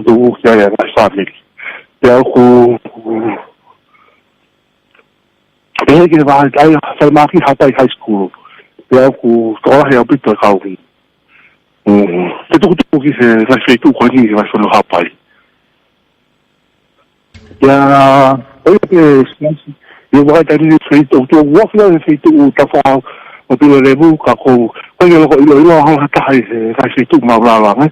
tu ya ya family. Pero ku que va ai sai maki hatai high school. Pero ku sekolah yang betul kau ni. Itu ki se la feito ko ni va solo hapai. Ya, oye eu vai ter feito tu walk lá feito ta fa o tu levu ka ko ko yo ko ilo ha ta hai se feito ma bla bla.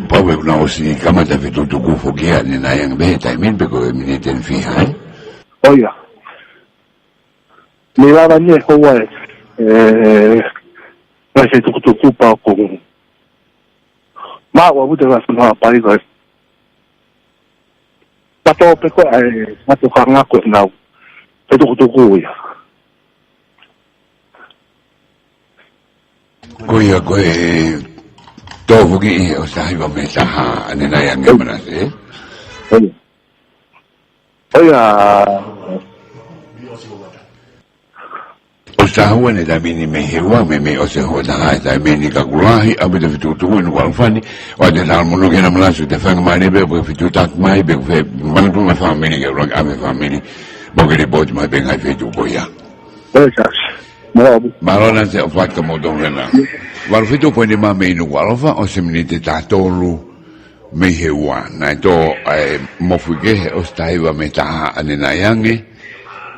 Poi una si chiamata per tutto gufo che ha nella ambita e mi perché mi ne ten fia oh ya mi va bene come ma se tutto pa con ma ho avuto la sua pari ko pato pe ko ma to khanga ko na pe tutto ko ya ko tofu ki o sa iba me sa nella ambita se oh ya o sa huane da mini me hewa me o se ho da mini ka gulahi abita fitu tu no walfani o de la mono ke na mlasu de fanga mane be bo fitu tak mai be fe man tu ma family ke ro ame family bo ke bo ma be ngai fitu bo ya Marona se o fatto modo rena wal fitu po ni ma me no walfa o se minite ta tolu me hewa na to mo fuge o staiva meta anena yange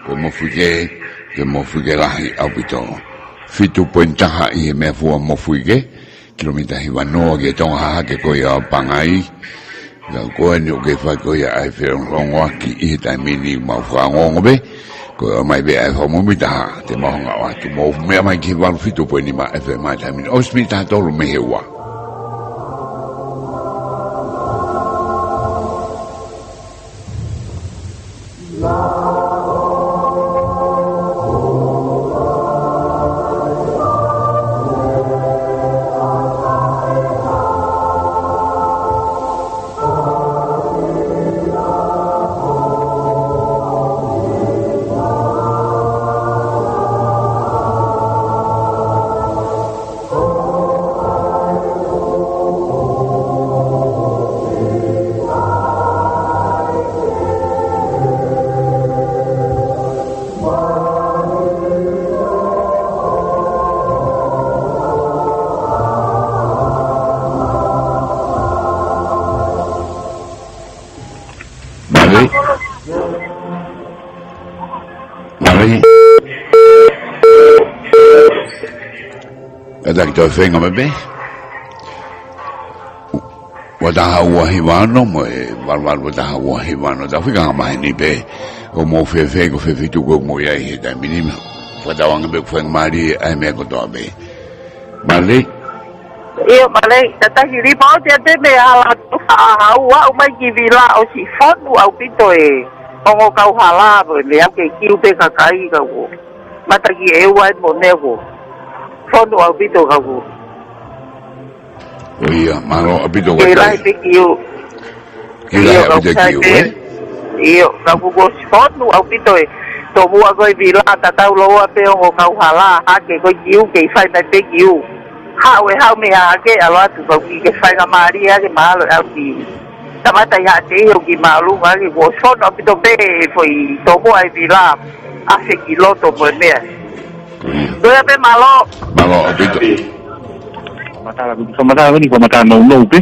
ko mo fuge ke mo fuge lahi abito fitu pointaha I me fu mo fuge kilomita hi wano ke tonga ha ke ko ya pangai ga ko ni ke fa ko ya ai fe rongo ki I ta mini ma fa ngombe ko mai be ai ho mo mita te mo nga wa tu mo me mai ki wa fitu po ni ma fe ma ta mini ospita to me hewa to fenga me be wada wa hiwano mo wal wada wa hiwano da figa mai ni be o mo fe ko fe fitu go mo ya hi da minima wada wang be fenga mari ai me ko to be male io male ta hiri po te te me ala ha wa mai ki vila o si fonu au pito o ka hala bo le ke kiu pe ka kai ka wo mata ki e wa mo ne wo fonu au pito ka wo Oia, maro abito kai. Kailan bigyo. Kailan bigyo Iyo, kabugo fonu au pito to mua ko vila ta tau lo pe o ka hala ha ke ko kiu ke fai na bigyo. How me ake ala tu ko ki ke fai na maria ke malo alki. Tamata ya te o ki malu ga ki wo fonu au pito be foi to mua vila a se kiloto mo me. Doya pe malo abito. Matala ni ko mata no pe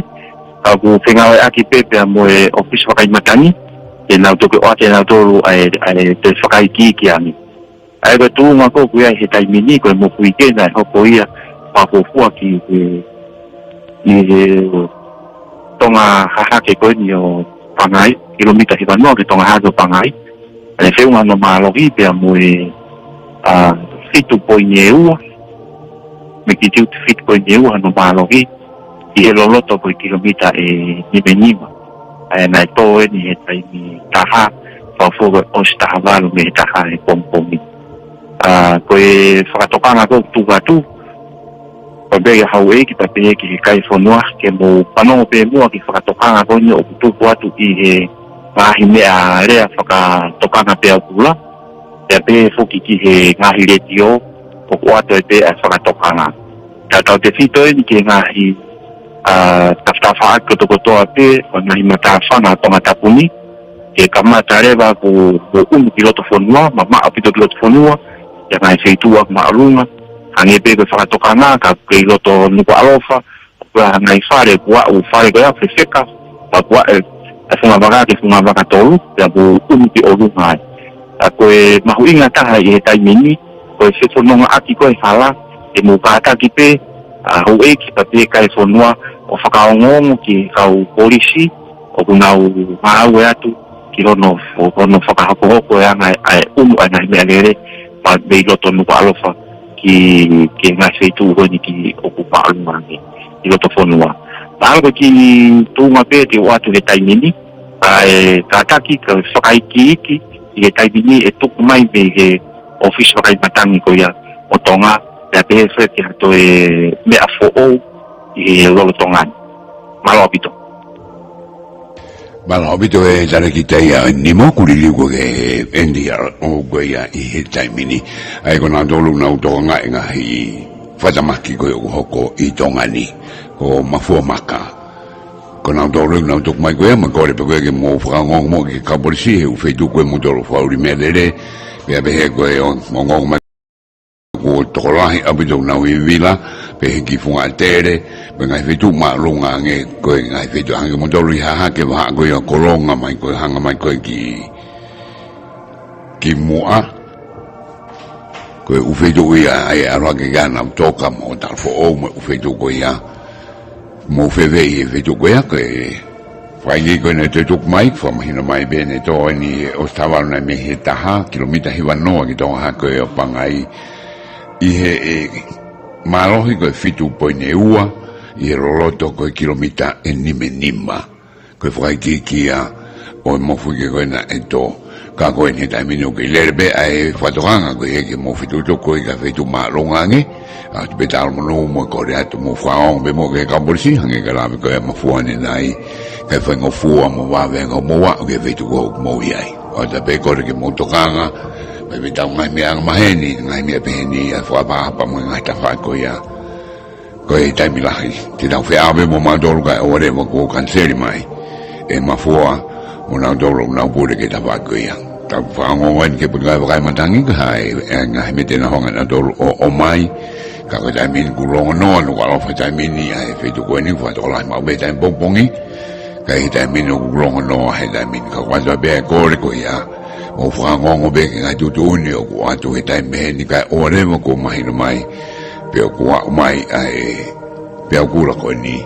aku pengawe aki pepe mo office wakai matani e na to ko ate na to ai te wakai ki ami ai ko tu ma ko ku ya hitai mini ko mo ku ke na ho ko ia pa ko fu aki ni tonga ha ke ko ni o pangai kilomita hi no ke tonga ha do pangai ai fe un no malo ki pe mo fitu po nyeu me ki tu fit ko nyeu no malo ki I loloto ko kilomita ni benima na to ni tai ni taha fa fo o stahavalu me taha pompomi ko fakatokanga ko tu ko be ya hawe ki pape ki kai fonwa ke mo pano pe mo ki fakatokanga ko ni o tu watu I ngahi me a rea fakatokanga pe pula pe fo ki ngahi retio ko watu pe fakatokanga ta te fito ni ke ngahi tafafa koto ape na imatafa na tonga tapuni ke kamata reba ko piloto fonua mama apito piloto fonua ya na feitua maalunga angepe ko fakatokana ka piloto nuko alofa kwa na ifare kwa ufare kwa feka kwa afunga baka tolu ya bu pi olunga ko mahuinga ta ye taimini ko se fononga aki ko hala e mukata kipe hoe ki pape kai fonua o whakaongongo ki kau polisi o kunau maawe atu ki hono whakahapoko e anga e ana hime agere ma loto nuku alofa ki ngai feitu honi ki okupa alungangi ki loto whonua. Tālo ki tūnga pe te o atu he taimini tātaki ka whakaiki iki i he taimini e tuku mai me he office whakaimatangi ko ia o tonga ya pehe ki hato e mea fo'ou i lolo tongan. Malo apito. Malo apito e tala kita ia ni mo kuliliu ke NDR o goia i he taimini. Ai kona tolu na utonga nga hi whatamaki ko o hoko i tongani ko mafua maka. Kona tolu na utok mai koe ma kore pe koe ke mo whakangong mo ke kapolisi he ufeitu koe mo tolu whauri melere pia pehe koe o ngong mai ko tokolahi apito na wivila pe ki funga tere pe ngai fitu ma longa nge ko ngai fitu hange mo tolu ha ke va ko yo kolonga mai ko hanga mai ko ki mua ko u fitu ia ai ara ke gana toka mo tal fo o mo fitu ko ia mo feve e fitu ko ia ko fai ko ne te tuk mai fo mai no mai bene to ni o stava na me hitaha kilomita hiwano ki to ha ko pangai i he malohi ko fitu poine ua i roloto ko kilomita e nime nima ko fai kia o mofu ke ko na eto ka ko ni taimino ke lerbe ai fatoranga ko ke mo fitu to ko ka fitu malonga nge a te betal mo mo ko re atu mo faong be mo ke ka bolsi hange ka la ko mo fuani nai ka fa ngo fuwa mo wa ve ngo mo wa ke fitu ko mo yai o te be ko ke mo tokanga me tau ngai mea maheni ngai mea peheni a whaapahapa mo ngai tawhai ko ia ko e taimilahi te tau wheawe mo mautoro kai o wale mo ko kanseri mai e mafua mo nautoro nau pure ke tawhai ko ia tau whaangongoen ke pungai wakai matangi ka hai ngai me tena honga nautoro o mai ka ko taimin kulongo noa no kalo wha taimini ai whetu koe ni whaatolai mau be taim pongpongi ka he taimin o kulongo noa he taimin ka kwanza bea kore ko ia o whangongo beke ngai tutuni o ko atu he taime ni kai ore mo ko mahino mai pe o ko mai ai pe o kula ko ni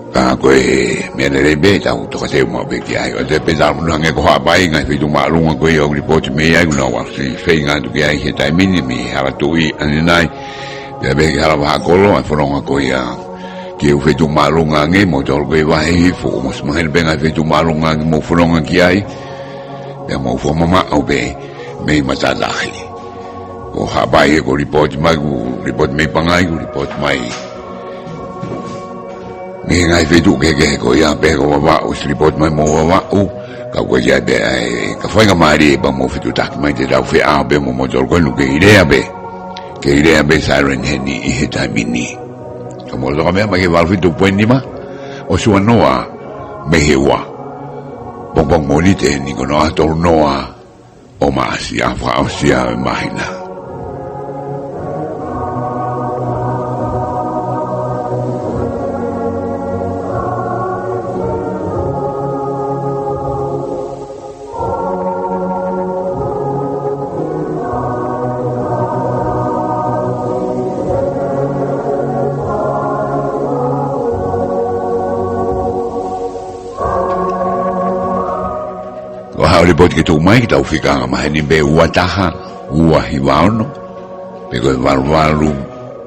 ka ko e me le be ta to ka se mo beke ai o te pedal mo nge ko ha bai ngai fitu ma lunga ko o report me ai no wa si fe ngai tu ai he taime ni mi hala tu i aninai pe be hala ba ko lo ai fonga ko ia ke o fitu ma lunga nge mo to ko va hi fo mo smahel be ngai fitu ma lunga mo fonga ki ai e mo fo mama o be me mata lahi o habai ko report me pangai ko report mai me ngai vedu ke ko ya be ko wa o report mai mo wa o ka ko ya be ka foi ngamari ba mo fitu tak mai te da fe a be mo mo jol ko lu ke idea be siren heni i hitamini como lo me ma ke va fitu poinima o suanoa me hewa Bong monite ni kono ato noa o maasi a fa o sia mahina. Le pot ke tu mai tau fika ma ni be wataha ua hiwano pe ko valvalu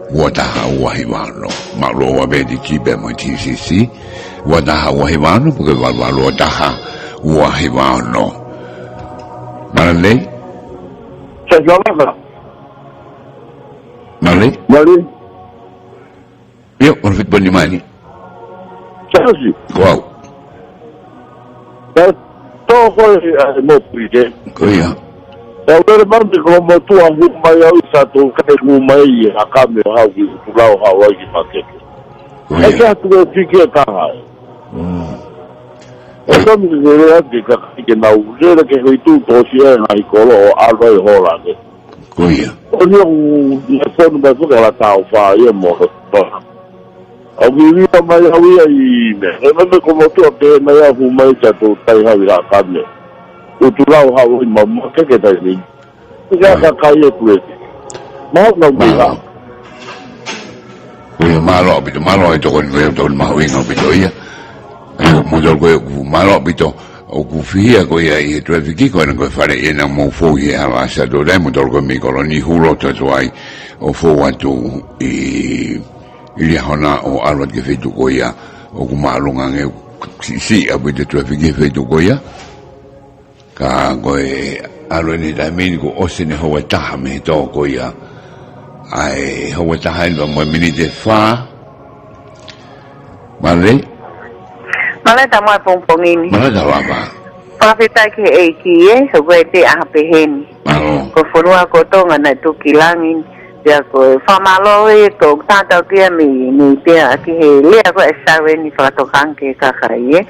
wataha ua hiwano ma lo wa be di kibe mo TCC wataha ua hiwano pe ko valvalu wataha ua hiwano male se jolava male yo on fit boni mani Chelsea wow ko mo pide ko ya e o mande ko mo tu angu mai au sa tu ka ku mai a ka me ha ki tu lao ha wa ki pakete e ka tu fiki ka ha e ka mi le ati ka ke na u le ke hui tu to sia na I kolo o aloi hola ke Koia. o ni o fonu ba fu la tau fa ye mo to o vi mai hawi ai me como tu te mai a fu mai cha tu tai hawi la ka me o tu la ha o mo ke tai ni ya ka ka ye tu ma no mi ha Koia malo bito malo to kon ko to ma wi ngo bito ia mo dol ko malo bito o ku fia ko ia I traffic ko na ko fare ina mo fo ia la sa do le mo dol ko mi ko ni hulo to ai o fo wa tu I hona o alwa ke fe tu ko ia o ku malunga nge si a bito traffic ke fe tu ko ia ka ko alwa ni da mi ko o se ne ho wa ta me to ko ia ai ho wa ta hai lo mo minute fa Male ta mai pong ini. Male ta lava. Pakita ke eki so ko te a pehen. Ko fonua ko tonga na tu kilangin. Ya ko famalo e to tata ke mi te ki he le ko sabe ni fa to kan ke ka khai.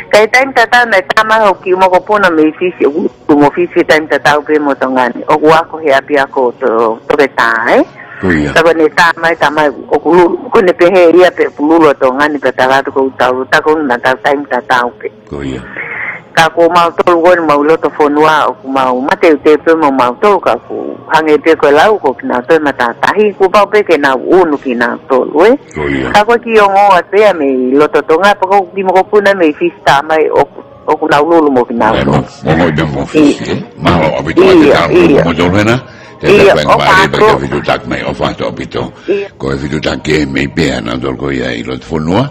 Kai time tata na tama ho ki mo ko puna me fisi u mo fisi time tata pe mo tongani. O wa ko he apia ko to betai. Tapi ni tamai o kulu ko ne pe he ia pe pulu to ngani pe tala ko tau ta ko na ta time ta tau pe ka ko mau to gon mau lo to fonua o mau mate te pe mau to ka ko hange pe ko lau ko na to na ta hi ku pa pe ke na unu ki na to we ka ko ki o ngo ate me lo to nga pa ko di mo ko puna me fista mai o ku na lulu mo ki na mo mo malo abito ate mo jolena Iya, o pato. Vitu tak mai o fato abito. Ko vitu tak ke mai pe na dol ko ia I lo fonua.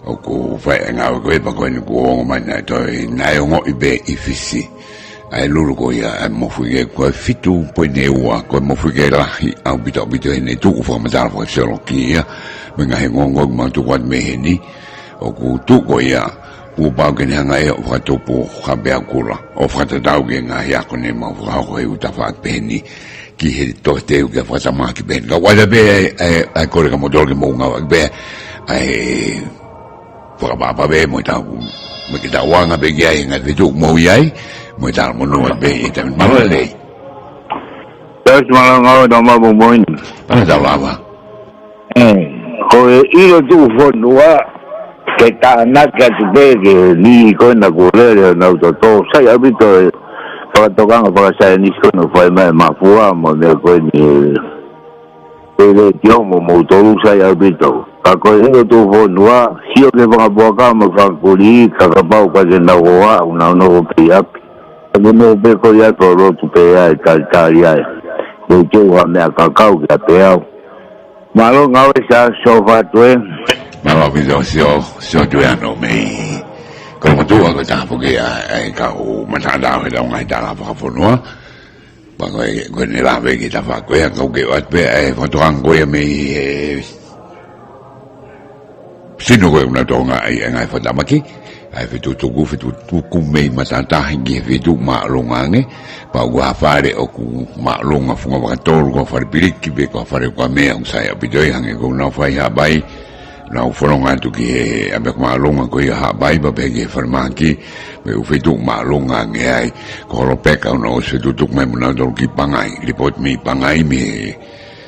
O ku fa nga ko pa ko ni ko mai na to na yo I be I fisi. Ai lulu ko ia mo fuge ko fitu po ne wa ko mo fuge la abito ne tu ko ma dal fo selo ki ia. Menga he ngongo ma tu kwa me ni. O ku tu ko ia u ba ke nga e o fato po ka be akula o fato dau ke nga ya ko ne ma fa ko e uta fa peni ki he to te u ke fa sa ma ki ben ga wa be ai ko ka mo dol ke mo nga be ai fa ba be mo ta mo ki ta wa nga be ga nga be tu mo yai mo ta mo no be e ta ma le Terus malam ngau dah mau boin. Ana ta lava. Ko ilo tu fonua ke ta na ka tu be ke ni ko na ko le na to sai abito pa to kan pa sai ni ko no foi ma fua mo de ko ni ele yo mo to sai abito ka ko ilo tu fonua sio ke va boka mo ka ko li ka ba ko ke na wa una no pe ap no be ko ya to ro tu pe ya ta ya de jo wa me ka ka ke pe malo ngau sa sofa tu Malo video sio duano me. Como tu ko ta porque ai ka o matanda he dong ai ta la pa fonua. Ba ko ni la ve ki ta fa ko ya ko ke wat pe ai foto ang ko me sino ko na tonga ai ngai fa damaki. Ai fitu tu ku me matanda hingi fitu ma longange. Pa wa fare o ku ma longa funga ba tol ko fare piliki be ko fare ko me ang sai abidoi hange ko na fa ya bai. Na ufonga tu ki abe ma longa ko ya bai ba be ge farmaki me u fitu ma longa nge ai ko ro peka no se tu me na dol ki pangai report mi pangai me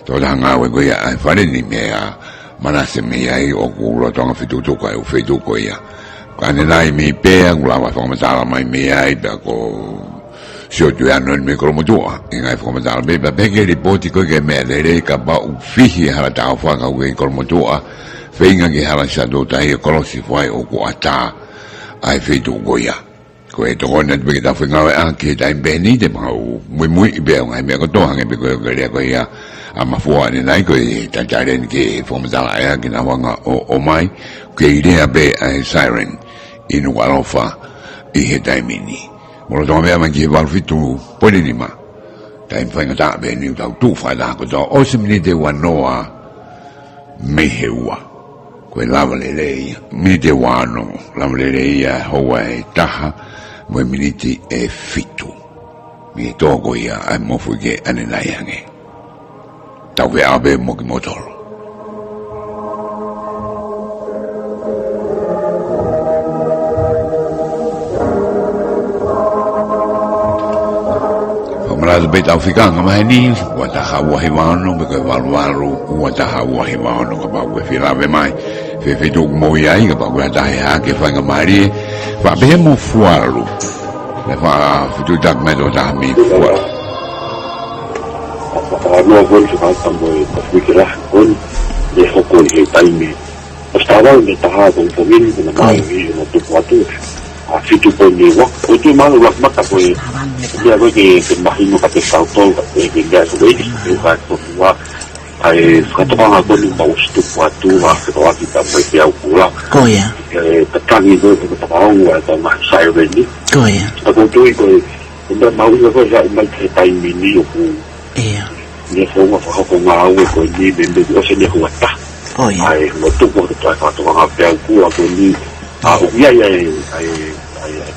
to da nga we ko ya fare ni me ya mana se me ai o ku ro tonga fitu tu ko u fitu ko ya kane nai mi pe ang la ma foma sala mai me ai ba ko sio tu ano me ko mo tu ngai foma sala be ba be ge report ko ge me le ka ba u fihi hala ta fa ka we ko mo tu Venga che hala sa do tai ko si fai o ko ata ai feito goia ko e to ona be da fenga anche dai beni de ma muy be ngai me ko to hange be ko ko ya ama fo ani nai ko ta jaren ke fo ma la ya ki na wanga o mai ke idea be ai siren in walofa I he dai mini mo lo me ma ki val fitu poi ni ma dai fenga ta be ni ta tu fa da ko to o simni de wanoa me hewa ko lava le lei mi te wano lava le lei hoa e taha mo miniti e fitu mi togo ia ai mo fuge ane naiange tau ve abe mo ki motoro le beta Afrika ngama ni wa ta hawa hi wa no me ko walu wa ta hawa hi wa no ka ba we fi la ve mai fe do mo ya i ka ba wa ta ya ke fa ngama ri fa be mo fualu le fa fu tu tak me do ta mi fualu no gol se fa tambo ko fi kira gol de hoko he taimi estaba en esta con familia con la madre no tu cuatro a fitu po ni wa o tu malo wa mata po ya go que imagino que está todo que ya se ve que va to wa ai fato nga ko ni ba ustu cuatro wa se va kita po ya ukula ko ya takangi do ko ta ba wa ta ma sai ve ni ko ya ko tu ko nda ma u ko ya ma ke taimi ni ku ya ni ko ma fa ko ma u ko ni de o se ni ko ta oh ya ai mo tu ko ta fa to nga pe ku ko ni ya ai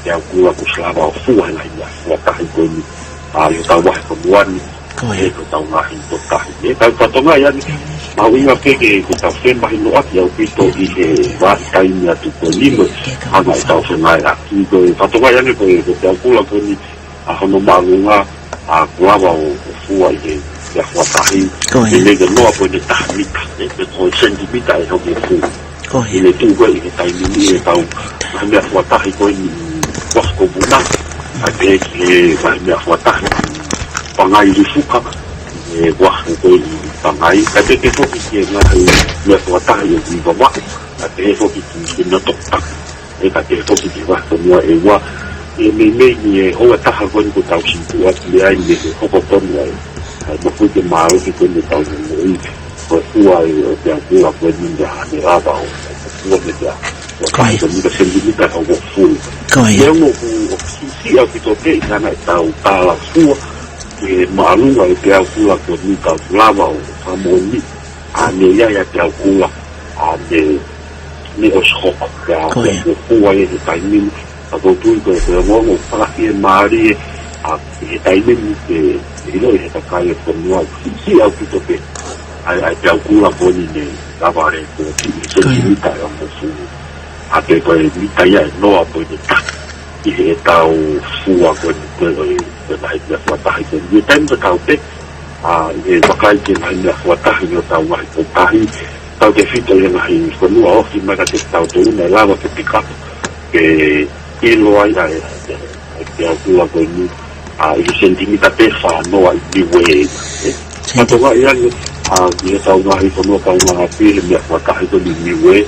te ku ko slava o fu na ya wa ta ko ni yo ta wa ko wan ko ya ko ta nga hin to ta ni ta to nga ya ni ma wi nga ke ko ta fe ma hin no ya pi to i ke wa ta ni tu ko ni mo ana ta fe na ya ki ko ta to nga ya ni ko te ku ko ni no ma nga ko wa o fu ai ya wa ta hi ni le no ko ni ta ni ta ni ko sentimita e ho ke fu ko ya ile tu ko ile ta ni ni ta na wa ta hi ko ni wa ko buna a pe ki va me wa ta pangai di fuka e wa ko ni pangai ka te ko ki na me wa ta yo ni ba wa a te ko ki no to ta e ka te ko ki wa ko ni e wa e me ni ho ta ha ko ni ko ta sin tu wa ni ai ni ko ko to ni mo fu ke ma ki ko ni ta ni ko ua e te akua ko ni da ni raba o ko ni da ko ni da sentimita o fu ko ya mo si a ki to te na ta la fu e malunga e te akua ko ni ta lava o fa mo ni a ne ya te akua a ne o shoko ya ko fu e ta ni a ko tu ko mo para que mari a ta ni que ilo e ta kai ko ni si a ki to te ai te akula ko ni ne lavare ko ti se ni ta ya mo fu a te ko ni ta ya no a po ni ta i e ta o fu a ko ni ko ai ya fa ta i ni tem ta ka te a e va kai ke mai ya fa ta i ta wa ko ta i ta ke fito ya na i ko no o fi ma ka te ta to na lava ke pick up ke e lo ai ai te akula ko ni a i sentimita te fa no ai di we ma to va ya dia tahu ngai ko no ka una pil me wa ka ko ni we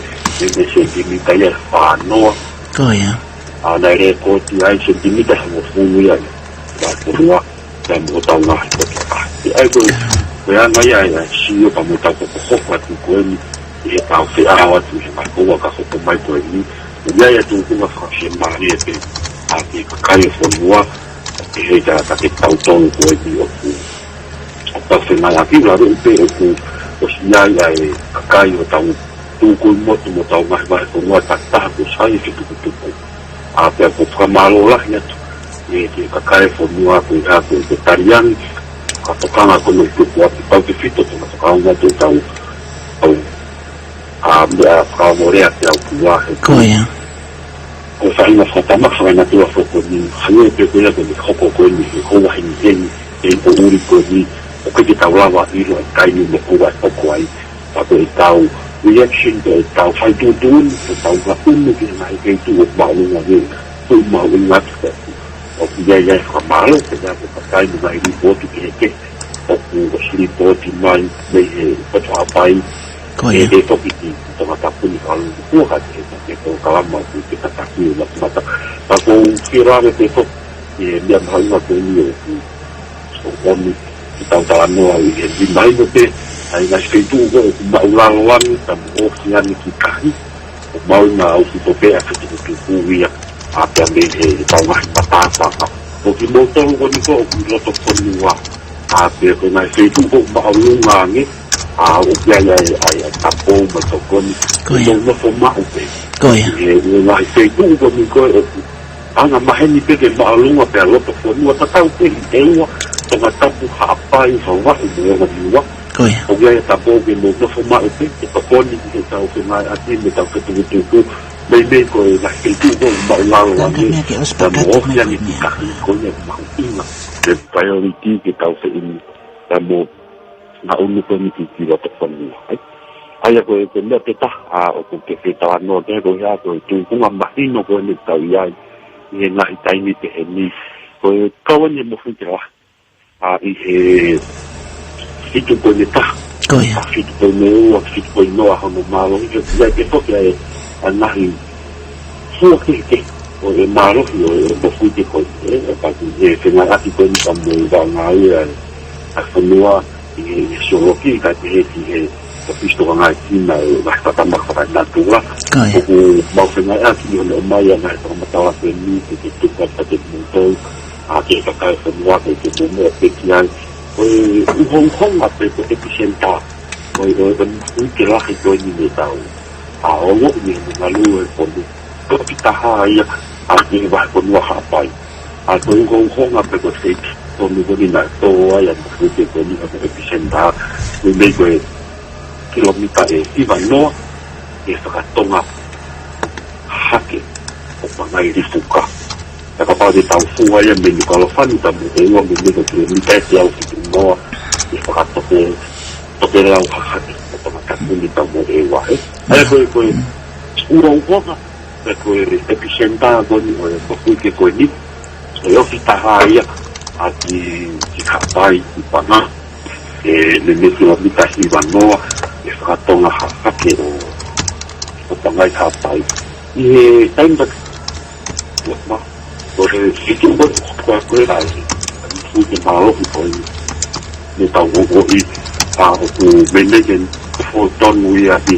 me sentimita ya fa no ko ya ana re ko ti ai sentimita mo fu ya ba ko wa ta mo ta na ko ai ko ya na ya si yo pa mo ta ko ko ko ni e ta fe a wa tu ma ko wa ka ko mai ko ni ya tu ko ma fa she ma ni e a ki ka kai fo wa e ta ta ke ta to ko ni o ta fe mai a ki la ro pe o si ya e kai o ta tu ko mo ta mai ba ko wa ta ko sai ki tu a pe ko fa malo la ya e ki ka kai fo ni a ko ta ko tarian ka to kana ko no ku wa ta ki fito to ka nga to ta o a ka mo re a ta ku wa ko ya o fa ina fa ta ma fa na tu fo ko ni hanye pe ko ya ko ni ko ni ko wa ni e ko uri ko ni o que ta lava i lo kai ni ko wa ko ai pa ko tau reaction de tau fai tu tau ga ni ki mai ke tu ba ni na ni tu ma ni na o ki ya fa malo ke ya ko kai ni mai ni po tu ke o ku si po ti mai me ko ta pai ko ya de to ki to ma ta ku ni ka lu ko ka ke ko ka ma ku ke ta ki la ma ta pa ko ki ra me te to e mi ha ma ko ni o ni tau ta no ai di mai no te ai na sei tu go ma ula wan ta o ki ani ki kai o mau na o ki to pe a ki tu ku wi a pe me e ta wa ta o ki mo to go ni ko lo to ko ni wa a pe ko na sei tu go ma lu nga ni a o ya ai ta po ma to ko ni ko no fo ma o pe ko ya e na sei tu go ni ko ana ma he ni pe ke ma lu nga pe lo to ko ni wa ta ta pe e wa toma tapu hapai fa wa e mo wa ko ya o ya ta po ke mo no fo ma e pe to ko ni ke ta o ke mai ati me ta ke tu tu May ko itu ko maulaw lang na mo yan ko niya makutina the priority kita sa ini mo na uno ko ni kita pa niya ay ko na kita o kung kita no de ko ya ko tu kung mahino ko ni tawya ni na itay ni ni ko kawan ni mo fitira itu ko ni ta ko ya itu ko no ako no malo ito ya ko ya anahi fuaki ke o e malo yo o fuaki ko pa que se na ati ko ni tambo da ngai a funua e soroki ka te he o pisto nga tina basta tamba ka na tua o mau se na ati o mai na to matawa pe ni ke tu ka te muto a ke ka ka funua ke te mo pe kian o Hong Kong a pe ko epicenta o ke la ke ko ni tao o ni ngalu ko ko kita haya ati ba ko no hapai a to Hong Kong a pe ko se to ni ko ni na to ya ko ke ko ni ko epicenta ni me ko kilomita iba no esa tonga hake o pangai di fuka ta pa de tau fuwa ya me ni ko lo fani ta me e o me ni ko kilomita ya o ki no esa to ke la hake ni tamo e wa ai ko uro uoga ko epicenta ko ni ko ko ni eu fita haia aqui de capai de pana le kilomita Ivanoa e fatonga hake o pangai capai e ainda ko sitio ko ai fui malo ko ni tau o i o menegen for Don we are the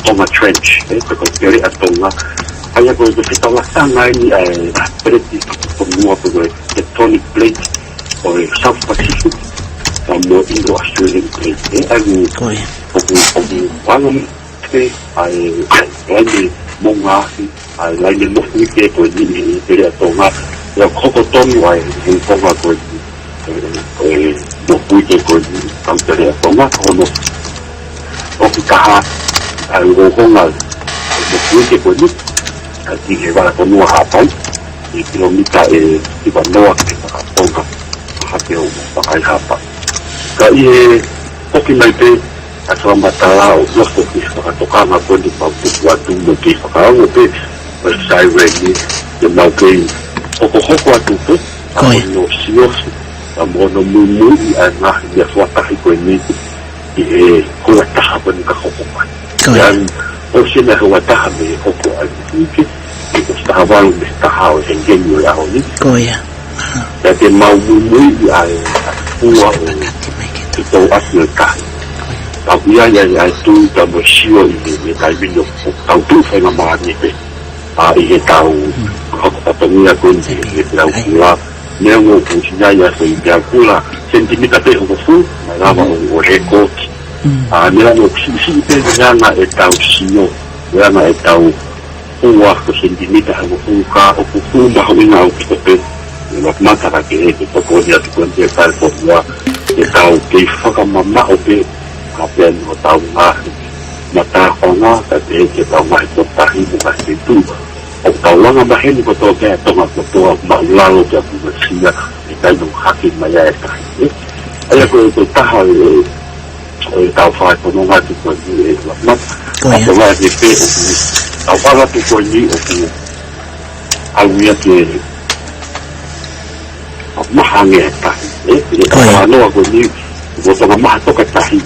Tonga Trench, because very at Tonga. I am going to sit on a sunline, pretty from more of the tectonic plate or South Pacific, from more Indo-Australian plate. I will I Mongahi, I like the Mofike for the very at Tonga, the Cocoton, why in Tonga for Mofuike for the country at Tonga, o kita al Hong al de ko ni ati ke va ko no hapai e kilomita e va no ke ka tonga ha ke o pa ai hapa ka e o ki mai pe a so matala o lo ko ki ka toka ma ko di pa ku atu mo ki ka o pe o sai ready de mau ke o ko ho atu pe no sio a mo no mu a na ya so ta ko ni e ko ta hapa ni ka hoko yan o sina ko ta hapa ni hoko ai ki ko sta hapa ni sta hao en genyo ya ni ko ya ya te mau mu ai uwa ki to asio ka ta ya tu ta mo sio ni kai binyo ta tu fa na ma ni pe a i ta u ko ta to ni ko ni la uwa nengo kusinya ya so ya kula sentimita pe ko fu na ma o record nila no si pe na eta usio na eta uwa ko sentimita ko fu ka o fu ma ho ina o ko pe no mata ka ke ko ko ya ko te tal ko ya eta o ke fa ka mama o pe ka pe no ta ma mata ko na ka te ke ta ma ko ta hi ko ka tu o tauanga maheni ko to ke tonga ko to maulalo ke ku sia e kai no haki mai e kai ai ko taha e tau fa ko no ngati ko ni ma ko wa ni pe o tau fa tu ko ni o ku au ia ke ma hange ta e no ko ni ko to ma to ka ta hi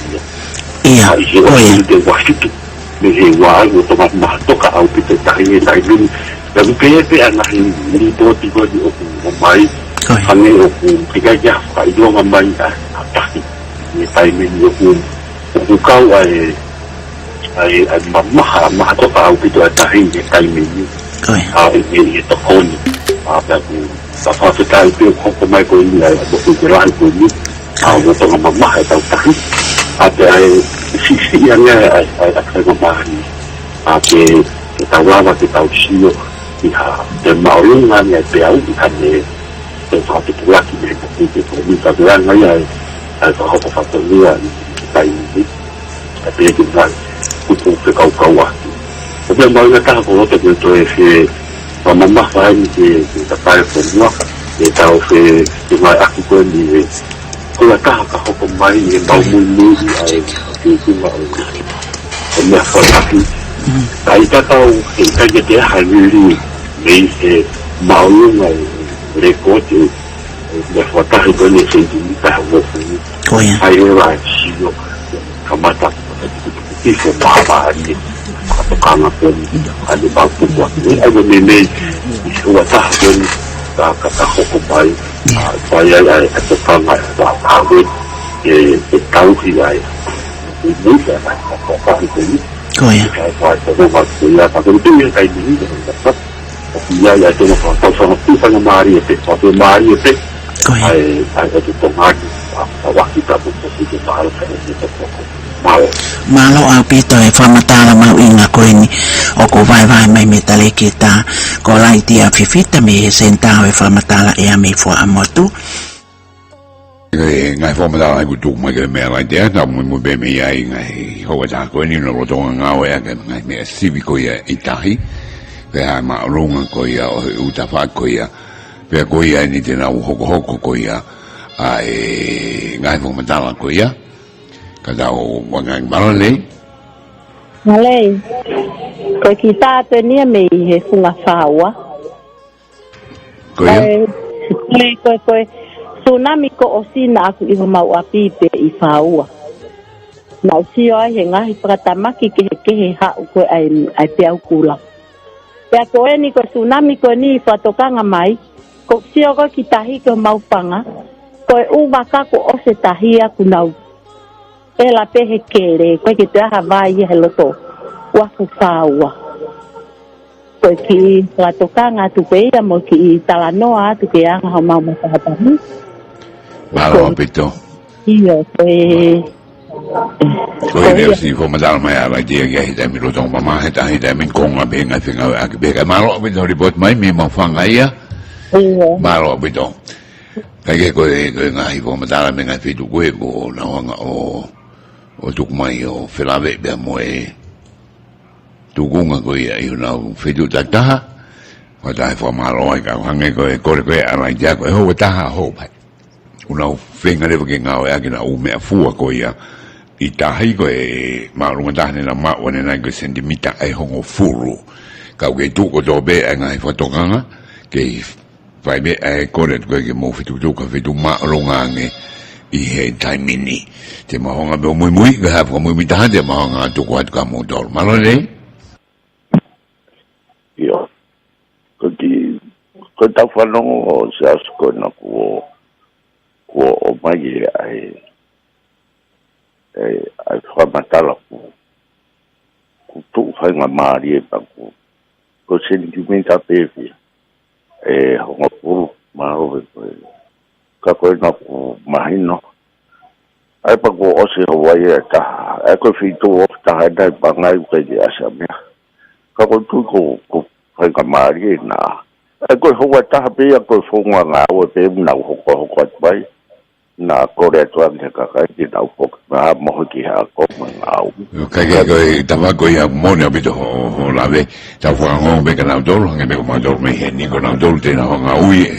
ia ko ia de wa fitu me wa ko to ma to ka au pite ta hi ta ni dan pe ana ni to ti ko di o mai hange o ku tiga ja ka i do mai ta ni tai me ni o ka ai ma to ka au pite ta hi tai me ni ni to ko ni pa ku sa fa ta pe ko mai ko ni ai ko ku ra ko ni au to ma ta ta ada si yang ai ko ma ni ke kita wala kita usio iha de maulunga ni te au di kane te fa te puaki ni ko ni ta gran ai ai ko ko fa to ni tai ni te ke vai ku tu pe kau wa o dia mau ngata ko to to e pa mama fai ni ta pai ko mo e tau fe tu mai aku ko ni ko la ka ko mai ni mau mu ai tu ma o me fa aki ai ta tau e ta ke te ha ni ni e mau ngai le ko te me fa ta ko ni se ni ta wo ai ra si yo kamata ki se baba ni kama pun ada batu buat ni ada ni sudah tahun tak kata hukum saya ada tangan tahu tahu dia ini saya apa itu saya saya tapi itu yang kayak gini dapat dia ya cuma kalau itu sama mari itu mari itu ada itu tomat waktu kita pun itu harus kita malo au pito e whamatala mau inga koe ni o ko vai mai me tale ki ta ko lai tia fifita me he sentao e whamatala e a me fua amotu ngai whamatala ku tuk mai ke mea lai tia ta mu be me ai ngai hoa ta koe ni no rotonga ngau e ke ngai me sivi ko ia i tahi pe ha ma runga ko ia o uta wha ko ia pe ko ia ni te nau hoko ko ia ai ngai whamatala ko ia kada o wangang balale malei ko kita te ni me he funga fawa ko ko tsunami ko osina aku i mau api pe i fawa na si o he ngai pratamaki ke ha ko ai pe au kula pe ko ni ko tsunami ko ni fatokanga mai ko si o ko kitahi ko mau panga ko u baka ko ose tahia kunau ela pehe kere koe ki te aha vai he loto wafu whaua koe ki latokanga tu peia mo ki talanoa tu ke anga hau mau matahatahi malo apito iyo koe leo si fo madala mai ala dia kia hita mi lotong mama hita min konga benga finga aki beka malo apito ripot mai mi mawhanga ia malo apito kage koe ngahi fo madala menga fitu koe ko nawanga o tuk mai o whelave bea moe tukunga koe ia iu nau whitu tataha o tae whamaro ai ka hange koe kore koe arai tia koe hoa taha ho pai unau whenga rewa ke ngau ea kina u mea fua koe ia i tahai koe maarunga tahane na maa wane nai koe sentimita ai hongo furu kau ke tuko tō be ai ngai whatokanga ke whai be ai kore koe ke mō whitu tuka whitu maarunga ange i he taimini te mahonga be mui ga ha mui taha te mahonga tu kwat ka mo dor malo le yo ko ta falong o sa ko na ko o mai ai fa matala ko tu fa nga mari pa ko sentimenta pepe ho ko maro ka ko na ko mahino ai pa ko o se Hawaii ta ai ko fitu o ta dai bangai ko di asamia ka ko tu ko fa ka mari na ai ko ho ta be ko fo nga nga o pe na ho ko bai na ko re to an ka ka di na ko na mo ki ha ko na ka ko tama ko ya mo ne bito ho la ve ta fo ngo be ka na do nge be ko ma do me ni ko na do te na nga ui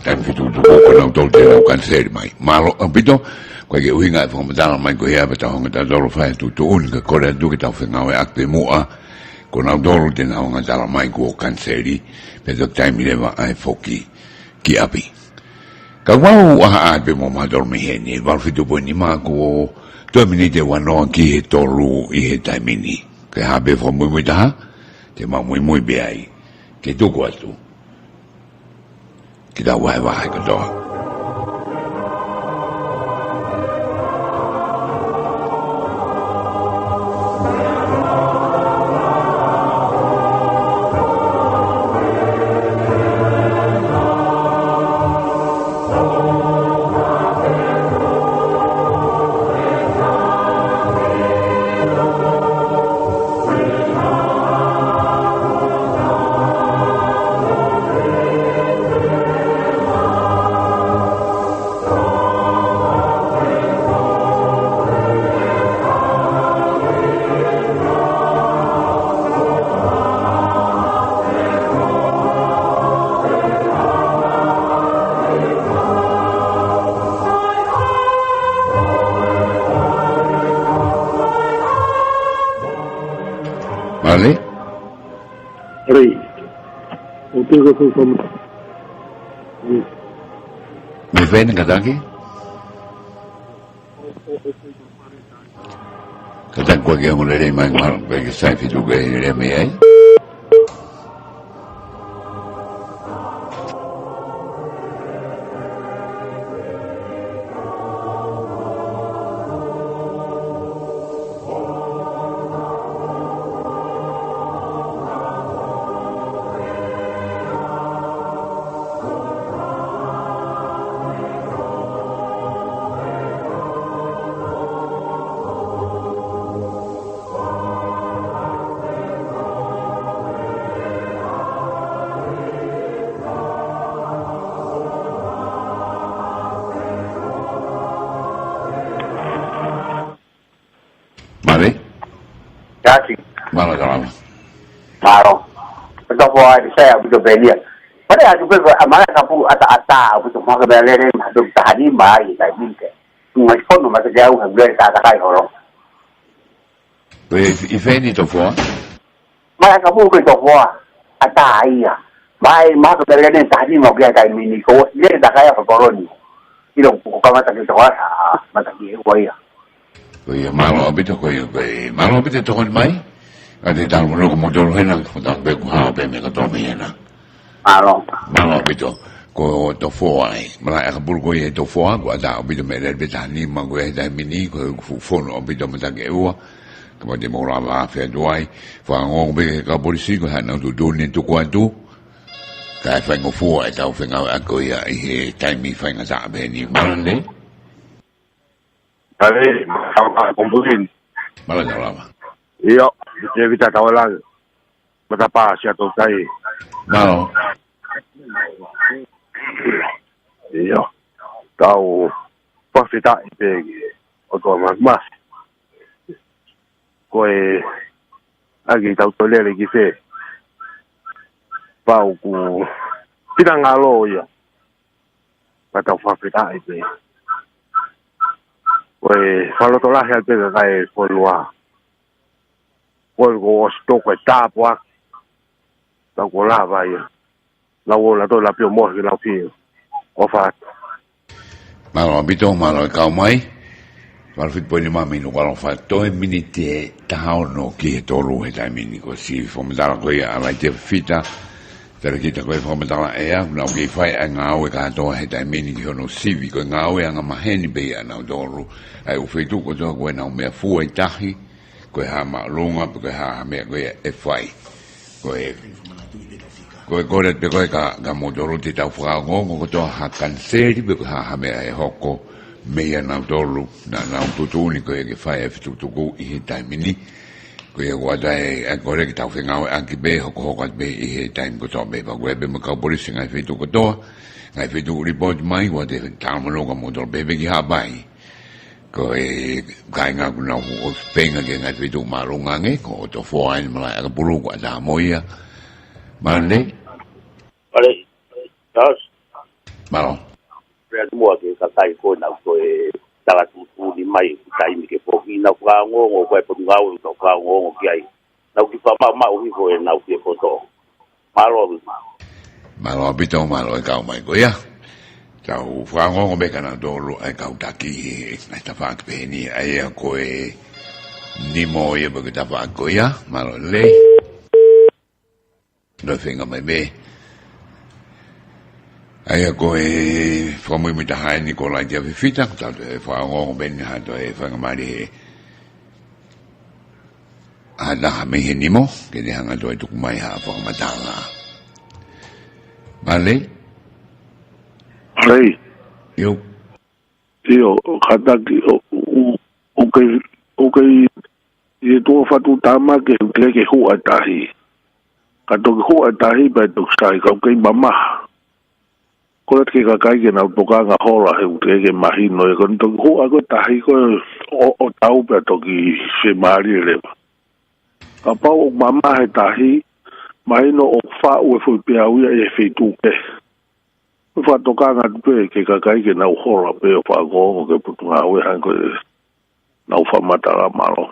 ta fitu ko na do te na kan ser mai malo bito ko ke uinga fo mata mai ko ya beta ho ta do fa tu un ka ko re du ki ta fo nga ak te mo a ko na do te na nga ta mai ko kan seri pe do time le va ai foki ki api ka wau a pe mo ma dormi he ni va fitu po ni ma ko to minite wa no ki he toru i he taimini ke ha be fo muy ta te ma muy be ai ke tu ko tu ki da wa ko do Vale? Rei. O tengo que comer. Me ven kataki? Katang kwa kaya mula rin mga marang kaya sa fitugay nila may ay? Maro. Betul buat saya betul belian. Pada aku pun amal kapu ata betul mak belian ni betul tahani mai tak mungkin. Macam mana macam jauh hamil tak ada kaya orang. Ifeni tu buat? Mak kapu betul buat ata iya. Mai mak belian ni tahani mau dia kaya mini ko dia tak kaya perkoron. Itu bukan macam itu macam dia buaya. Buaya malu betul buaya. Malu betul tu kan mai? Ada dalam rumah motor hendak hendak berkuah bermegah dominan. Malu betul. Ko to foai, malah aku ko ye to foai, ko ada betul mereka betani magu ada mini ko phone betul macam itu. Kemudian mau lama fedwai, fangong be polisi ko hendak tu dunia tu kuat tu. Kai fangong foai tahu fangong aku ya ihe time fangong tak beni malah ni. Ada komputer. Malah lama. Iya. Dia kita tahu lah betapa siapa saya. Malu. Iya. Tahu pasti tak itu atau mas. Kau lagi tahu toilet lagi se. Bau ku tidak ngalo ya. Betapa pasti tak itu. Kau kalau tolah yang kita kaya keluar. Ko sto ko tapwa ta ko la ba ya la wo la to la pio mo ki la pio o fa malo bito malo ka mai mal fit poi ma minu ko fa to e minite ta no ki to lu he ta mini ko si fo me dala ko ya la te fita per ki ta ko fo me dala e ya no ki fai nga o ka to he ta mini ki no si vi ko nga o ya nga ma he ni be ya na do ru ai u fe tu ko to ko na me fu e tahi ko ha ma longa ko ha me ko e fai ko le ko ka modoro ti ta fra ngo ko to ha kan seri be ha me e hoko me ya na dolu na tu tu ni ko e fai e tu ko I ta mini ko e guarda e ko le ta fa ngo anche be hoko be I time ko to be ba ko be ma ka polisi ngai fe tu ko to ngai fe tu report mai wa de ta mo longa modoro be ki ha bai ko e kai nga kuna o penga ke nga fitu marunga nge ko to foain mala ka bulu ko da moia mane ale tas malo re mo ke ka kai ko na ko e tala tu ni mai kai mi ke po ki na ka ngo ko e po ngau to ka ngo ki ai na ki pa ma o ki ko e na ki po to malo bito malo ka mai ko ya tau whango me kana dolo ai kau taki ai ta whak peni ai a koe ni mo ia bagi ta whak koe ya malo le no whenga mai me ai a koe whamui mi ta hai ni ko lai tia whiwhita tau te whango me ni hato e whanga mari he a naha me he ni mo ke ni hanga toi tuku mai ha whangamatanga Male Rei. Yo. Yo, kataki okay ye to fatu tama ke ke hu atahi. Kato hu atahi ba to sai ka ke mama. Ko ke ka kai ke na to ka nga hola he ke mahino e kon to hu ago tahi ko o tau ba to ki se mari le. Ka pa o mama he tahi mahino o fa o fu pe au e fe tu ke. Fa toka nga pe ke ka kai ke na hola pe fa go ke putu nga we han ko na fa mata la malo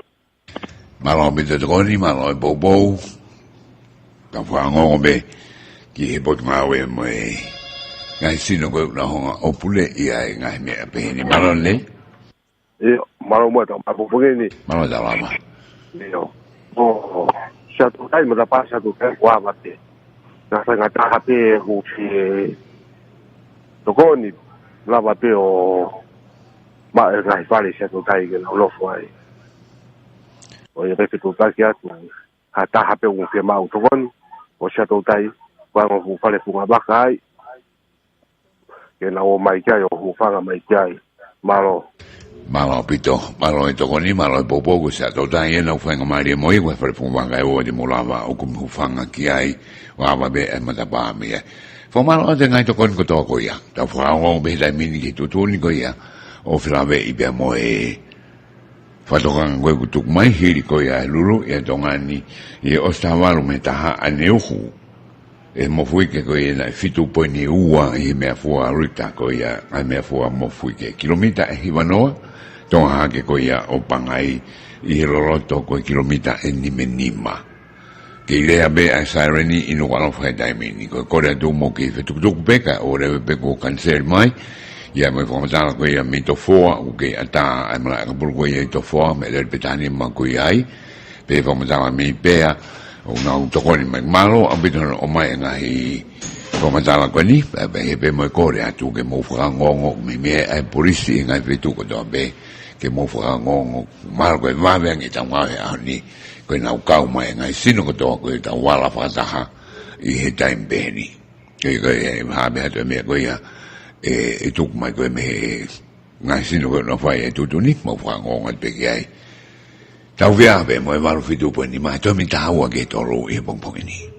Malo be te koni malo bobo. Ta fa ngo be ki he bot ngawe mo ngai sino ko na honga opule ia ngai me pe ni malo le. Malo mo ta ma bo ni. Malo da lama. Yo. Oh, sa tu kai mo da pa sa tu kai wa ma te. Na sa ngata ha pe hu fi to koni la ba pe o ma ngai fa le sa tu kai ke lo fo ai. O ye pe tu kai ya tu ha ta ha pe un fi ma to koni o sa tu kai wa ngo hu fa le fu ba kai. Ke na o mai kai o hu fa ga mai kai. Malo pito, malo ito ko ni malo bobo ko sa to dai na fanga mari mo i wa fa fanga o di molava o kum fanga ki ai wa ba be e mata ba mi e fo malo de ngai to kon ko to ko ya ta fa o be dai mini ki tu ni ko ya o fra be i be mo e fa to kan ko tu mai hiri ko ya lulu e to ngani e o sta malo meta ha aneuhu e mo fui ke ko na fitu po ni ua i me fu a rita ko ya ai me fu a mo fui ke kilomita e hivanoa to ha ke ko ya o pangai i roroto ko kilomita e ni menima ke ile be a sireni ino wala fa dai mini ko da do mo ke fitu do beka o re be ko cancel mai ya me fo mata ko ya mi to fo o ke ata ai mala ka bur ko ya to fo me le betani ma ko ai pe fo mata mi pe o na to ko ni malo abito o mai nga hi ko matala ko ni be mo ko re atu ke mo fra ngongo mi me ai polisi nga vetu ko do be ke mo fra ngongo mal ko va be ngi tanga ya ni ko na ka mai nga sino ko to ko ta wala fa ta ha i he time be ni ke ha be ha me ko ya e tu mai ko me nga sino ko no fa e tu ni mo fra ngongo be ai tau vea be mo e maru fitu po ni ma to mi taua ke toro e pong pong ni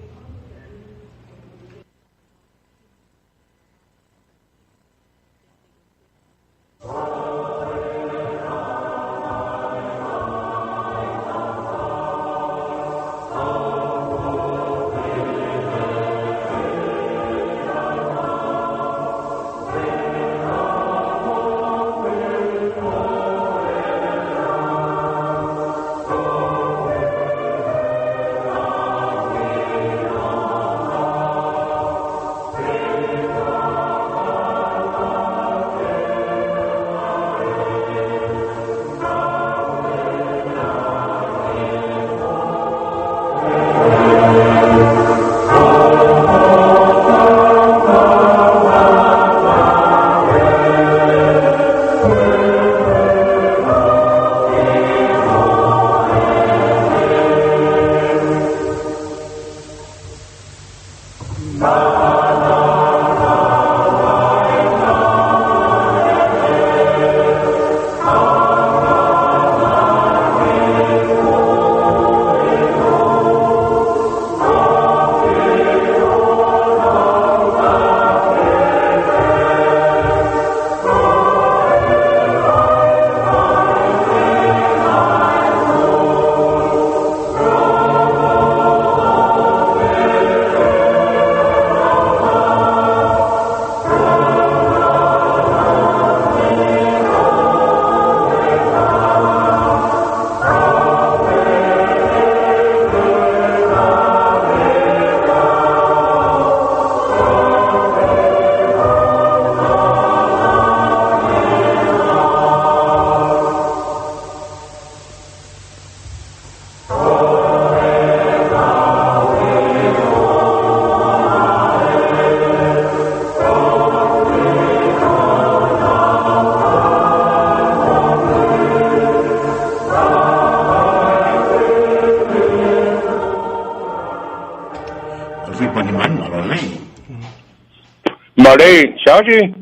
Mare, saji?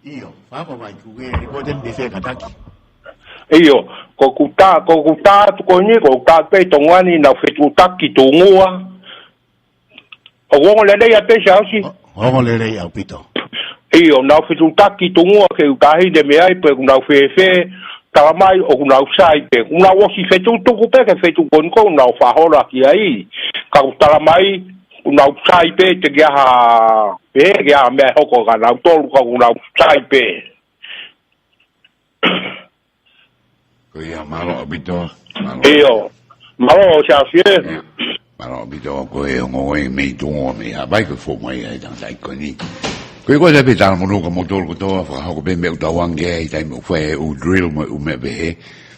Io, papa vai che ricordi di fe kataki. Io, ko kuta ko ni ko ka pe tongani na fetutaki tungua. O wong le ya pe saji? O le ya pito. Io, na fetutaki tungua ke ukahi de me ai pe na fe talamai o na usai pe. Una wosi fetutu ko pe ke fetu ko na fa hora ki ai. Ka talamai una usai pe te ha pe ya me hoko ga na tolu ka una usai pe. Ko ia malo abito. Io Malo cha fie. Malo bito ko e ngoi me tu me a bai ko fo mai ai dang dai ko ni. Ko ko se pita mo no ko motor ko to fa ko be me ta wang ge dai mo fe u drill mo u me be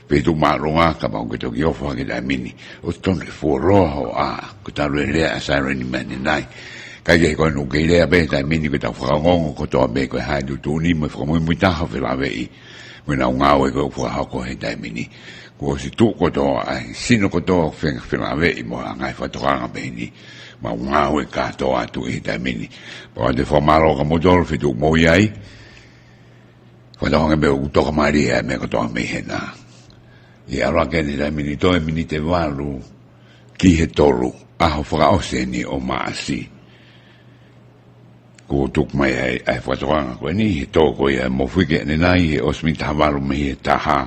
pe tu ma ronga ka ba ko to yo fa ge dai mini. O ton le fo ro a ko ta le le a sa ni man ni nai. Ka ge ko no ge le be dai mini ko ta fa ngong ko to be ko ha du tu ni mo fa mo ta ha fe la ve. Mo na nga we ko fa ko he dai mini. Ko si tu ko to ai sino ko to fe la ve mo nga fa to nga be ni. Ma nga we ka to atu e dai mini. Po de formalo ka mo dol fi tu mo yai. Fa do nga be u to ka mari e me ko to me hena. E ara ke ni dai mini to e mini te valu ki he tolu a ho fa o se ni o ma si. Ko tuk mai ai fa to nga ko ni he to ko e mo fu ke ni nai e osmi ta valu me ta ha.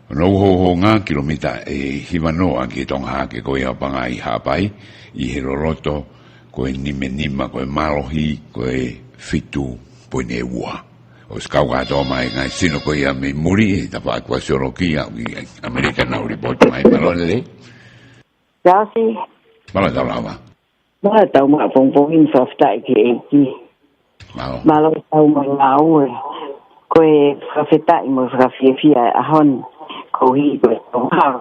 No ho nga kilomita e hivanoa ki tonga ke ko ia panga I hapai I heroroto ko e nimenima ko e malohi ko e fitu pone ua o skauga to mai nga sino ko ia me muri ta pa ko sorokia American now report mai malole Jasi mala lava mala tau ma pong in softai ke ki malo tau ma ngau ko e fafeta mo fafia a hon ko hi ko to ha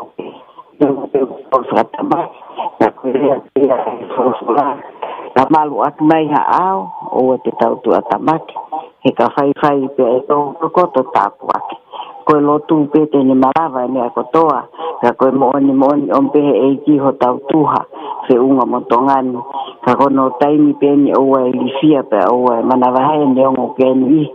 no te ko frata ba na ko ia so la malu at mai ha au o te tau tu atamaki he ka fai pe to ko to tapu aki ko lo tu pe te ni malava ni ko toa ka ko mo on pe e ki ho tau tuha se unga motongan ka ko no taimi pe ni o e lifia pe o e manava he ni o ke ni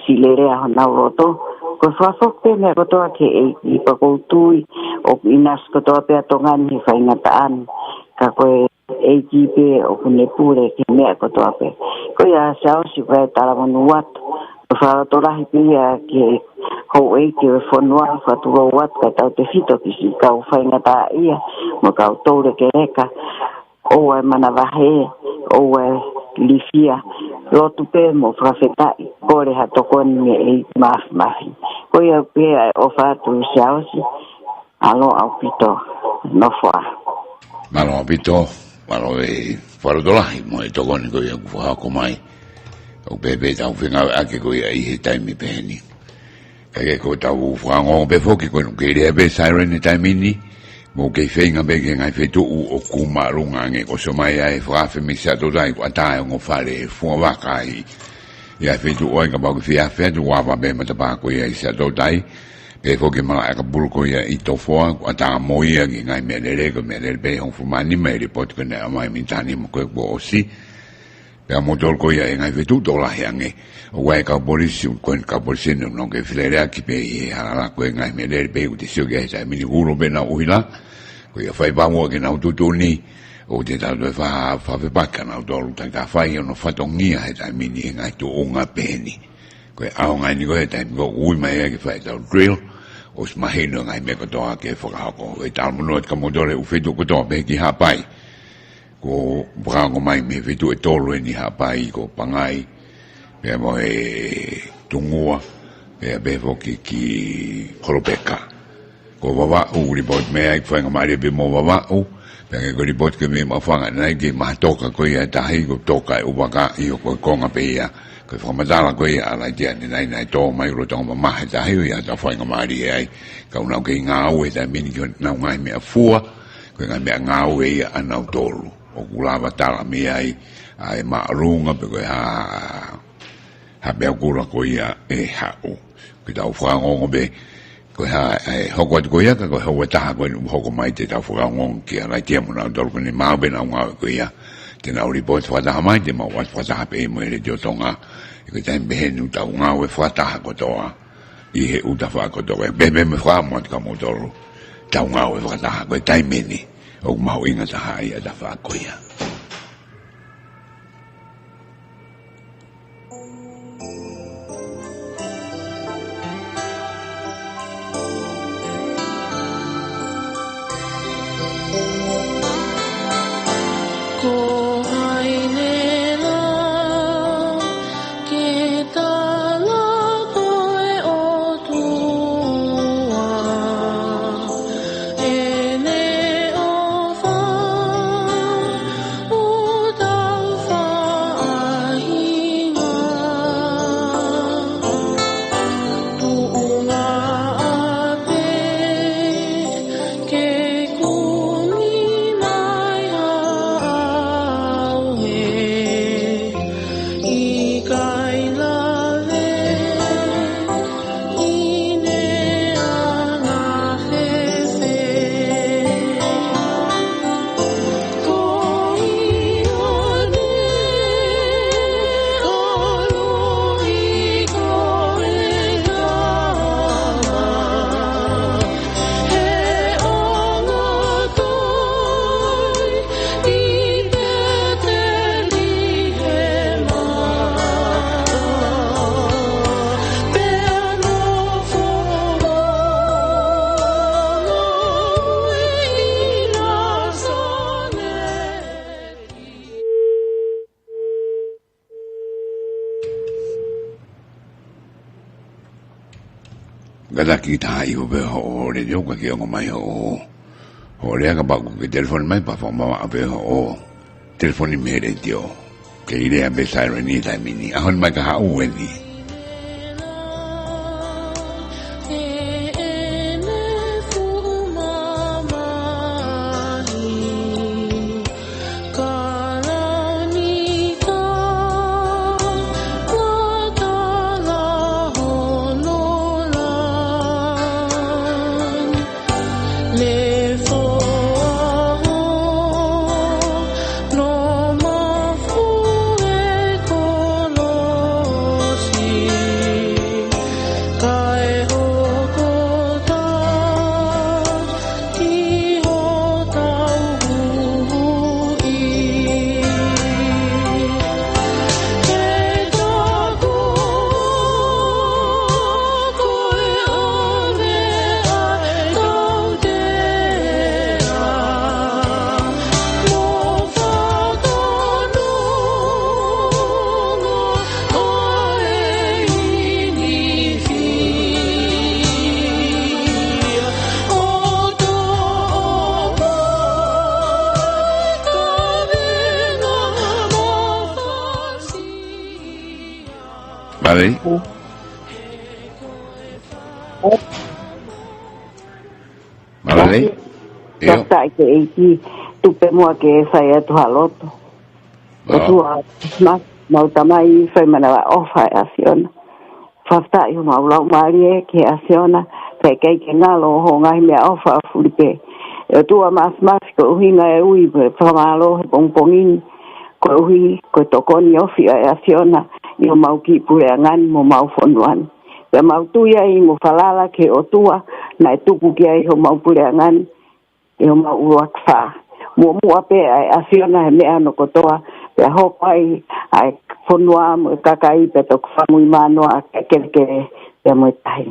silere ha na roto ko fa te me ko to ke e pa ko tui o inas ko to pe tongan ni fa ngataan ka ko e ki pe o ne pure ke me ko to pe ko ya sa si va ta mo nuat fa to la hi ke ho e ke fo noa fa tu wat ka ta te fito ki si ka fa ngata ia mo ka to de ke ka o e manava he o e lifia lo tu pe mo frafeta ko le ha to kon e mafi ko ia pe o fa tu siausi alo au pito no fa malo pito malo e faro dolai mo e to kon ko ia fa ko mai o bebe ta finga ake ko ia I time pe ni ke ko ta u fa ngo be fo ki ko ke le be siren time ni mo ke fenga be ke ngai fetu o kuma runga nge ko so mai ai fra fe mi sa to dai ko ta ngo fa le fu wa kai ya fetu o nga ba ko fia fetu wa ba be ma ta ba ko ia sa to dai pe fo ke ma ka bul ko ia I to fo ko ta mo ia ngi ngai me le ko me le be on fu mani me report ko na mai mi tani mo ko bo si pe mo dol ko ia ngai fetu to la yange o wa ka polisi ko ka polisi no ke filera ki pe ala ko ngai me le be u te sio ge sa mi ni ulo be na uila ko ia fai ba mo ke na tutuni o te ta do fa fe pa kana do ta ka fai no fa tongia e ta mi ni ngai to unga peni ko a ngai ni ko e ta ko ui mai ke fai ta drill o smahino ngai me ko to ke fo ka ko e ta mo no ka mo do le u fe to ko to be ki ha pai ko brango mai me fe to e tolo ni ha pai ko pangai pe mo e tungua pe be fo ki kolopeka ko baba u report me ai fa ngamari be mo baba u pe ko report ke me ma fa ngai ke ma toka ko ia tahi ko toka u baka I ko konga pe ia ko fa madala ko ia la dia ni nai to mai ro tong ma tahi ia ta fa ngamari ai ka una ke nga u e ta mini ko na ngai me afua ko ngai me nga u ia ana tolu o kulava tala me ai ma runga pe ko ha be kula ko ia e ha o ki ta fa ngo be ko ha ho ko ia ka ko ho ta ko ho ko mai te ta fa ngo ki ala te mo na dol ko ni ma be na ngo ko ia te na uri bo fa ta mai te ma wa fa ta pe mo le jo tonga ko ta be nu ta ngo we fa ta ko to I he u ta fa ko to be me fa mo ka mo dol ta ngo we fa ta ko ta meni o ma inga ta ha ia ta fa ko ia E kada kita i ho be ho le yo ka ke ngo mai ho le ka ba ku ke telefon mai pa fo ma be ho telefoni me le dio ke ile a be sai ni ta mini a hon mai ka ha u ni Vale. Vale. Yo sai que iki tu pemo que sai tu haloto. Tu mas mau tamai sai mana ofa aciona. Fasta yo mau la marie que aciona pe que ngalo ho ngai me ofa fulipe. Yo tu mas ko hinga ui pe famalo pongpongin ko hui ko tokoni ofi aciona. Yo mau ki pureangan mo mau fonuan. Ya mau tu ya i mo falala ke o tua na tuku ki ai ho mau pureangan. Yo mau uakfa. Mo ape ai asiona me ano kotoa. Ya ho pai ai fonua mo kakai pe tok famui mano a kelke ya mo tai.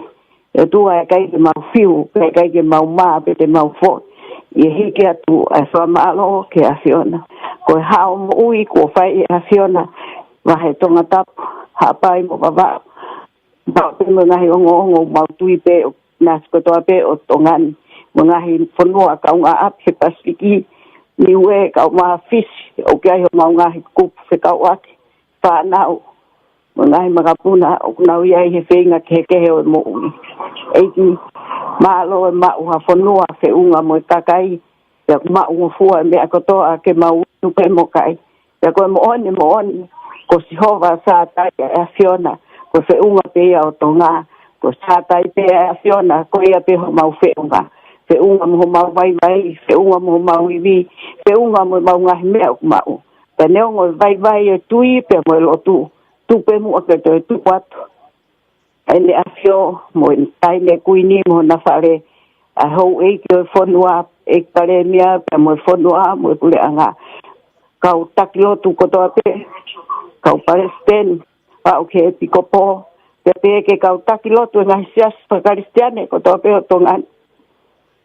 Yo tu ai kai ke mau fiu, kai ke mau ma pe te mau fo. Ye hike atu ai fa malo ke asiona. Ko hao mo ui ko fai asiona. Wahe tonga tap hapai mo baba ba pe ngahi ngo mau tui pe nas ko to pe o tongan ngahi fonua ka nga ap he pasiki niwe ka ma fish o kai ho mau ngahi kup se ka wat fa nau ngahi magapuna o nau ia he fenga ke he mo ei malo ma u fonua fe unga mo kakai ya ma u fua me ko to ke mau tu pe mo kai ya ko mo on ko si hova sa tai aciona ko fe unga pe o tonga ko sa tai pe aciona ko ia pe ho mau fe unga mo mau vai fe unga mo mau vi fe unga mo mau nga me o mau pe ne ngo vai tui pe mo lo tu pe mo ke tu quatro ele acio mo tai ne kuini mo na fare a ho e ke fonua e pare mia pe mo fonua mo pule anga kau taklo tu ko to pe kau paresten pa oke pikopo pe ke kau takilo tu ngai sias pa kristiane ko to pe tongan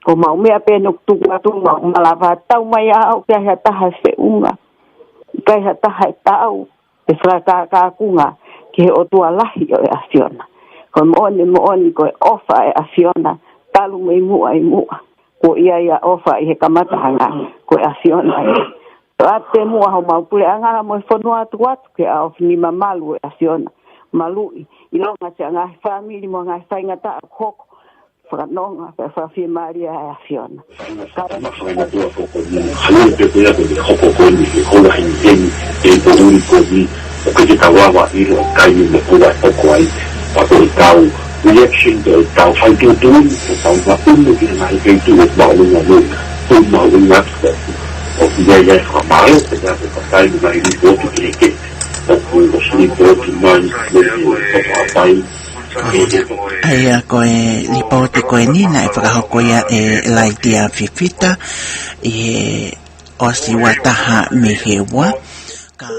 ko mau me pe nok tu mau malava tau mai au ke ha ta ha se unga kai ha ta ha tau e frata ka kunga ke o tu alahi o aciona ko mo ko ofa e aciona talu mai mu ko ia ofa e kamata hanga ko aciona ate mo ho mau pule anga mo fonua tu ke au ni mamalu aciona malui ilonga changa family mo nga fainga ta kok franonga fa fi maria aciona kana fainga tu ko ni hali pe ko ya ko ni ko la ni e ko ni ko ni ko ke ta wa ilo kai ni ko la ko ai pa ko tau reaction de tau fai tu ko tau va punto ki na ke tu ba lo no tu ma lo na o ya famalo pe ya ko tai ni mai ni ko ki o ko ni ko ki man ko pai Aia koe lipote koe nina e whakahoko ia e laitia fifita e osi wataha me hewa ka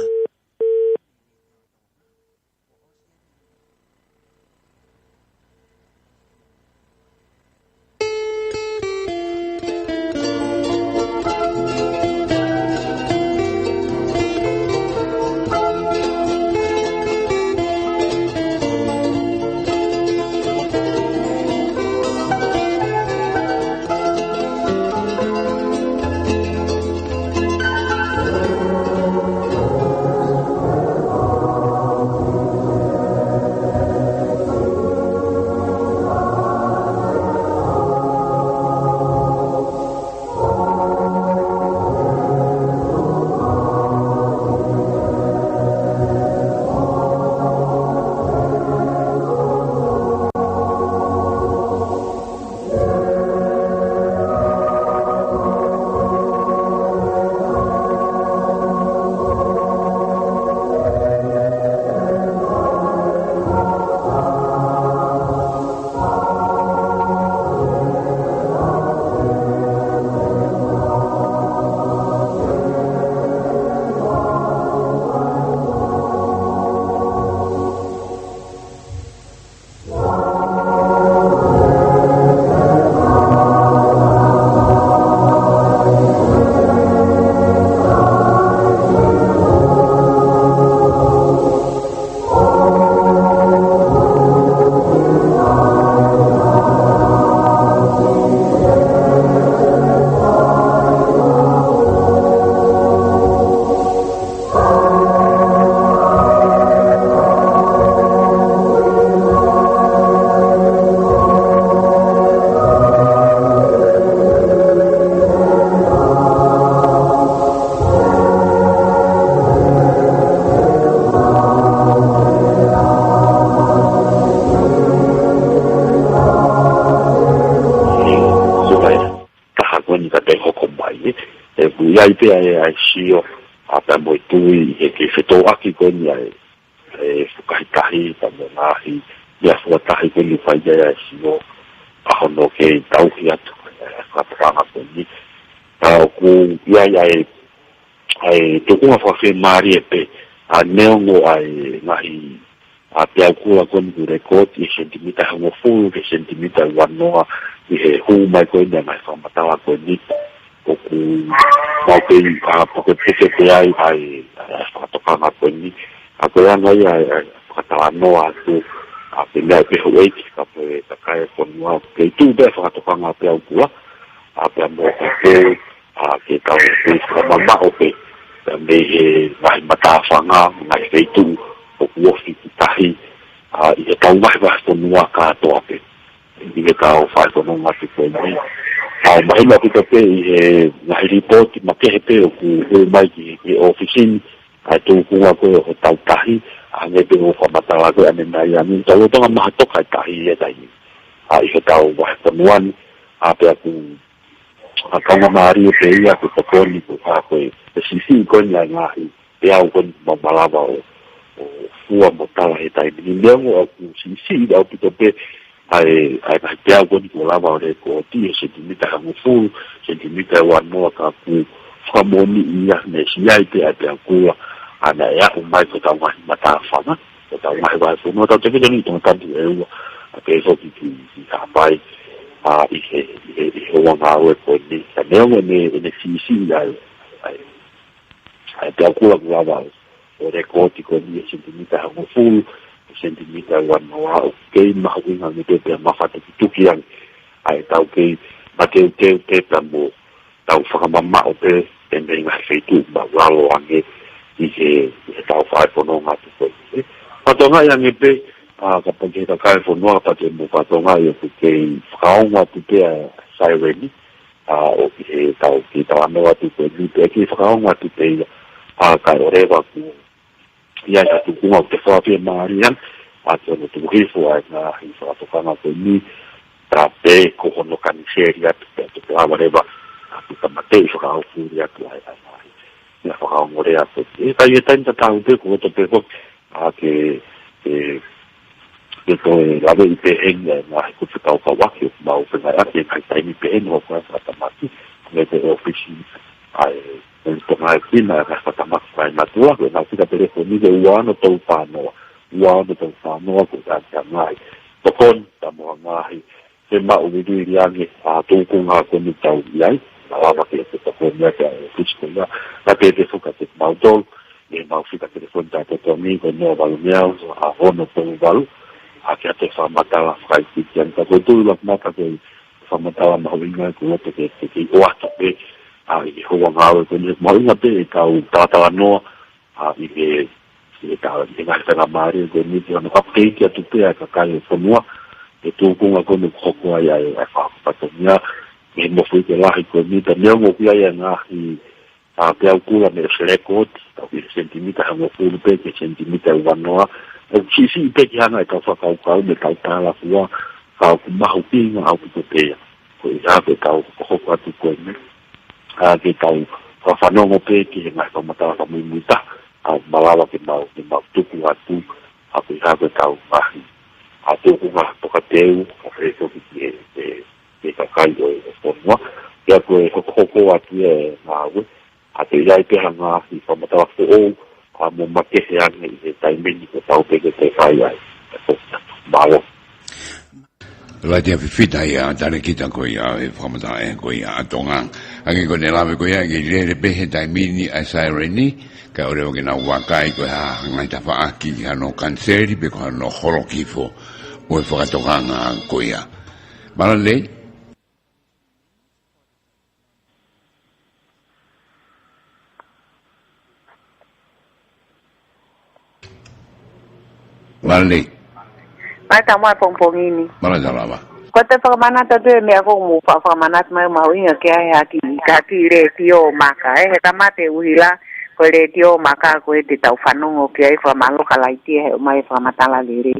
ai pe ai sio apa mo tui ke feto aki ko ni ai fukaitahi tamonahi ya fuatahi ko ni fai ai sio a no ke tau ki atu ka pranga ko ni ku ia ai to ko fa fe mari pe a neongo ai nahi a pia kua ko ni record i sentimita ho fu ke sentimita wanoa i he hu mai ko ni mai fa matawa ko ni o ku mau ke a poke pe ai fa to ka ko ni a ko ya ngai ai ka noa tu a pe mai pe hoi ka pe ta kai ko no ke tu be fa to ka pe au kua a pe mo ke a ke ka o mama o pe me vai mata fanga ngai fe tu o fi tahi a i ka mai va to no ka to ape i ka o fa to no ma te ko ni a mai na pita pe na report ma ke pe o ku mai ki office a tu ku ko o tau tahi a ne pe o fa mata la ko ane na ya ni to to ma to ka tahi e dai a i ka o va to no an a pe ku a ka mari pe ia ko ko ni ko a ko si ko ni nga i au ko ma balava o fua motala e tai ni leo o ku si da o pito pe ai pe au ko ni ko lava o le ko ti sentimita ha fu sentimita wa no ka ku famoni ia ne si ai pe ku ana ya o mai ko ta mai mata fama ko ta mai va fu no ta te ni to ta di e a pe so ki ka pai a i he wa ma o ko ni ka leo ne si ai pe ku la va o rekoti ko ni sentimita ha fu sentimita wa no a ke ma winga ni te ma fa te tuki ang ai tau ke ma te tambo tau fa mama o pe en venga fetu ba walo ange i he tau fa po no ma te pa to nga yang pe a ka pa ke ta kai fo no pa te mo pa to nga yo ke fa nga tu pe sai reni a o ke tau ki ta no atu pe ni pe ki fa nga tu pe a ka ore ba ku ia tu kuma te fa pe marian a te no tu rifo ai na i fa to kana ko ni tra pe ko no kan seria te la vareva a tu tamate so ka fu ya tu ai ya fa mo re a te ta ye tanta ta u pe ko to pe ko a ke to la ve pe en na ku ta ka wa ki ma u pe na a te kai ni pe en o ko fa tamati me te oficina ai to mai kina ka fa tamati mai matua ko na ku ta telefoni de uano to pa no uano to pa no ko ta mai to kon ta mo mai se ma u vidu iriange a tu ku nga ko ni tau ai la va ke to ko ni ka fisko ya la ke te fuka te mau to e mau fika telefoni ta to mi ko no va miau a hono to val a ke te fa mata la fai ki tian ta ko tu la mata ke fa mata la mau vinga ko te ke o ato pe a i ho nga ko ni mau nga pe ka u ta no a i ke ta nga ta mari ko ni no ka pe ki tu pe ka ka fo no e tu ku nga ko no ko ai fa pa to nya me mo fu ke la ko ni ta me mo ku ai nga i a pe ku la me record ta i sentimita ha mo fu pe ke sentimita wa no o si pe ki nga ka fa ka me ka ta la fu ka ku ma hu pi nga au ku pe ko ya pe ka ko ko tu ko ni a ke ka fa no mo pe ki nga ka mata ka mu ta a malala ke mau tu ku atu a pe ha pe ka a tu ku nga to ka teu a fe so ki ka kai do ko no ya ko ko atu e na u a te ya pe nga i fa mata o a mo ma ke ya ni tai me ni ko tau pe ke te kai ai malo la dia fita ya tane kita ko ya e fa mata e ko ya tonga ange ko ne la me ko ya ke le pe he tai mini a saireni ka ore o ke na wa kai ko ha ngai ta fa aki ha no kanseri pe ko no holo kifo o fa tonga ko ya malale Malay. Mai ta mai pong ini. Mana jalan apa? Ko te whakamana ta tue mea ko mu whakamana mai mau inga ke ai aki ka ki re tio maka he tamate uhila ko re tio maka ko te tau whanongo ke ai whamalo ka lai tia he mai whamatala lere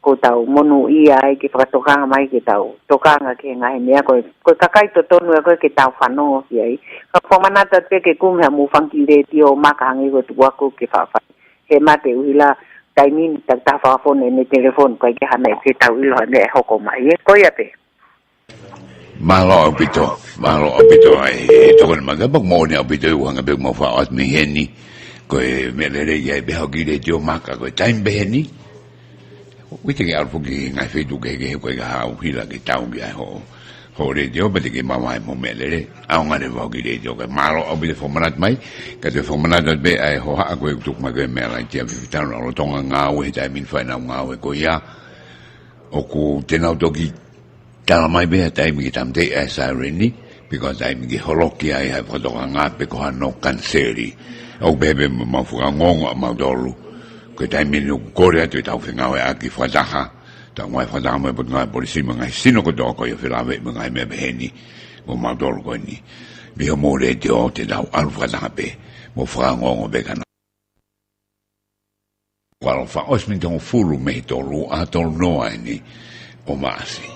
ko tau monu ia ai ki whakatokanga mai ki tau tokanga ki ngahi mea koe kakai to tonu e koe ki tau whanongo ki ai ka whamanata te ke kumhea mu whanki re ti o makahangi ko tuwaku ki whawhai he mate uhila taimin tak ta whawhone ne telefon koe ki hana ki tau ilo ne e hoko mai e koe ape Malo apito ai tokon magabag mo ni apito yung ngabig mo faat mi heni ko melere ya be hogire tio maka ko time be heni wite ke alfo ki ngai fe du ke ko ga u hila ke tau ya ho re tio be ke mama mo melere au ngare hogire tio ke malo apito format mai ka te format be ai ho ha ko tuk ma ke mela tia vitan lo tonga nga we ta min fa na nga we ko ya o ku tenau toki Tala mai bea taimi ki tamte ai saireni, because taimi ki holoki ai hai whatoka ngape ko hano kanseri. Au bebe mafuka ngongo a maudolu. Ko taimi ni kore atu i tau whingawe aki whataha. Tau ngai whataha mai pot ngai polisi mangai sino ko toko i whilawe mangai me beheni. Mo maudolu ko ni. Miho mo re te o te tau alu whataha pe. Mo whaka ngongo bekana. Walo wha osmin tongo fulu mehi tolu a tolu noa ni o maasi.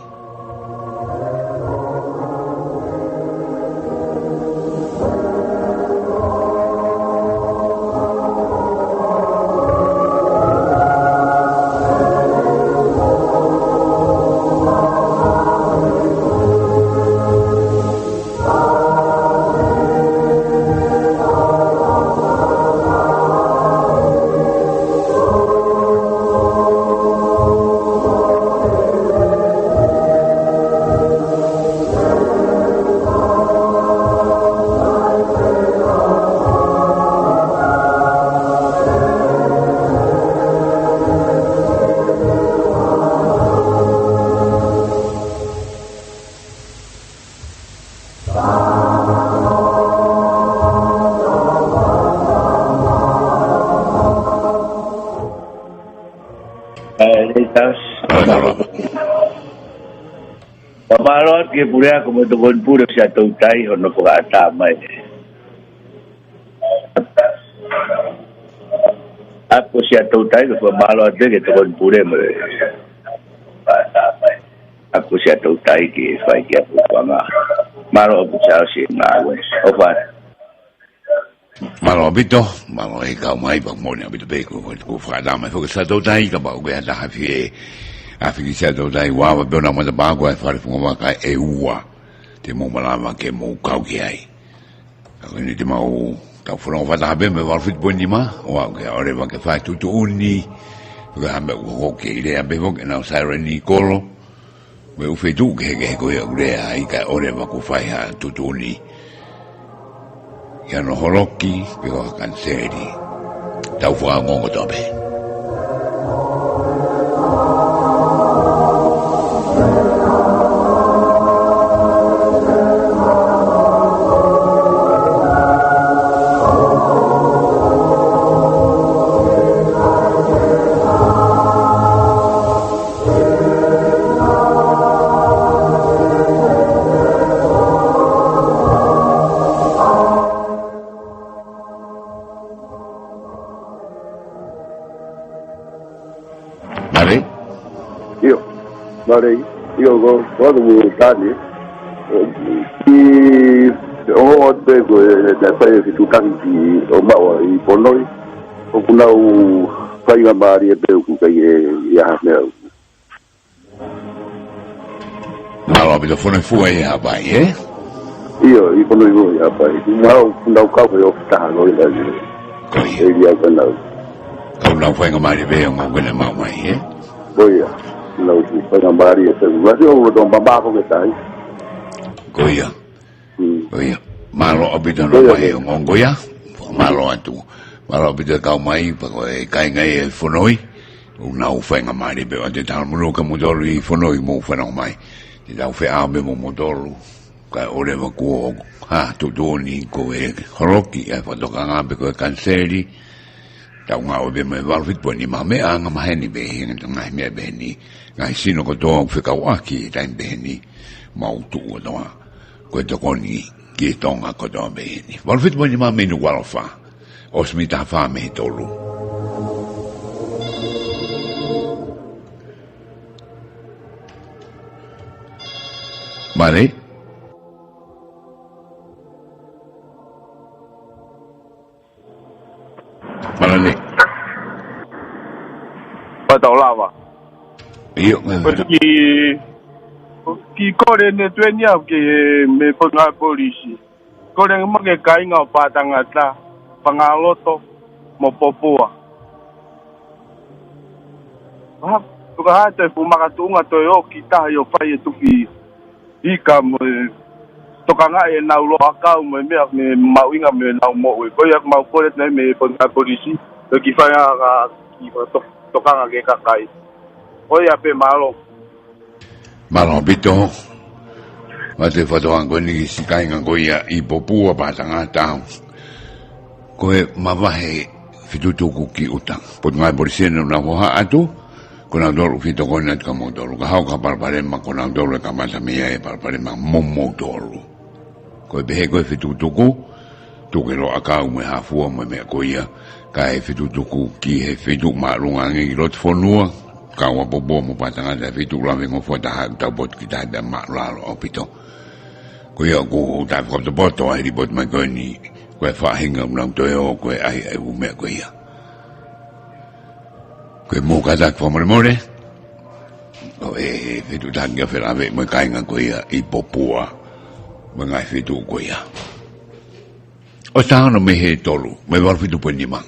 Pamalot ke pura como to con puro se atoutai o no poga ta mai. Apo se atoutai ko pamalot ke to con pure me. Apo se atoutai ke fai ke apo nga. Malo apo sa si nga we. O fa. Malo abito, malo e ka mai ba mo ni abito be ko fa da mai fo sa atoutai ka ba ga da hafi Afiki se do dai wa be na mo da bago ai fare funga ka e ua te mo malama ke mo kau ki ai ni te mau ka fulo va da be me va fit bonima wa ke ore va ke fa tu uni ga me wo ke ile abe vo na siren ni kolo me u fe du ke ko ya ure ai ka ore va ku fa ha tu uni ya no holoki pe ko kanseri ta fu ngo to be Io quando vuoi e o tego da fare che tu canti o ma i poloi o kuna u fai la mari e per ku kai ya me Allora vi telefono fuori a bai io i poloi voi a bai ma kuna ka ko yo sta no ila Coi e ya kana Kuna fai mari be ngo kuna ma mai Oia Lau si panga mari e tegu. Masi o don baba ko ke tai. Goia. Goia. Malo abita no mai ngongoia. Malo atu. Malo abita ka mai pa ko kai ngai e fonoi. Una u fenga mari be ate tal mulo ka modolo i fonoi mo fena mai. Ti dau fe abe mo modolo. Ka ore va ko ha tu doni ko e horoki e fa doka ngabe ko kanseri. Tau ngā obe me walfit po ni ma me anga maheni behi ngai me beheni ngai sino ko toa whikawaki taim beheni mautu o toa koe tokoni ki tonga ko toa beheni walfit po ni ma me nu walfa os mi ta fa me tolu Mare? Malane. Patolawa. Iyo, ki kore ne tuenya ke me panga polisi. Kore mange kainga patangata pangaloto mo popua. Wah, tuka hata fumakatunga toyo kita yo fai tuki. Ika mo tokanga e na ulo akau me mawinga me na mo we ko yak mau kore ne me panga polisi. Ki fai ga ki tokanga ke kakai. Oya pe malo. Malo bito. Mate whatoanga ni si kainga koia I popua patanga tau. Koe mawahe whitutuku ki utang. Pot ngai porisene na hoha atu. Kona doru whito kona ka mo doru. Ka hau ka parparema kona doru ka mata mea e parparema momo doru. Koe behe koe whitutuku. Tukero akau me hafua me mea koia. Ka e whitutuku ki he whituk marunga ngi rot whanua. Kawa bobo mo patanga da fitu la vengo fo da ta bot kita da ma la opito ko yo go da ko de bot ai ri bot ma ko ni ko fa hinga mlam to yo ko ai u me ko ya ko mo ka da ko mo more ko fitu da nga fe la ve mo kai nga ko ya I popua mo ngai fitu ko ya o sa no me he tolu me va fitu po ni ma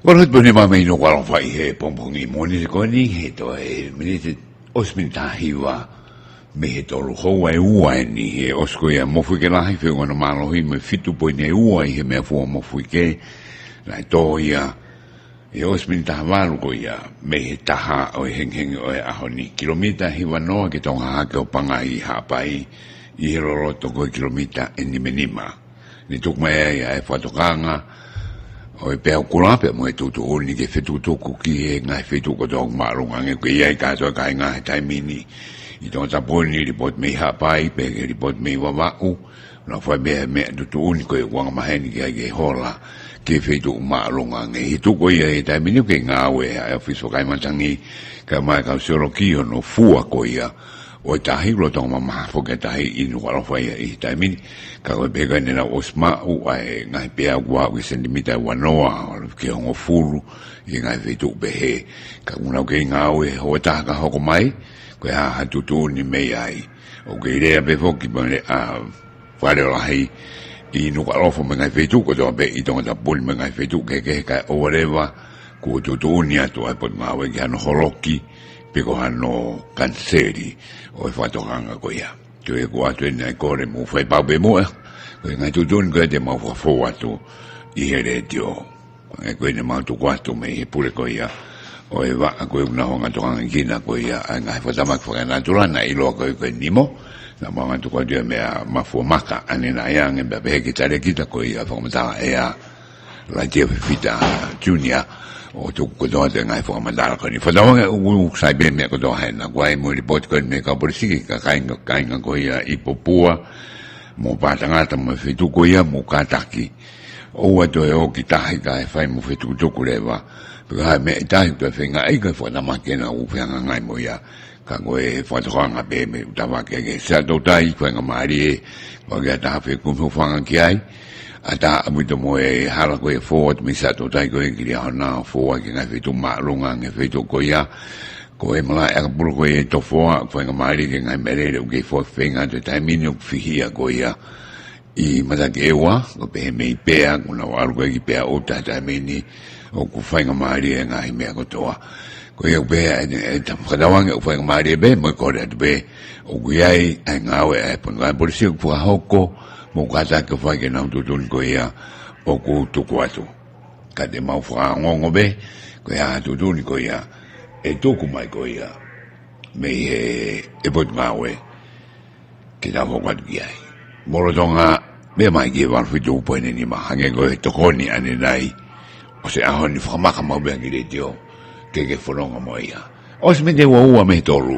Walau bani mami no walau fai he pompongi moni ko ni he to e minute osmintahi wa me he to lo ho e ua ni he osko ya mo fu ke la he fe ngona malo hi me fitu po ne ua he me fu mo fu ke la to ya e osmintahi wa ko ya me he taha o heng o a honi kilomita hi wa no ke tonga ha ke panga I ha pai I ro to ko kilomita en ni menima ni tuk mai ya e fatokanga o pe kula pe mo tu ni ke fetu to ku ki e ngai fetu ko dog maru ngai ke ia ka so kai ngai tai mini I tō taponi report me hapai, peke report me wawau, na whai me tu uni koe wanga maheni ki ai ke hola, ke whetu maalonga nge hitu koe e tai minu ke ngāwe a ofiso kai matangi, ka mai ka soro ki ono fua koe o tahi lo tonga mahafo ke tahi inu wala whai i tai mini, ka koe peka nena osma u ai ngai pea kua ki sendimita wanoa, ke hongo furu, i ngai whetu behe, ka unau ke ngāwe ho taha ka hoko mai, koe ha hatutu ni mei ai, o ke rea pe foki pane a whare o lahi, i nuka alofo me ngai whetu ko toa pe i tonga ta puli me ngai whetu ke kai o warewa ko tutu ni atu ai pot mawe ki hano holoki pe ko hano kanseri o e whatokanga ko ia ko e ko atu e nai kore mu whai pau pe mua ko e ngai tutu ni ko e te mau whafo atu i here tio e ko e ne mau tuku atu me i pule ko ia o e wa ko e una honga tokanga kina ko ia a ngai whatamak whakanatulana i loa ko e nimo na mga tukwa dia mea mafumaka anina yang e bebe ki tare kita ko ia fomata ea la dia fita junior o tu ko do de ngai fomata ko ni fodawa u sai ben me ko do ha na kwai mo report ko me ka polisi ka kai ko ia ipopua mo patanga ta mo fitu ko ia mo kataki o wa do o ki tahi ka fai mo fitu to ko leva ka me tahi to fenga ai ka fona makena u fenga ngai mo ia ka ngoe whatohanga pe me utawa ke sa tautai kwenga maari e wage ata hawhi kumwhanga ki ai ata amuito mo e hala koe forward mi sa tautai koe kiri ahona forward ki ngai whetu maalunga ngai whetu koea koe mala eka puru koe tofoa kwenga maari ke ngai merere uke fo whenga te taimini ukfihia koea i matake ewa ko pehe mei pea kuna waru koe ki pea o taimini o ku whenga maari e ngai mea kotoa ko ia be e tamkadawanga u whainga maari e be mo kore atu be o kuiai ai ngawe e ponga polisi u pua hoko mo kata ke whaike nau tutun ko ia o ku tuku atu ka te mau whaangongo be ko ia tutun ko ia e tuku mai ko ia me e pot ngawe ki ta whokatu ki ai moro tonga me mai ki e warwhitu upoene ni mahange ko e tokoni ane nai o se ahoni whakamaka mau bea ki re tio ke whanonga mo ia. Os me te ua me toru.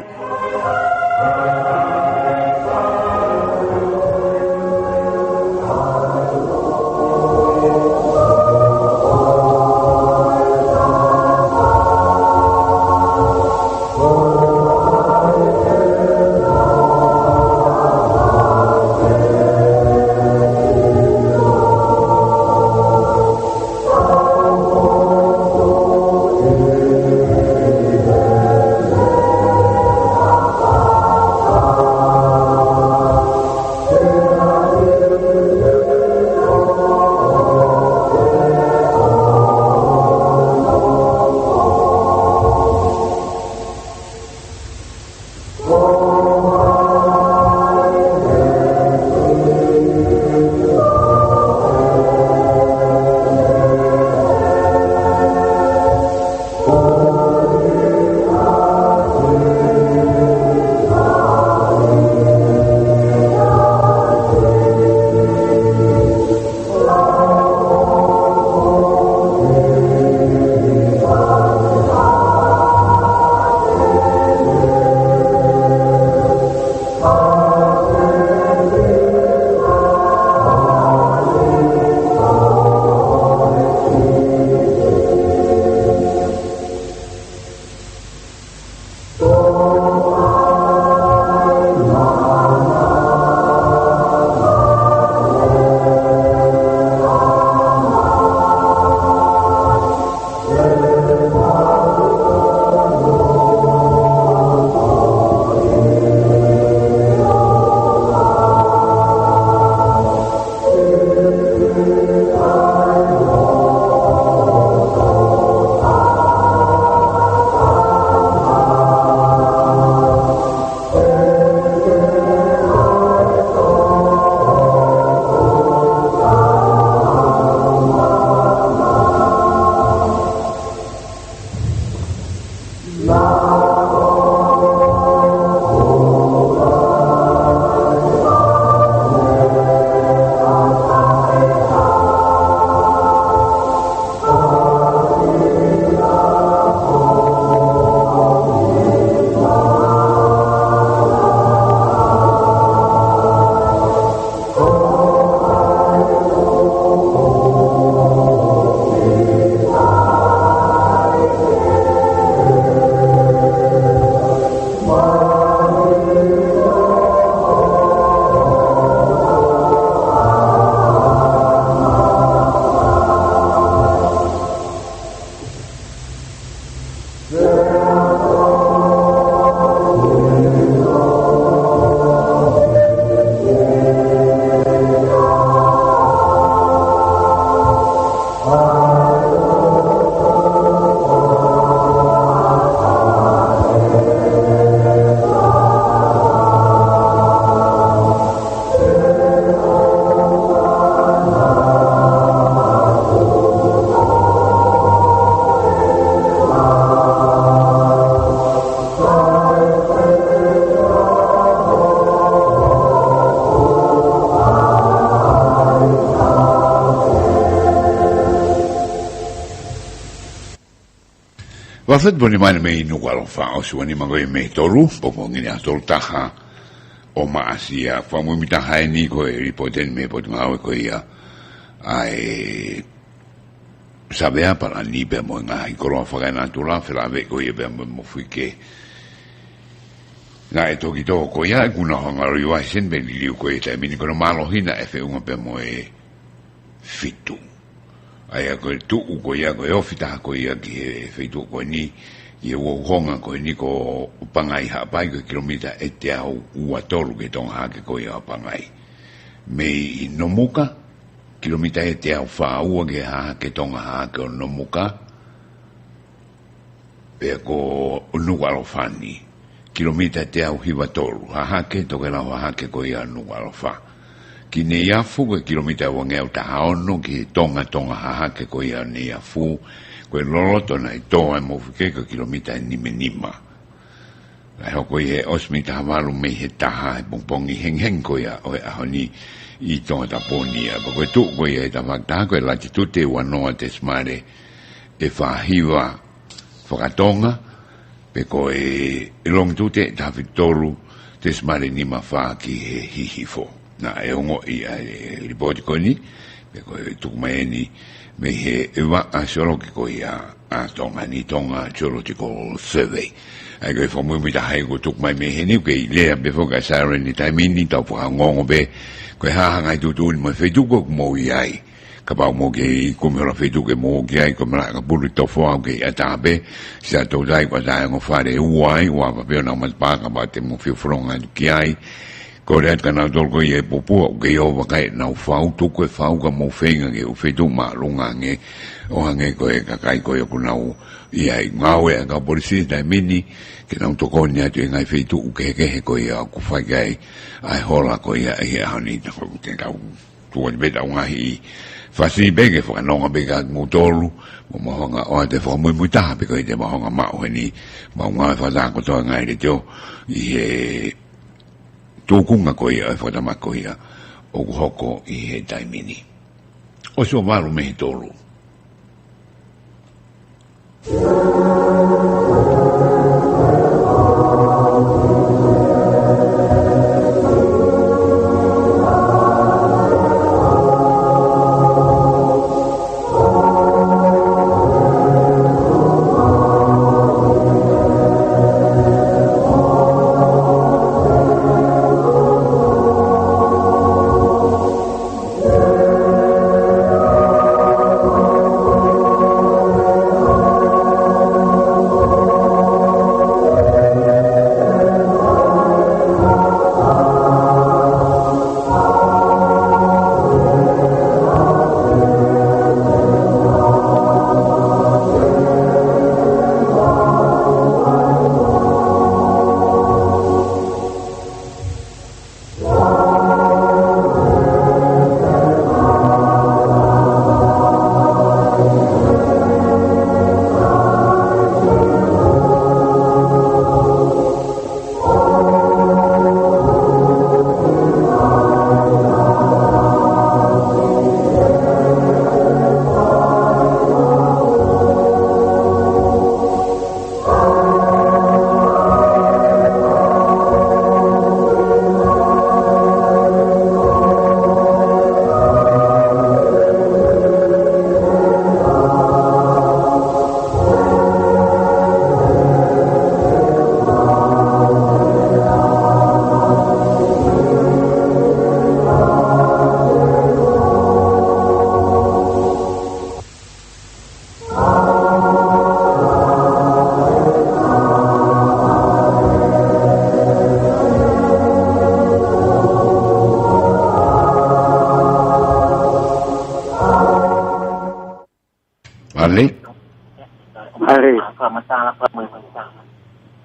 Wafat boni mana me inu walo fa o suani mangoe me tolu, popo ngini a tolu taha o maasia, fa mo mita hae ni ko e ripoten me pot ngawe ko ia ai sabea para ni be mo nga i koro fa na tula fela ve ko ia be mo fuike na e toki to ko ia kuna hanga riwa sen be liu ko e mini kono malo hina e fe unga be mo e fitu ai ko tu ko ia ko ofita ko ia ki feito ko ni ye wo honga ko ni ko pangai ha pai ko kilomita e te au ua tolu ke tonga ha ke ko ia pangai me i nomuka kilomita e te au fa ua ke ha ke tonga ha ke nomuka pe ko nuwalo fani kilomita te au hiwa tolu ha ke to ke la ha ke ko ia nuwalo fa ki ne iafu ko kilomita wange au ta ono ki tonga ha ke ko ia ne iafu ko loloto na itoa mo ke ko kilomita ni menima la ho ko ye osmita malu me he taha pongpongi heng ko ia o ahoni i tonga taponia ko tu ko ia ta fakta ko la titute wano te smare e fahiwa fokatonga pe ko e long tute ta vitolu te smare ni mafa ki hihifo na e ongo i ripoti ko ni pe ko tu maeni me he eva a solo ki ko ia a tonga ni tonga geological survey ai ko fo mo mi da hai ko tu mai me he ni ke le be fo ka sa ni tai mini ta fo ngongo be ko ha ngai tu tu mo fe tu ko mo ai ka ba mo ke ko me la fe tu ke mo ke ai ko ma ka bulu to fo ke ata be sa to dai ko dai ngo fa de uai wa ba be na ma pa ka ba te mo fi fronga ki ai ko re kana dol ko ye popo ke yo ba kai na fau tu ko fau ka mo fenga ke o fetu ma lunga nge o hange ko e ka kai ko yo kuna u ia ngawe ka polisi da mini ke na to ko nya te ngai fetu ke ko ya ku fa kai ai hola ko ya ia hani ta ko te ka tu be da nga hi fa si be ke fo no be ka mo tolu mo nga o te fo mo ta be ko te mo nga ma o ni ma nga fa da ko to ngai de jo i tōkunga ko ia e whakatama ko ia o hoko i he taimini. O so maru me he tōru.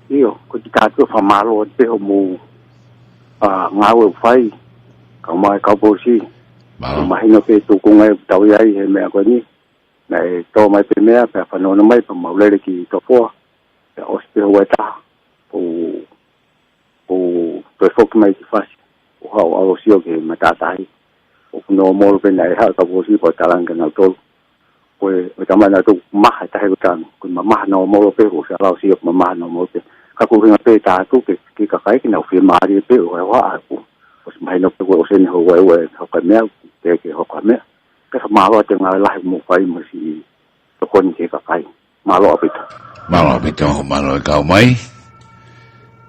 Io, ko ti ka fa malo te o mu nga o fai ka mai ka bosi mai no pe tu ku ngai tau ai he me ko ni nei to mai pe me pa fa no mai pa mau le ki to fo e o ste o ta o to fo mai ki fa o ha o si o ke mata tai o no mo pe nei ha ka bosi po talang ka na to pues también hay tu más está ejecutando con más no modo pero se ha sido más no modo các cô huynh tây ta tu cái cái nào phiền mà đi tiêu hay hóa pues mai nó cái sen hồ quay học cái mẹ cái học cái mẹ cái mà lo chừng lại một cái mà gì cái con cái mà lo bị cao mấy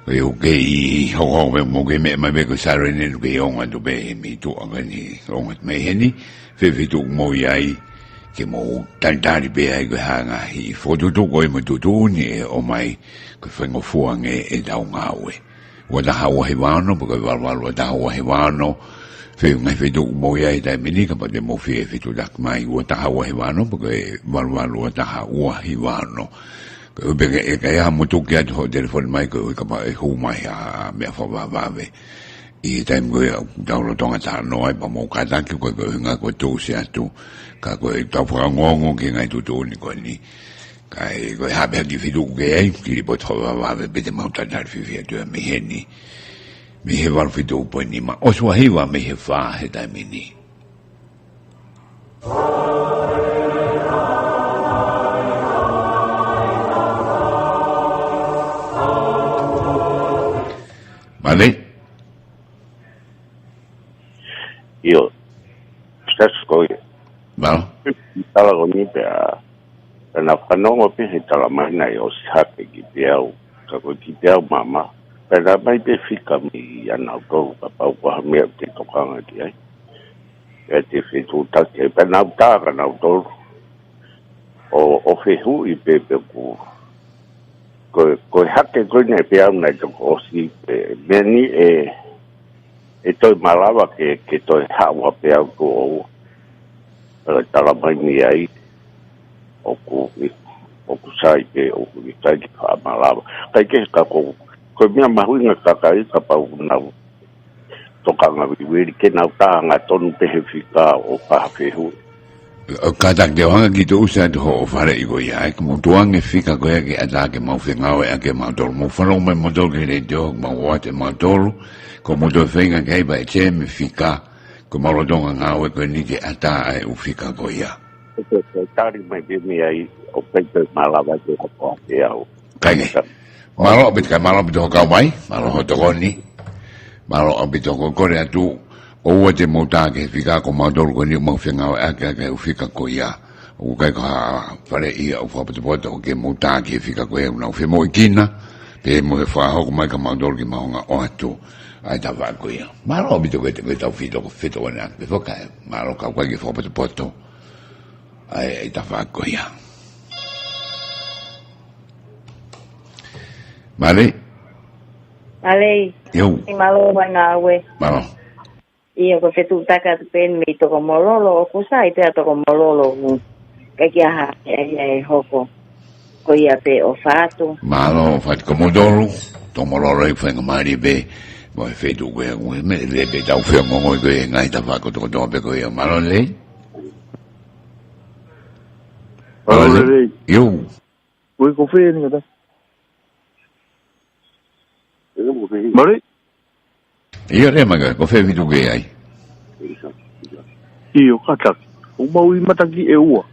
cái cái học về một cái mẹ mà về cái sao nên cái ông anh tụi bé mi tụi anh này ông mẹ hết ní về tụi mồi ai cái mồ tan tan đi bé cái hàng à thì phô tụi cái mà tụi nhỉ ông mày cái phần của phu anh ấy đào ngào ấy, và đã hao hay vào nó, bởi vì vào đã hao hay vào nó, vì ngay vì tụ mồi ấy tại mình đi cái vấn đề mồi vì tụ đặc mai, và đã hao hay vào nó, bởi vì vào đã hao hay vào nó, cái bên cái ham một chút kia thôi, telephone mai cái bạn hú mai à mẹ phò vào về, ý tại người đào lo trong cái nói bằng một cái đó cái ngay cái tụ xe tụ, cái đào phò ngon cái ngay tụ này cái hạ bé đi phi đủ cái đi bộ thọ vào bên trong mau tận phi phi tôi mới hiện ni mới hiện vào phi đủ bên ni mà ở chỗ hay vào mới hiện phá hết đại mình ni mà đấy yo estás coi vào tala con ni pe na panongo pe tala mai na yo sa pe ki piao ka ko ki piao mama pero mai pe fika mi ana ko pa pa me te tokanga ki ai e te fi tu ta ke pe na ta ka na to o fe hu I pe ko hakke ko ne piao na ko si beni e to malava ke to hawa piao ko tala mai ni ai oku sai ke oku sai ki malava kai ke ka ko mia mahuinga ka ka pa una tokanga vi ke na ta nga ton pe fika o pa fe hu ka tak de hanga ki to usa to ho fare I go ya ko mo tuang fika ko ya ke ata ke mo finga o ya ke mo dol mo falo me mo dol ke le do mo wa te mo dol ko mo do finga ke ba che me fika ko mo lo donga nga o ko ni ke ata ai u fika ko ya tari mai be mi ai o pente malava ke ko ya o kai malo bit ka malo bit ka mai malo ho to ni malo bit ko ko ya tu o wa te mo ta ke fika ko mo dol ko ni mo finga o ka u fika ko ya o kai ka fare I o fa to ke mo ta ke fika ko ya no fe mo kina pe mo fa ho ko mai ka mo dol ki mo nga o tu ai ta va ko ya malo bit ko te ko fito ko fito na be fo ka malo ka ko ke fa to ai ta fa ko ya Vale. Yo. Malo bana we. Malo. Iyo ko fetu taka pen mi to ko mololo ko sai te to ko mololo. Ka kia ha e hoko. Ko ia pe o fato. Malo fat ko modolo. To mololo I fenga mari be. Mo fetu we me le be ta fe mo mo ko ngai ta fa ko to be ko ia malo le. Vale. Yo. We ko fe ni ka. Mari? Io remaga, ko fe vitu ge ai. Io kata. O mau I mataki e ua.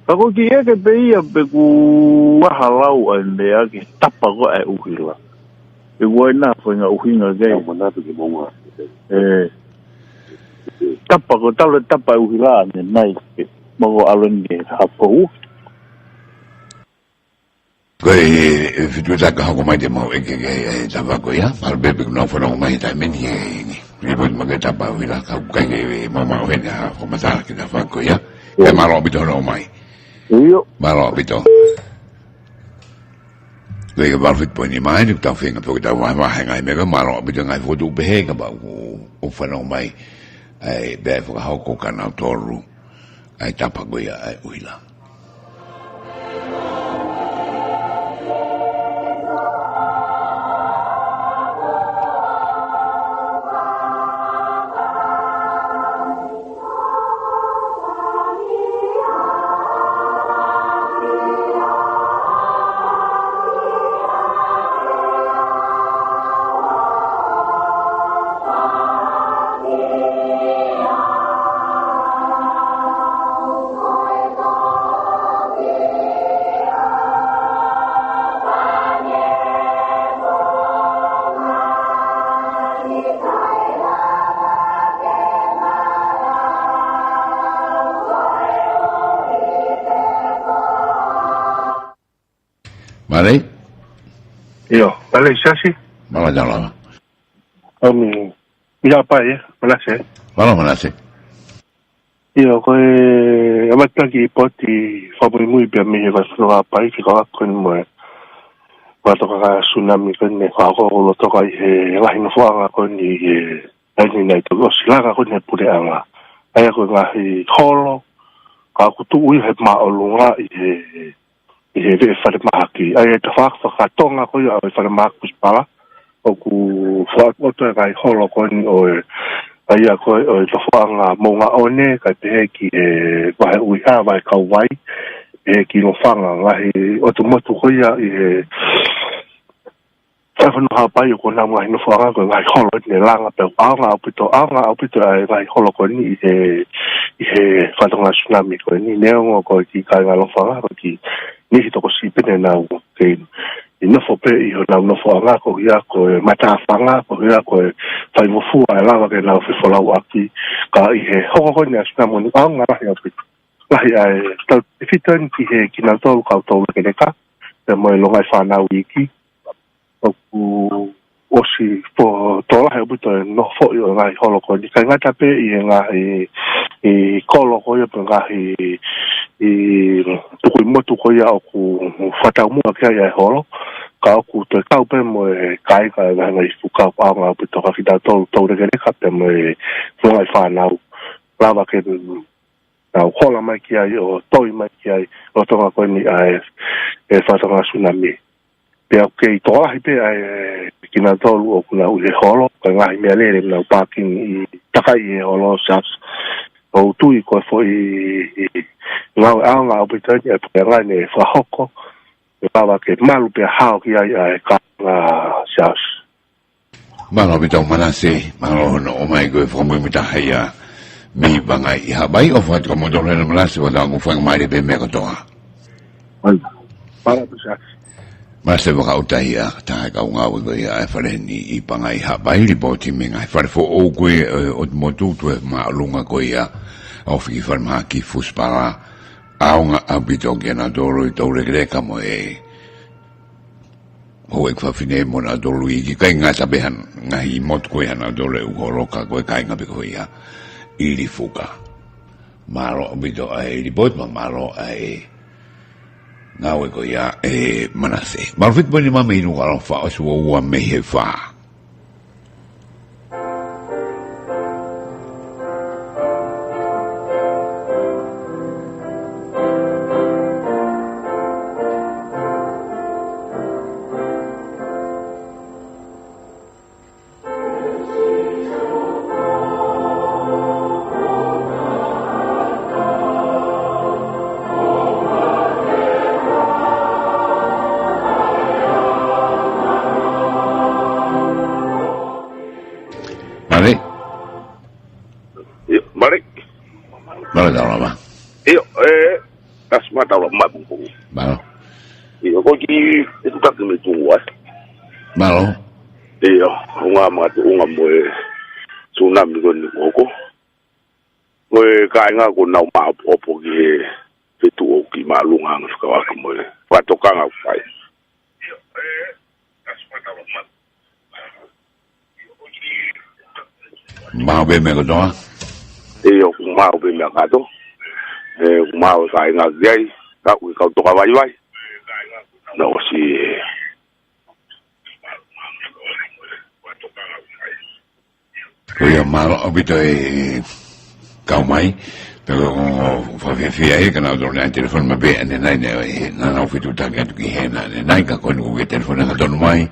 Ka ko ki ke pe ia pe ku wahalau ande ake tapa ko e uhila. E wai na ko nga uhinga ge. Tapa ko tapa uhila ne nai ke. Mo alon ge hapo. Koi fitu ta ka ko mai de mo ke ta va ko ya par be no fo no mai ta men ye ni bo ma ke ta pa wi la ka ka ke ma ma we na ko ma ta ke ta va ko ya e ma ro bito no mai yo ma ro bito le ke va fit po ni mai ni ta finga po ta wa ma ngai me ka ma ro bito ngai fo du be ka ba o fo no mai ai be fo ka ko ka na toru ai ta pa ko ya ai wi la Vale. Io, vale, sasi. Vale, jalan. Ya apa ya, Manase. Manase. Io, amat lagi poti, fabri muy bien, mi va a apa, que va con moi. Va toka tsunami con ne, va lo toka la hinfuanga con ni, ni nei to, sila con ne pure anga. Ai ko ngahi holo, ka kutu ui he maolunga i he whare mahaki. Ai te whakatonga ko ia o whare mahakus pala. O ku whakoto e kai holo koni o ai a koe o te whanga monga one, kai pehe ki he wahe ui hawa e kau wai, pehe ki no whanga ngahi o te motu ko ia i he whanu hapai o kona ngahi no whanga ko ngahi holo ne langa pe aanga au pito ai ngahi holo koni i he whatonga tsunami ko ni neongo ko ki kai ngalo whanga ko ki nihi toko si pene na ke i nofo pe i ho nau nofo anga ko ia ko mata whanga ko ia ko whai mofu a lawa ke nau whiwholau aki ka i he hoko koni a tsunami ni aanga rahi au pito rahi ai tau whitan ki he ki nau tolu kau tolu ke neka te moe longai whanau iki o ku osi po tola he buto no fo yo ngai holo ko ni kai ngata pe i ngai i kolo ko yo ngai i tu motu ko ya ku fata mu ka ya holo ka ku to ka pe mo kai ka ngai fuka pa ma buto ka fita to de ka pe mo ngai fa na lava ke na hola mai ki ai o toi mai ki ai o to ko ni ai e fa ta tsunami pea kei toa hi pe kina tolu o kuna ule holo ka ngahi mea lere na parking i takai e holo sas o tui ko fo i ngau anga o pitani e pea ngai ne whahoko e pawa ke malu pea hao ki ai ka sas Malo bitau Manase malo no o mai koe whamui mita heia mi bangai i habai o whaat ka modore na Manase wa tangu whang mai pe mea katoa Pala tu sas Mase waka utai a tae ka unga ui koe a e whare ni i pangai hapai li poti menga e whare fo o koe o te motu tu e maa lunga koe a au whiki whare maa ki fuspara aunga a bito ki ana doro i taure greka mo e ho e kwhawhine mo na doro i ki kai ngata behan ngahi motu koe ana doro e uhoroka koe kai ngapi koe a i li fuka maro a bito a e li poti ma maro a e Ngau e ko ia e Manase. Marufit mo ni mama inu ka rofa o suwa ua mehe wha. Malo. Iya, unga mo tsunami ko ni ko. Ko ka nga ko na ma popo ki fitu o ki malunga ng ka wa mo. Pato ka nga pai. Mau be me ko to. Iya, mau be me ka to. Mau ka nga gai, ka ku ka to ka vai. No si Koia malo abito e kau mai pero fa fia e kana do na telefon ma be ane nai ne na na fitu ta ka ki he na nai ka ko no ke telefon na don mai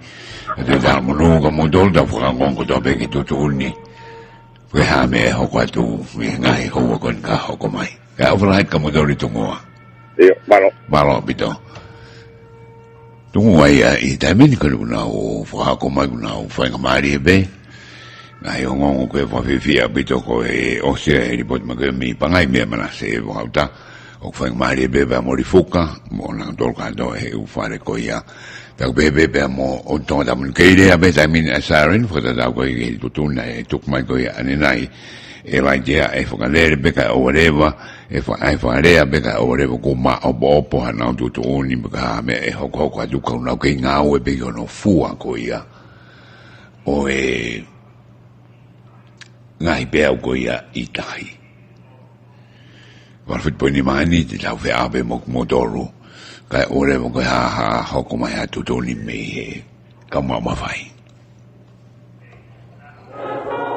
e da mo no ka mo dol da fa ngon ko do be ki tu ni we ha me ho kwa tu we ngai ho ko ka ho ko mai ka overnight ka mo do ri tu mo e malo abito tu ai i ta me ni ko na o fa ko mai na o fa ngamari be Ngai o ngongo koe whawhiwhia bito koe o sea e ripot ma koe mi pangai mea Manase e wakauta o whaing maari e bebea mori fuka mo nang tolka do he u whare koe ia tau bebea mo o tonga tamun keire a beta min a sarin whakata tau koe ke tutuna e tuk mai koe ane nai e vai dia e whakalere beka o whatever e whakarea beka o whatever ko ma opo hana tu oni beka me e hoko atu kaunau kei ngā ue beki ono fua ko ia o e ngai pēo ko ia i tahi warwhit poini maani te lau whe ape mok motoru kai ore mo ko ha hoko mai atu toni me he ka mama vai Yeah.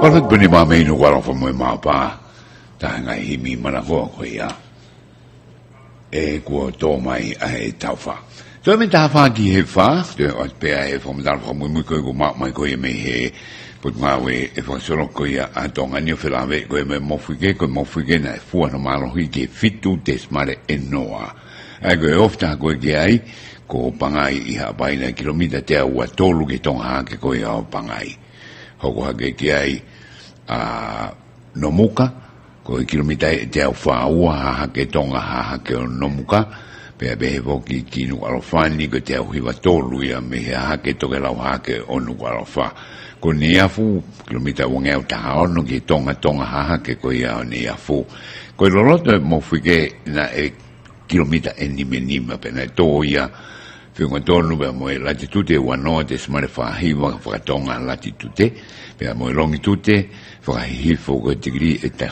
Parat bani mama inu wala fa mo mapa. Ta ngai himi mana ko ia. E ko to mai ai taufa. So me ta fa ki he fa, de o pe ai fo mdal fo mo ko ma mai ko me he put ma we e fo solo ko ia a tonga ni fe la ve ko me mo fuge na fu na malo hi ke fitu des mare enoa. Ai go ofta ko ke ai ko pangai I ha baina kilomita te ua tolu ke tonga ke ko ia pangai. Hoko ha ke ai a nomuka ko kilomita te fa ua ha ke tonga ha ke nomuka. Pe be voki kinu alofani ko te hiwa tolu ia me ha ke toke lau ha ke onu alofa ko ni afu kilomita wonga ta ono ki tonga ha ke ko ia ni afu ko loloto mo fike na kilomita enima pena to ia fingo tonu be mo latitude wano te smare fa hiwa fa tonga latitude pe mo longitude fa hifo ko degree eta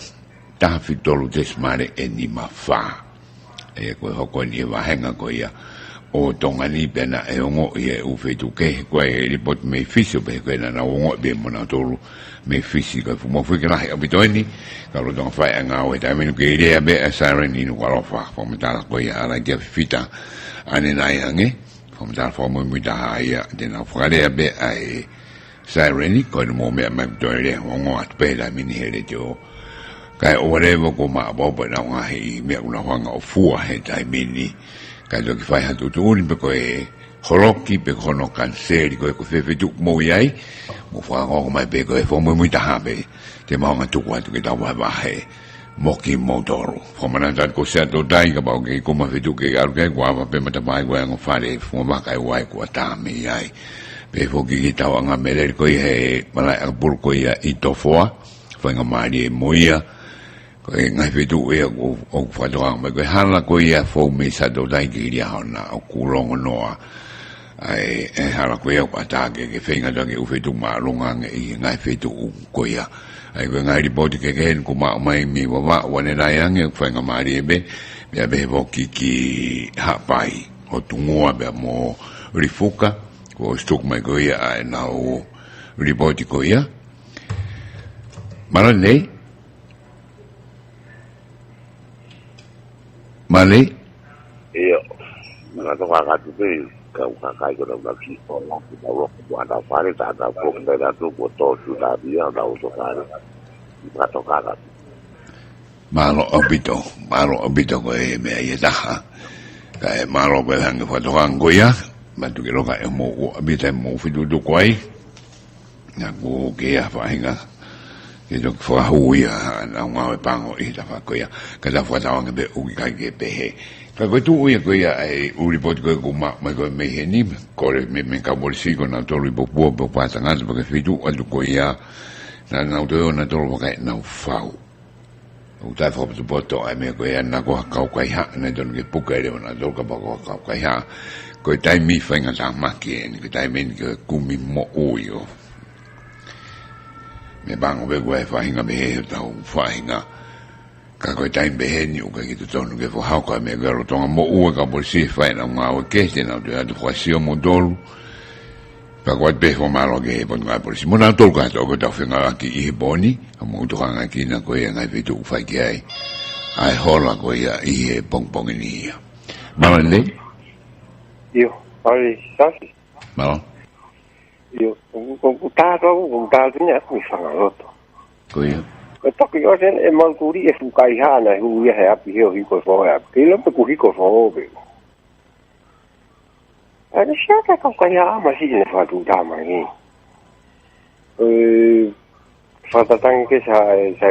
ta fitolu te smare enima fa e ko hoko ni wa henga ko ia o tonga ni pena e ongo ia u fetu ke ko e report me fisio be ko na ongo be mona tolu me fisio ko mo fu ke la abitoni ka ro don fa nga o ta menu ke idea be asara ni no ko fa fo meta ko ia ala ke fita ane na yange fo meta fo mo mita ia de na fa le be ai sireni ko mo me ma do le ongo at pe la mini hele jo kai whatever ko ma bo na nga he me una hanga o fua he tai mini kai lo ki fai hatu tu ni ko e holoki pe kono kanseri ko ko fe tu mo yai mo fa ngo mai pe ko e fo mo muita ha be te ma nga tu kwa tu ke ta wa he mo ki mo toro fo mana ta ko se to dai ka ba ke ko ma fe tu ke ar ke kwa ba pe mata mai ko ngo fa le fo ma kai wai ko ta me yai pe fo ki ta wa nga me le ko he mala a bur ko ia I to foa fa nga mari mo ia ko ngai fitu e o fatoang me ko hala ko ia fo me sa do dai ki ria na o kulong noa ai e hala ko ia ata ke fenga do ke u fitu ma longa ngai fitu ko ia ai ko ngai report ke ken ko ma mai mi wa ne na yang e fenga mari be be vo ki ha pai o tungua be mo rifuka ko stuk mai ko ia na o report ko ia Marane Mali? Iya, mana tu kakak tu kau kakak itu dah lagi sekolah, kita waktu ada fare, ada pun ada tu botol sudah dia ada usah fare, kita tu kakak. Malo obito ko e me ai dah, kai malo belang ko tu kan goya, matu kilo kai mo obito mo fidu du koi, na ko ke apa hinga. Itu fa huia na ngau pango I ta fa ko ya ka da fa ta nge be u ka ke pe he ka ko tu uia ko ya ai u report ko ma ko me he ni ko me ka bol si ko na to ri bo pa ta ngas ba ke fitu al ko ya na to na to ba ka na fa u ta fa bu to ai me ko ya na ko ka ko ya na don ke pu ka re na to ka ba ko ka ya ko tai mi fa nga ta ma ke ni ko tai men ke ku mi mo u yo me bango be gwe fa hinga be ta fa hinga ka ko tai be ni u ka ki to no ke fo ha ko me gero tonga mo u ka bo si fa na nga o ke te na de fa si o modol pa ko be fo malo ke bon ga bo si mo na to ka to ko ta finga ki I boni mo to nga ki na ko ya nga be tu fa ki ai hola ko ya I pong ni ya malande yo ai sasi malo Yo, kung ta niya, may fangalot. Kuya. Ito ko sen e mangkuri e fukai hana hu ya happy hiyo hiko fo ya. Kilo pe ku hiko fo be. Ana shaka ka ka ya ma si ne fa tu ta ma ni. Fa ta tang ke sa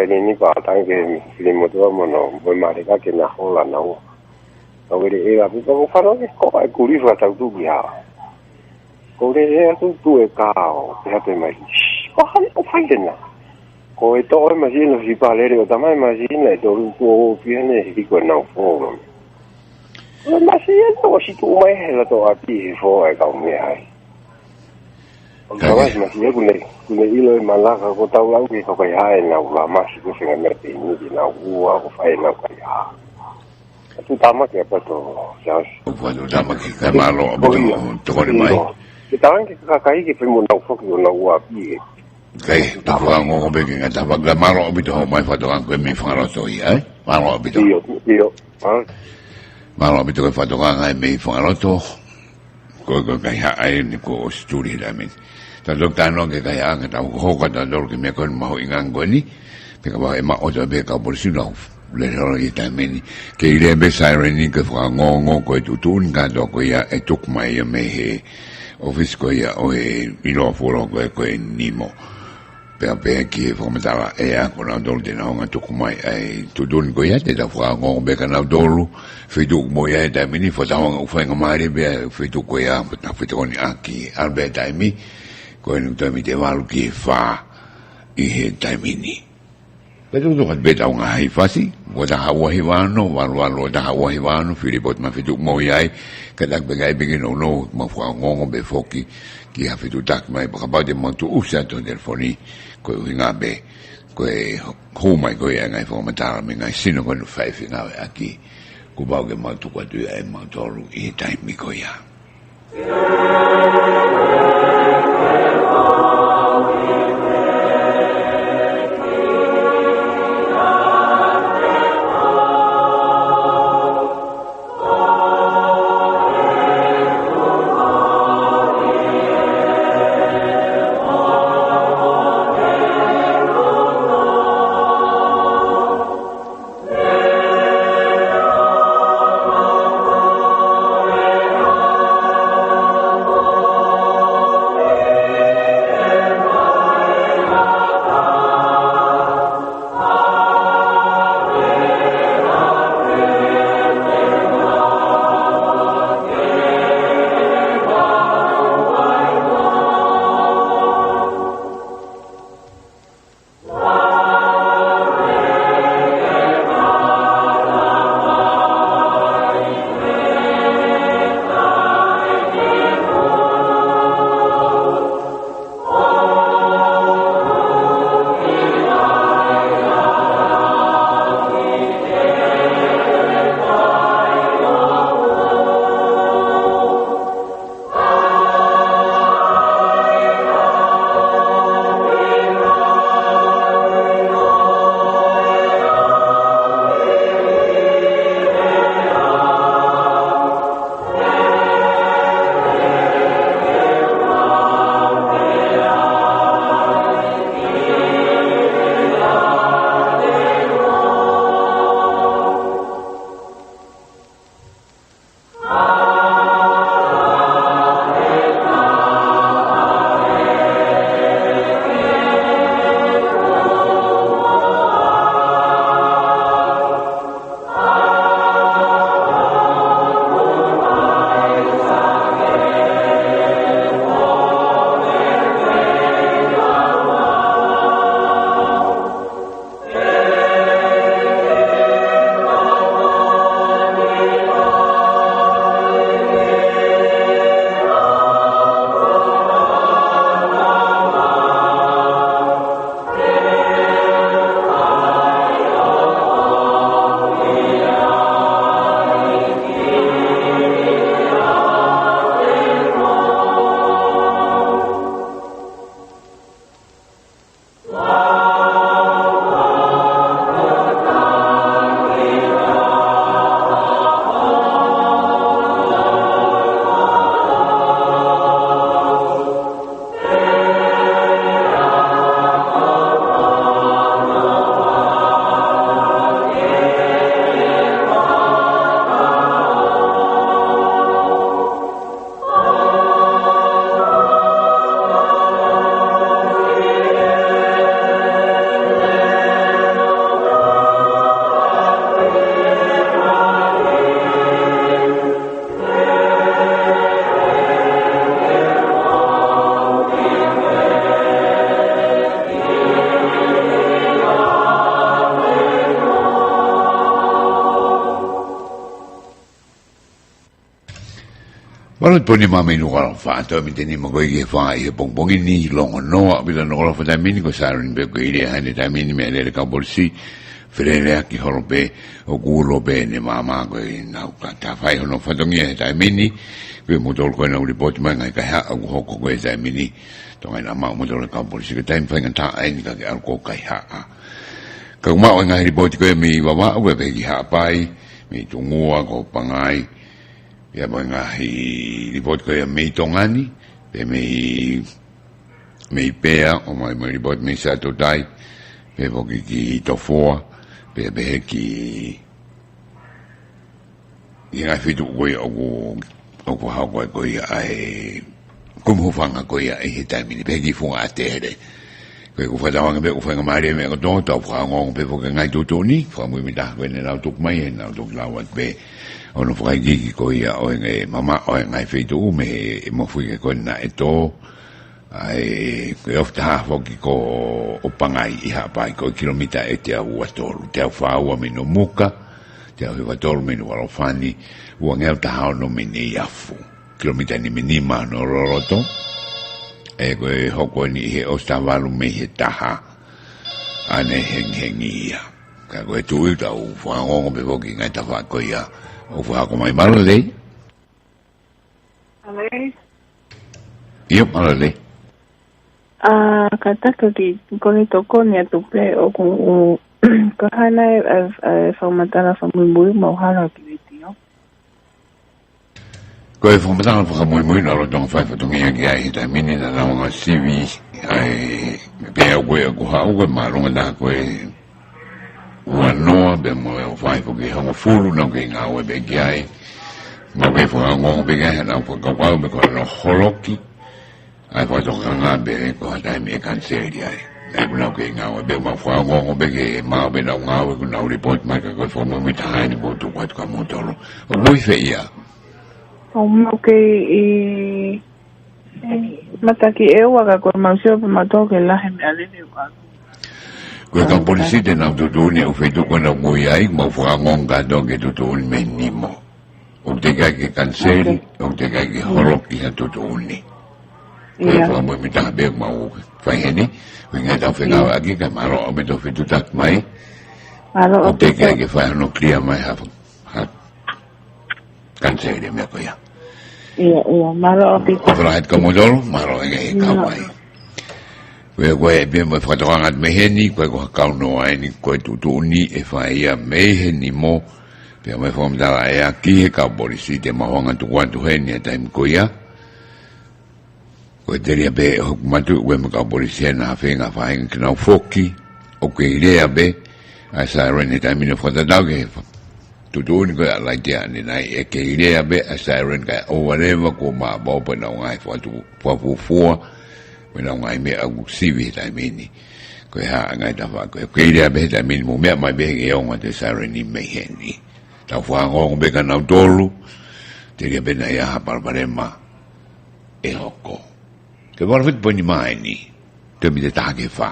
ni ba tang ke ni mo to mo no, mo ma de ka ke na ho la na wo. Ko de e ga ko fa no ko ai ku ri fa ta tu bi ha. Ko de e tu e ka o pe te mai. Ko han o fa na. Ko e to ma si no si pa le o tamai ma si ne to ko viene di ko na fo. Ma si e to si tu mai he la to a pi fo e ka me ai. Ko ma si e ku ne ilo e mala ka ko tau lau ki ko ka ai na la ma si ko finga me te ni na u a ko fa na ka ya. Tu tama ke pa to ya. Ko no tama ki ka malo to ko mai. Kita kan ka kai ki pe mo na fo ki na u a pi. Kay, tawa ngo be nga tapag la maro bito ho mai fatokan ko mi fangaro to ai. Maro bito. Iyo. Maro bito ko fatokan ai mi fangaro to. Ko kaya ai ni ko studi la min. Ta loktano ke kaya ang ta ho ka ta dor ke me kon ma ho ingang ko ni. Peka ba ma o ta be ka por si no. Le ro ita min ke ile be siren ni ke ngo ko tu tun ka do ko ya e tuk mai me he. Office ko ya o e ilo foro ko nimo. Pe ki fomatala e a ko na dol de na nga tu mai ai tu don ko ya te da fra ngo be kana dolu fe du mo ya da mini fo ta nga fa nga mari be fe du ko ya ta fe to ni aki albert ai mi ko en to mi te valu ki fa i he ta mini pe tu do be ta nga hai fa si wo da ha wo hi wa no wa da ha wo hi wa no fi bot ma fe du mo ya ka dak be gai be no ma fra ngo be foki ki ha fe du tak mai ba ba de mo tu usa to del foni ko inga be ko ho mai ko ya ngai fo mata mi ngai sino ko no fai finga aki ku ba ke ma tu ko tu e ma toru e tai mi ko ya Walau pun ni mami nu kalau faham minta ni magai ke faham ia pong ini long no bila nu kalau faham ini ko sarin be ko ini hani tami ni mele ka bolsi frere ki horope o gulo be ni mama ko na ka fai no fadong ye tami ni ko motor ko na report man ka ha ko ko tami ni tonga na mau mo le ka polisi ke time fai ngata ai ni ka ke al ko kai ha ka ma o ngai ripoti ko mi wa o be ki ha pai mi tungua ko pangai ya mo ngai ripoti ko mi tongani pe mi pea o mai mo ripoti mi sa to dai pe bo ki to fo pe ki ia fitu ko o ko ha ko ia ai como fanga ko ia e tamini pe ki fu atere ko fa da wanga be ko fa ngare me ko to fa ngong pe ko ngai to ni fa mo mi da ko ne la to mai na to la wat be ono fa ki ko ia o ngai mama o ngai fitu me mo fu ko na eto ai ko ofta fa ki ko o pangai ha pai ko kilomita e te u atolu te fa u me no muka te o va dormi no lo fani u ngel ta no me ni afu kilomita ni minima no roroto e ko hoko ni he o stavalu me he taha ane hengia ka ko tu ta u fa ngo be ko ki ngai ta fa ko ia o fa ko mai malo le ale yo malo le kata ki ko ni to ko ni tu pe o ko hala fa matala fa muy mo hala ki ko e fo matanga fa mo na lo dong fa to ngia ki ai ta mini na na nga CV ai pe ko ha o ma lo na ko e wa no be mo e fa ko ki ha mo fulu no ki nga o be ki ai mo ke fo ngo be ga na ko ko be ko no holoki ai fa to nga be ko ta me kan se ri ai ai no ki nga o be mo fa ngo be ke ma be na nga o ko na report ma ko fo mo mi ta ni bo to ko ka mo to lo o mo fe ia Como que mataki eu aga ko mausio pe matoke la me alele wa ko ka polisi de na do ni o feito ko na mo ai mo fa ngonga do ke to un menimo o te ka ke cancel o te ka ke holoki ha to ni ko fa mo mi ta be mo fa heni winga ta fe ga aki ka maro o me to feito tak mai o te ka ke fa no clear mai ha cancel me ko ya iya malo api ko ra het como dolo malo ngai ka mai we be mo fa toanga me heni ko ka no ai ni ko tu ni e fa ia me heni mo pe me fom da e aki ka polisi de mo hanga tu quanto heni ta im ko ya ko teria be ho matu we mo ka polisi na fa fa en kna foki o ke idea be a sa rene ta mi no fa da ge tu ni ko la dia ni nai e ke idea be a siren ka o whatever ko ma bo pa na ngai fo tu fo me na ngai me a sivi ta mini ko ha ngai ta fa ko ke idea be ta mini mo me mai be e o te siren ni me heni ta fo ngo be ka na dolu te ke be na ya par parema e hoko ke vor vit boni mai ni te mi te ta ke fa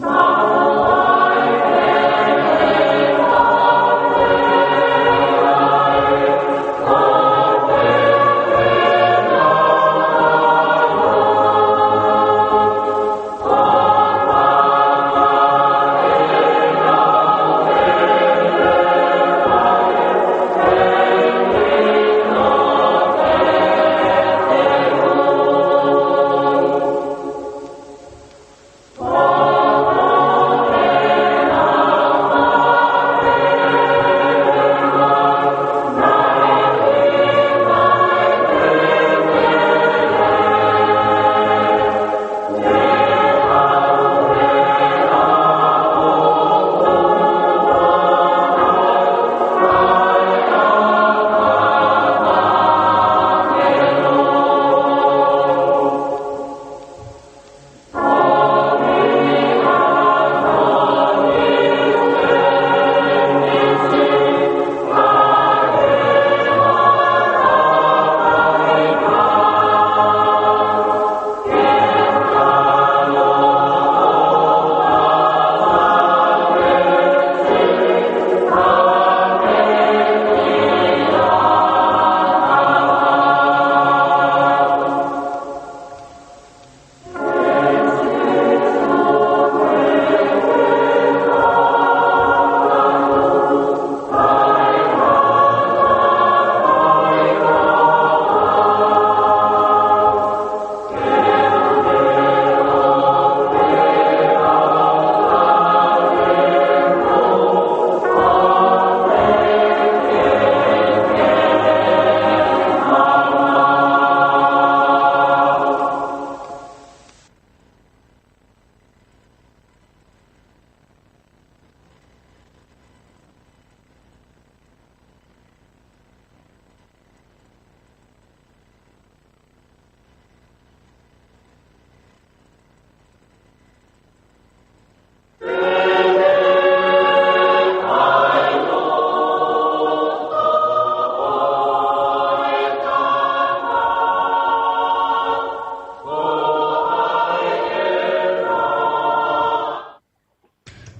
No.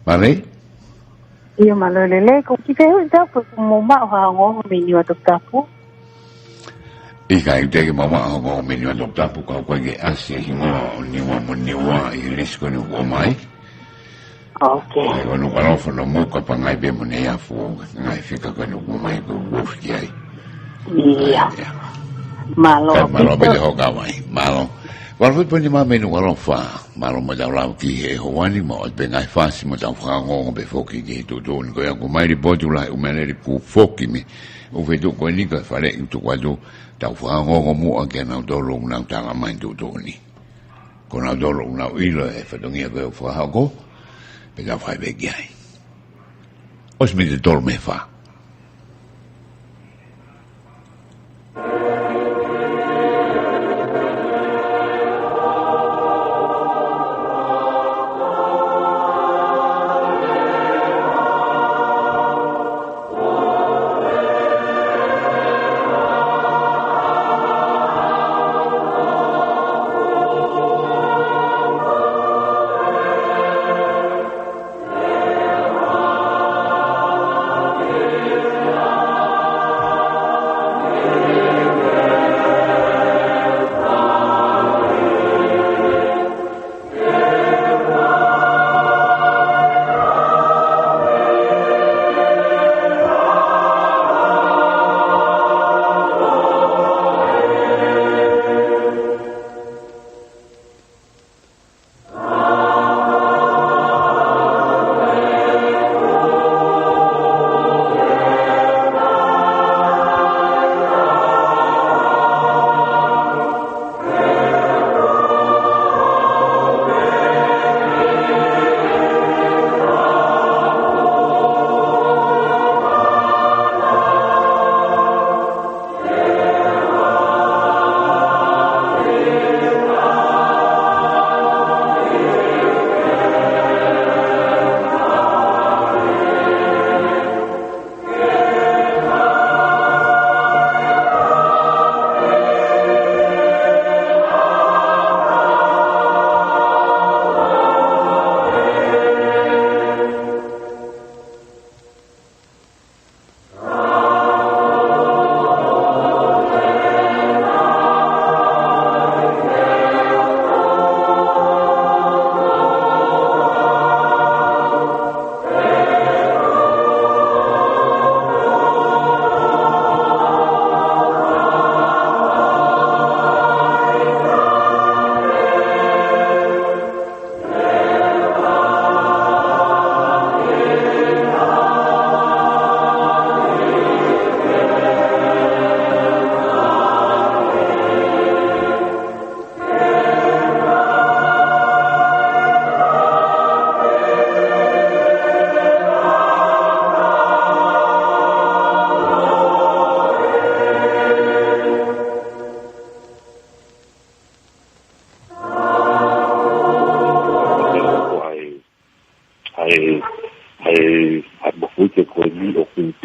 Vale? Ia malolele ko ki feu da po mo ma ha ngo me ni wa tapu. Ika i te mama ngo me ni wa tapu ka ko ge asi ngo ni wa i risko ni ko mai. Okay. Ko no ka ofo no mo ka pangai be mo ne ya fu ngai fika ko no ko mai ko wo fi ai. Iya. Malo. Malo be ho ka mai. Malo. Wala fu poni ma menu wala fa. Malo mo da la ki he ho wani mo be ngai fa si mo da fa ngo be fo ki ge to don ko ya ko mai ri botu la o mele ri pu fo ki mi. O ve do ko ni ka fa le tu kwa do da fa ngo mo a ke na do lo na ta la mai do ni. Ko na do lo na i lo e fa do ngia ko fa ha go. Pe da fa be gai. Os mi de dorme fa.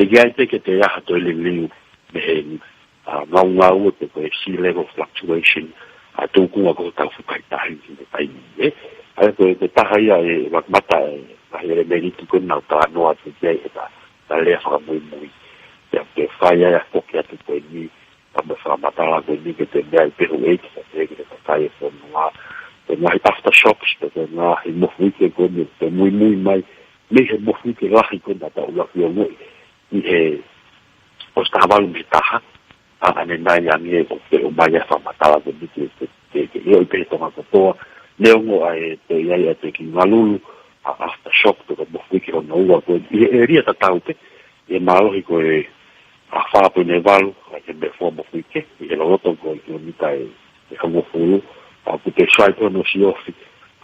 Gai te ke te aha toi liu me ngau te koe sea level fluctuation a tūkunga ko tau whukai tahi ki te tai ni ai koe te taha ia e wakmata e mahi ere meriti koe nau tā noa te jai e ta lea whakamui mui te whai ai a koki atu koe ni tama whakamatala koe ni ke te mea i pehu eiti ka te eke te tai e whanua te ngahi aftershocks te ngahi mofuike koe ni te mui mai me he mofuike rahi koe na ta ulafi o ngoi i he o stavalu me taha ane nai ange o te o mai fa matala de te o pe tonga toa leongo ai te ia te ki ngalulu after shock to mo fiki o no ko e ria ta taute e malo ko e a fa po ne valu ai be forma fiki e lo to ko i mi tai e como fulu a ku te sai to no si ofi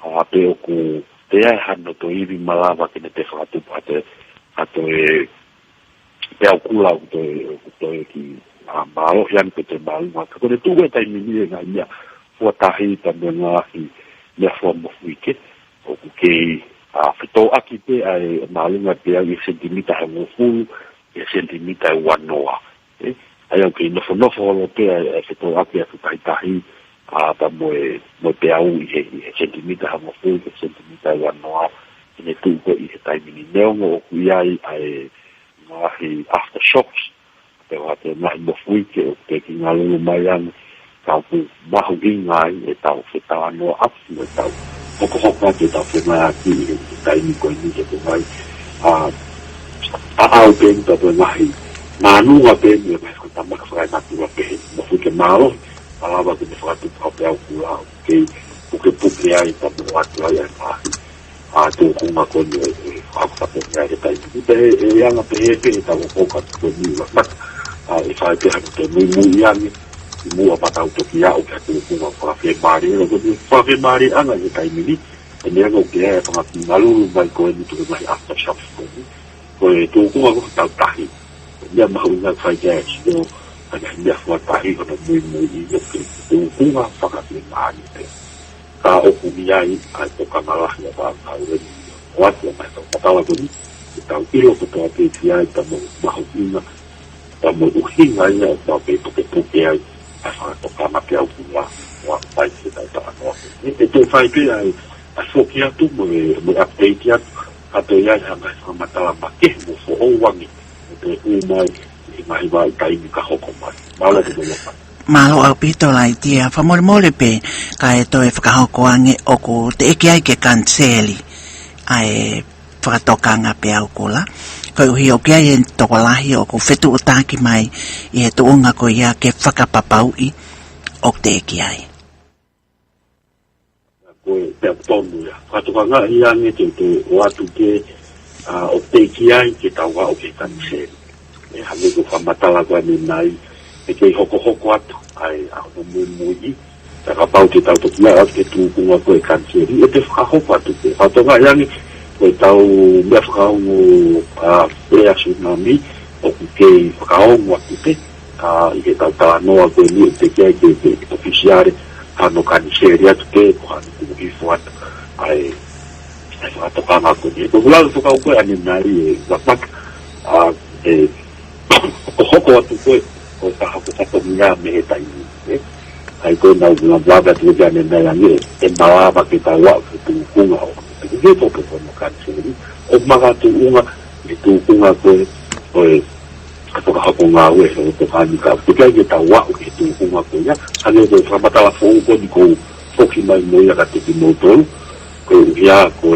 a pe o ku te ai hanno to ivi malava ke te fa tu pate ato e pe au kula to ki a malo yan pe te malo ma ko te tu tai mi nga ia fo tahi ta nga hi le forma fiki o ke a fito aki te ai malunga te ai sentimita mo fu e sentimita wanoa ai o ke no fo te ai fito aki a tai tahi a ta mo pe au i sentimita mo fu e sentimita wanoa ne tu ko I tai mini neongo o kuiai ai ngahi aftershocks te wate mai mo fuike o te ki ngalu mai ang tau pu mahu ingai e tau whetau anō apu e tau hoko te tau whenai aki e tai ni koe ni te mai au pēn tapu ngahi mānunga pēn e mai whatamaka whakai natua pehe mo fuike mālo alawa ke me whakatu pāpe au kula kei puke ai tapu watu ai ai mahi tō kunga koni e whakatapo ngai he tai ni te e anga pehe pehe tau hokatu koe ni wakmata e whae peha ki te mui angi I mua patau toki au kia tō kunga whakawhi maari e roko ni whakawhi maari anga e tai mini e mea ngau ki e whakati ngalulu mai koe ni tuke mai aftershocks koe koe tō kunga ko tau tahi mea mahu ngā whai kia e sio anga mea whakatahi kona mui I oke tō kunga whakawhi maari te ka oku ni ai ai toka ngalahi a whakau reni watu a mai tau patawa koni e tau ilo kotoa pe ki ai tamo mahu inga tamo uhinga ia o tau pe puke ai ai whakatoka mape au kua wa pai se tau ta anoa e tō whai pe ai ai whoki atu mo update atu kato iai hanga I whamatala make mo fo ouwangi mo te umai I mahi wai taimi ka hoko mai maula te mo lopa Malo au pito lai tia whamole pe ka e toi whakahoko ange o ko te eke ai ke kanseli ai whakatokanga pe au kula koe uhi o kia e toko lahi o ko whetu o tāki mai I he tuunga ko ia ke whakapapau I o te eke ai koe te aputonu ia whakatokanga I ange te o atu ke o te eke ai ke tauha o ke kanseli e hame ko whamatala koe ni nai e kei hoko atu ai au no mui taka pau te tau toki ai ke tūkunga koe kanseri e te whakahoko atu te whatonga iangi koe tau mea whakaongo prea tsunami o ku kei whakaongo atu te I he tau tā noa koe ni te kei ke ofisiare hano kanseri atu te ko hano kuhifo atu ai whakatokanga koe ni e kukulaga whakao koe ane nari e wakmak e hoko atu koe ko ka hako minga me tai ni ai ko na blabla tu ja ne na ni e bawa ba ke ta wa tu kunga o ke to ko no kan se ni o maga tu unga ni tu kunga ko ko ka hako nga we so to ka ni ka tu ka ke ta wa ke tu kunga ko ya ane do fa mata la fo ko ni ko ki mai no ya ka te ki no to ko ya ko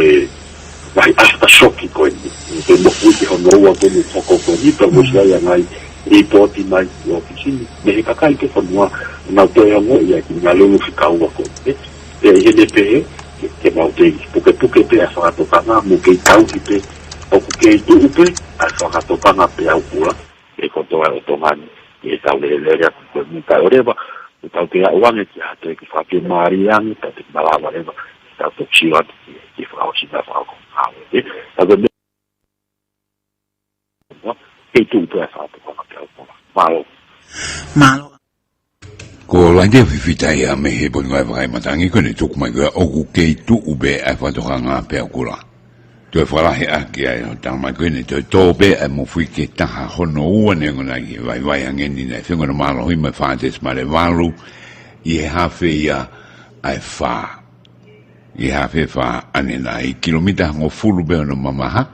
vai hasta shoki ko ni te mo fu ki no wa ko ni ko ni to mo ya ngai I poti mai I ofisini me he kakai ke whanua nau te ango ia ki ngā lulu whikau wako te hene pehe ke mau te puke pe a whakatokanga mo kei tau ki pe o ku kei tuu pe a whakatokanga pe au kua e kotoa o tongani I e tau lelea kukue muka o rewa o tau te auange ki hato e ki whake maari angi tau te malawa rewa tau te chiwatu ki whakawasina whakakonghawe te tau te kei tuu pe a whakatokanga Malo. Ko lange fifita ia me he bon ngai vai matangi ko ne tuk mai ga o ku kei tu ube a fa to nga pe kula. To fa la he a ki ai ta mai ko ne to be a mo fui ke ta ha hono u ne ngona ki vai angeni ne fingo no malo hi me fa te smale valu I ha fe ia ai fa. I ha fe fa anena I kilomita ngo fulu be no mamaha.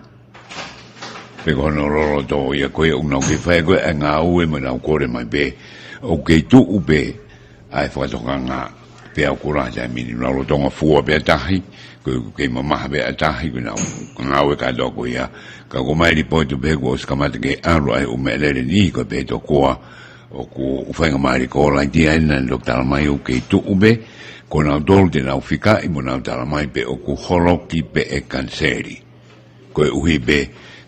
Pego no rolo to ia koe unau ke whae koe e ngā ue mo nau kore mai be o kei tu ube ai whakatoka ngā pe au kura jai mini nau tonga fua pe atahi koe kei mamaha pe atahi koe nau ngā ue ka toko ia ka ko mai li poitu pe ko skamata ke aru ai ume lere ni koe pe to koa o ku whainga mai li ko lai ti aina ni lok tala mai o kei tu ube ko nau tolu te nau whika I mo nau tala mai pe o ku holo ki pe e kanseri koe uhi pe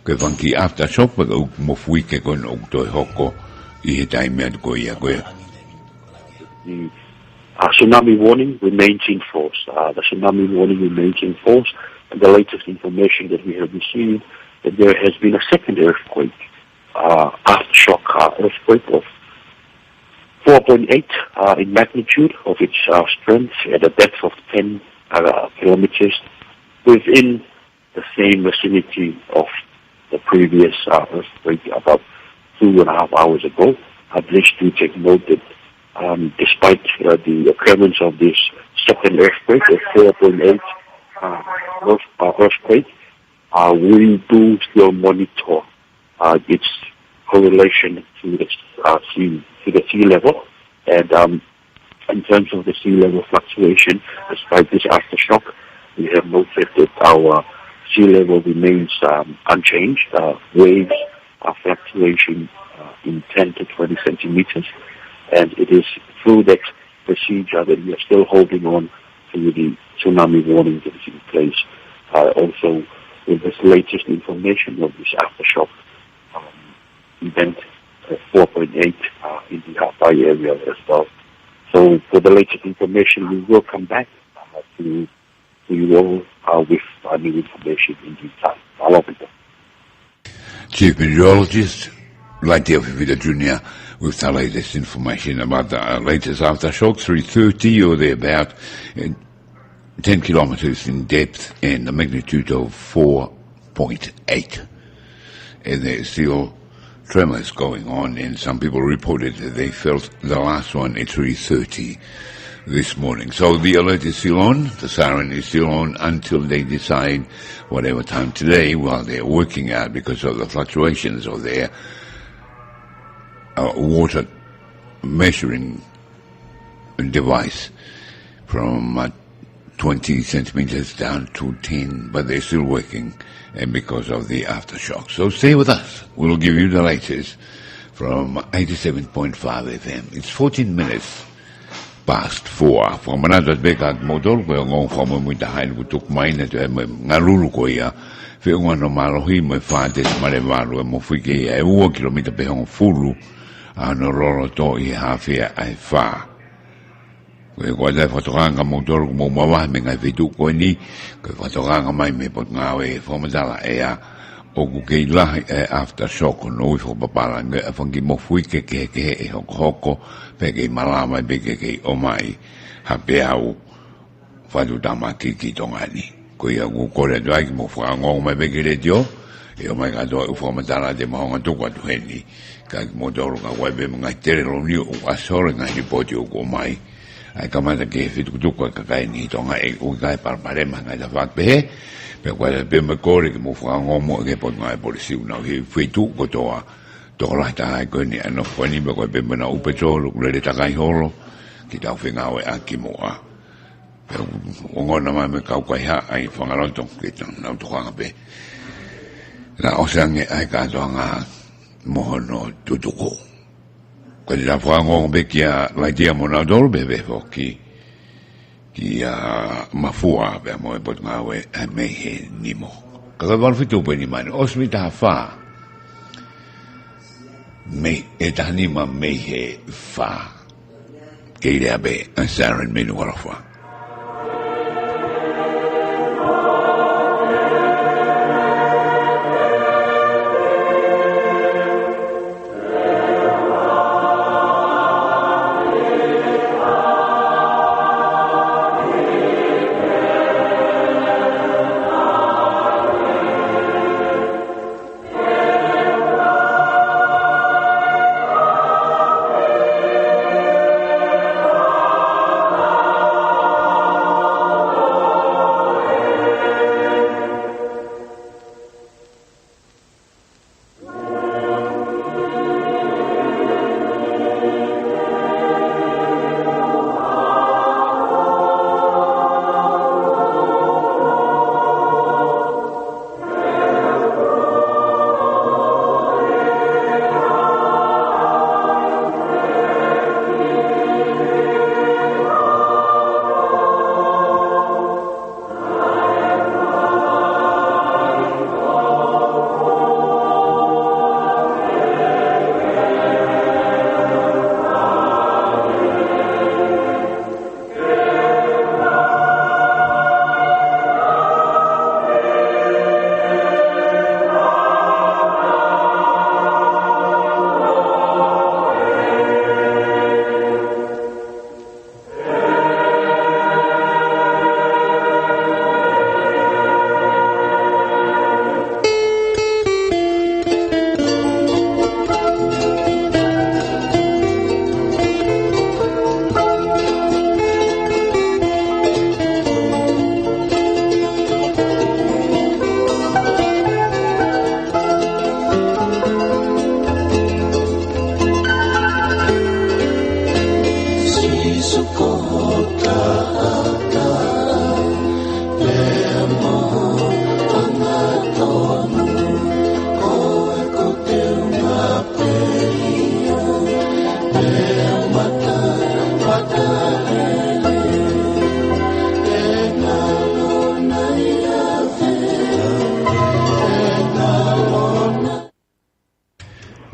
ke vanki aftershock pa ko mo fui ke ko no to hoko I he taime at ko ia ko tsunami warning remains in force. The tsunami warning remains in force, and the latest information that we have received that there has been a second earthquake, aftershock earthquake of 4.8 in magnitude of its strength at a depth of 10 kilometers within the same vicinity of the previous earthquake about 2.5 hours ago. I wish to take note that despite the occurrence of this second earthquake, a 4.8 earthquake, we do still monitor its correlation to the sea level, and in terms of the sea level fluctuation, despite this aftershock, we have noted that our sea level remains unchanged. Waves are fluctuating in 10 to 20 centimeters, and it is through that procedure that we are still holding on to the tsunami warning that is in place. Also, with this latest information of this aftershock event, 4.8 in the Hawaii area as well. So for the latest information, we will come back to you all with new information in due time. Chief Meteorologist, Laiteo Fifita Jr., with the latest information about the latest aftershock, 330 or thereabout, 10 kilometers in depth and a magnitude of 4.8. And there's still tremors going on, and some people reported that they felt the last one at 3:30 this morning. So the alert is still on, the siren is still on until they decide whatever time today while they're working out because of the fluctuations of their water measuring device from 20 centimeters down to 10, but they're still working and because of the aftershock. So stay with us. We'll give you the latest from 87.5 FM. It's 14 minutes past 4. From another big motor, we're going from a winter high who took mine at Narulukoya. Feung no malohi, my father's Marevalu, and Mofiki, a 1 kilometer beyond Fulu, and a roro to I have here, I far. Koe koe tai whatokanga motor mo mawa me ngai whitu koe ni, koe whatokanga mai me pot ngawe whamatala ea o kukei lahi aftershock no i whapapara ngai a whangi mo fui ke e hoko hoko pe kei malama pe kei o mai hape au whatu tamaki ki tonga ni. Koe a kukore tuai ki mo whakangong mai pe kei tio e o mai katoa u whamatala te mahonga tukwa tuheni ka ki motor ka waipe ngai tere loni o asore ngai ni poti o ko mai. Ai kamata ke whitukutuka ka kai ni tonga e ui kai parparema ngai ta whakpehe pe kwa pe me kore ke mo whangomo ke pot ngai polisi unau hi whitu kotoa toko lai ta hai koe ni ano whani me koe pe mena upetolo kulele takai holo ki tau whengawe a ki moa pe ongona mai me kau kai ha ai whangaroto ki tau nau tukwanga pe na osange ai katoa ngā mohono tutuko. Kaya la whango be kia laitia mona dol bebe foki kia mafua be mo e pot ngawe a mehe nimo. Kaka walfitu pe ni mani osmi ta fa me e tanima mehe fa keile abe a saran menu warafa.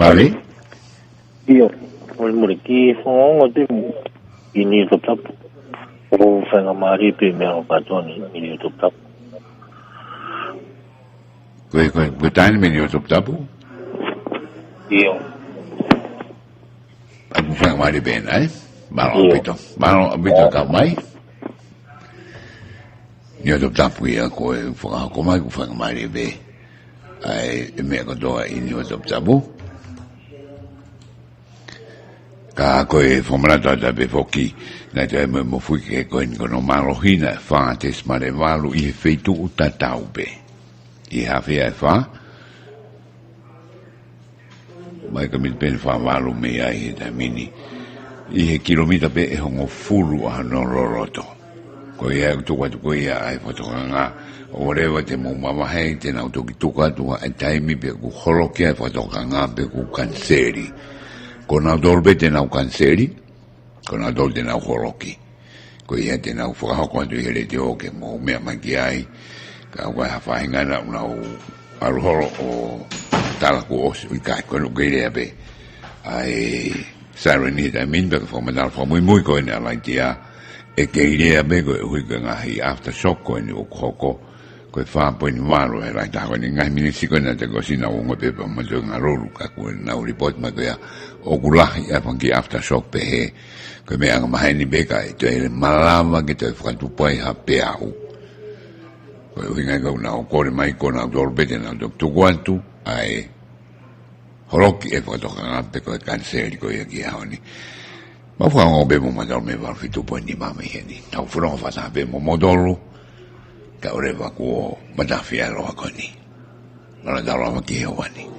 Vale. Io, vuol che sono di in top o fanno mari per me o patoni in top. Quei time in top. Io. Aku fanno mari bene, Malo abito ka mai. Io top io ko mai ku fanno mari bene. Ai me ko do in top. Ka koe whamarata ta pe whoki, nai te mo fui ke koe no marohina wha te smare walu i he wheitu uta tau pe. I hawhea e wha. Mai ka mit pen wha walu me ai he ta mini. I he kilomita pe e hongo furu a no roroto. Koe e tu watu koe ia ai whatokanga. O rewa te mo mamahei te nau toki tuka tua e taimi pe ku holokia e whatokanga pe ku kanseri. Kona dolbe te nau kanseri, kona dol te nau horoki. Ko ia te nau whakahoko atu i here te oke mo mea maki ai, ka wai hawhaingana unau aruhoro o talaku osi, ui kai koe nuke irea pe. Ai Sarenita minbeka whamadala whamui koe ne alai tia, e ke irea pe koe hui ka ngahi aftershock koe ni o koko, koe whaapoi ni waro e rai taha koe ni ngahi minisiko na te kosina unga pepa mato ngā roru ka koe nau report ma koe o kulahi a whanki aftershock pe he koe mea nga mahai ni beka e te malama ki te whakatupai ha pe au koe hui ngai kau nau kore mai ko nau tolpete nau tuku atu ai horoki e whakatoka ngā pe koe kanseri koe aki hao ni ma whakanga be mo matalo me warwhitupai ni mama i heni tau whuronga whata pe mo modolu ka ore wa ko matafia ro ko ni ora da ro ki ho wani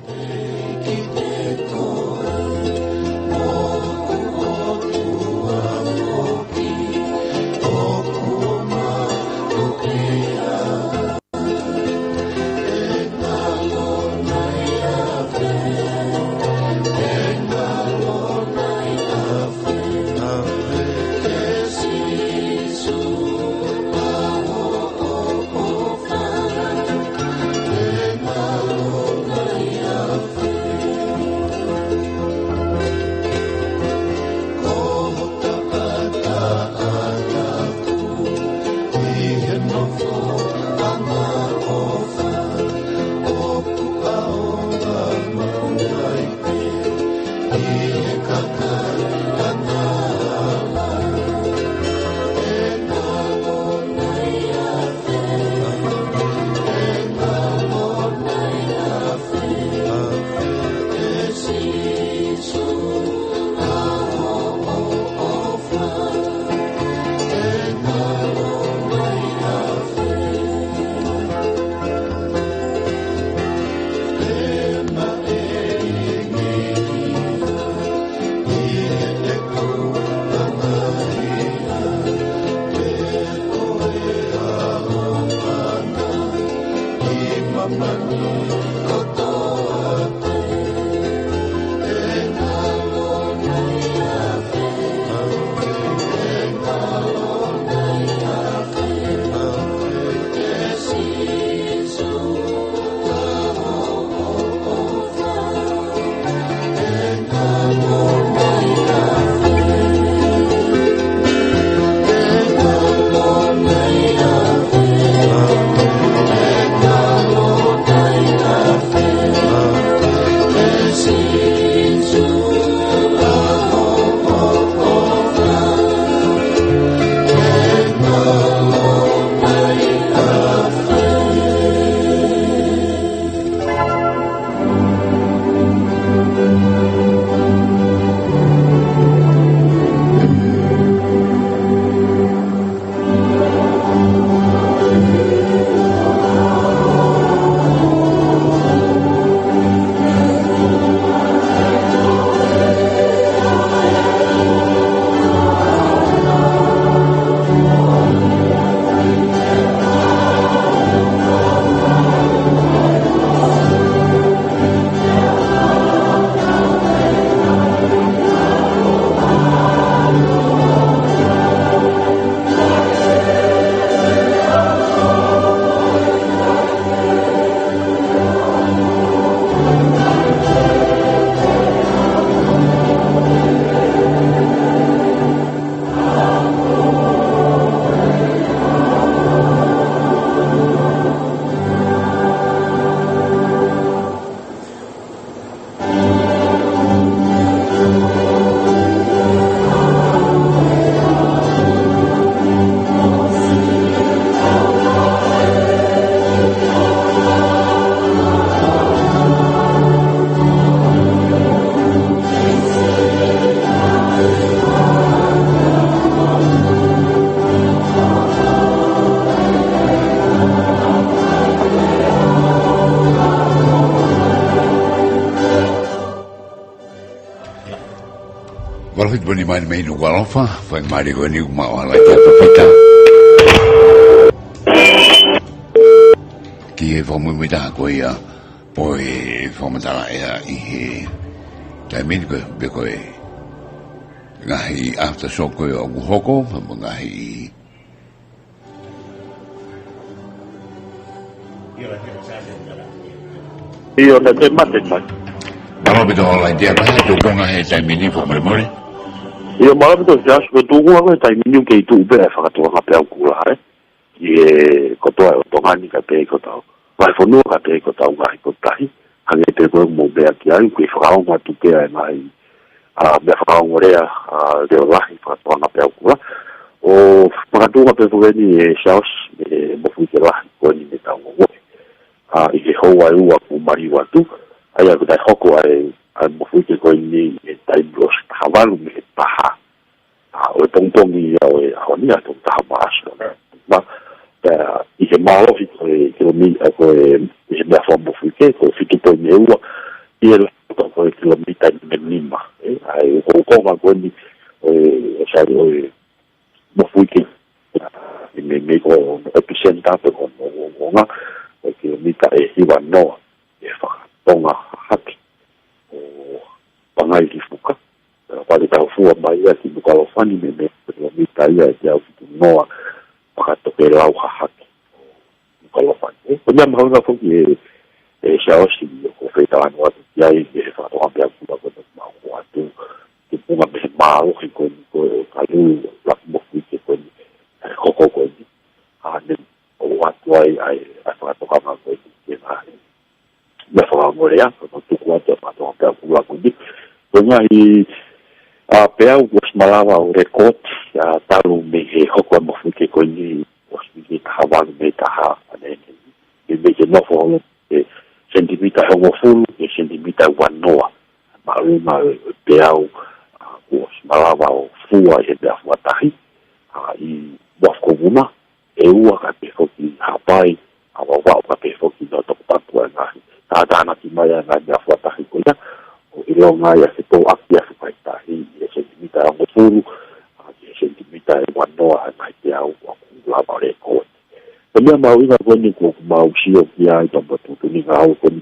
Fe fit boni mai mai no walofa, foi mai go ni uma wala que pita. Que vamos mudar coisa, poi vamos dar e também que coi ngahi after shock ko o hoko, ngahi Io da te mate mai. Malo beto la idea ba to konga he tai mini fo mole. Io malo beto ja so tu ko ko tai mini ke tu be fa to ka pe ku la re. Ye ko to o to ngani ka pe ko to. Vai fo no ka pe ko to ngai ko tai. Hange te ko mo be aki ai ku fa o ma tu pe ai mai. Me fa o re de la fa to na pe ku la. O fa to ka pe ko ni shaos mo fu ke la ko ni me ta ngo. I ke ho ai ua ku mari watu. Ai aku dai hoko ai mo fu ke ko ni tai blos havalu me paha o tong ni o ni a tong ta mas ma i ke malo fi ke mi ko e me fa mo fu ke ko fi to ni ua i el to ko ke mi tai me ma ai ko ma ko ni sa o mo fu ke me ko epicenta ko nga ke mi tai hi wa no e fa tonga haki o pangai ki fuka pale ta fu mai ki buka lo fani me mi tai ya ya tu noa pa to ke la ha haki buka lo fani ko ya ma nga fu ki e shao si ko fe ta no ya i ke fa to ambia ku ba ko ma ko atu ki punga me ma o ko ka lu la mo ki ko ni ko ni ne o wa to ai fa to ka ma ko ki na me fa mo ya ko tu ko ta pa to ka ku la ku ni ko ngai a pea o malava o record ya talu me he hoko mo ke ko ni o ki ta va me ta ha ane me ke no fo sentimita ho full e sentimita one noa ma pea o malava o fua e da fatahi i wa ko uma e ua ka pe fo ki hapai a wa ka pe fo ki no to patu na ta na ki mai na ya fatahi ko ya o i lo mai se to akia se pai tahi e sentimita o fulu e sentimita e one noa mai pea o la ba le ko Pemia mau ina koni ko mau sio kia i tampa tu ni ngau koni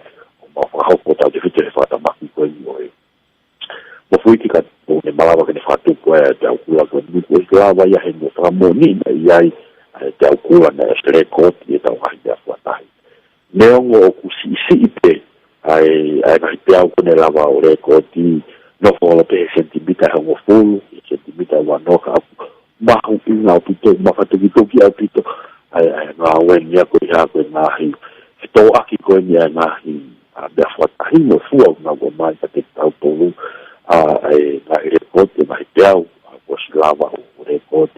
mau fa ko ta de fite fa ta maki ko ni oi. Mo fui ki ka o ne malava ke fa tu ko e ta ku la ko ni ko la va ya he mo fa mo ni ia i ta ku la na stre ko ti ta wa ya fa ta. Ne o ku si pe ai na te au ko ne la va o re ko ti no fo lo pe sentimita ho fulu sentimita wa no ka ma hu ina o pito ma fa te ki au pito ai nga wen ya ko ya ko na hi to aki ko ni na hi be fa hi no fu na go mai ta te tau polu ai na report mai teu ko slava o report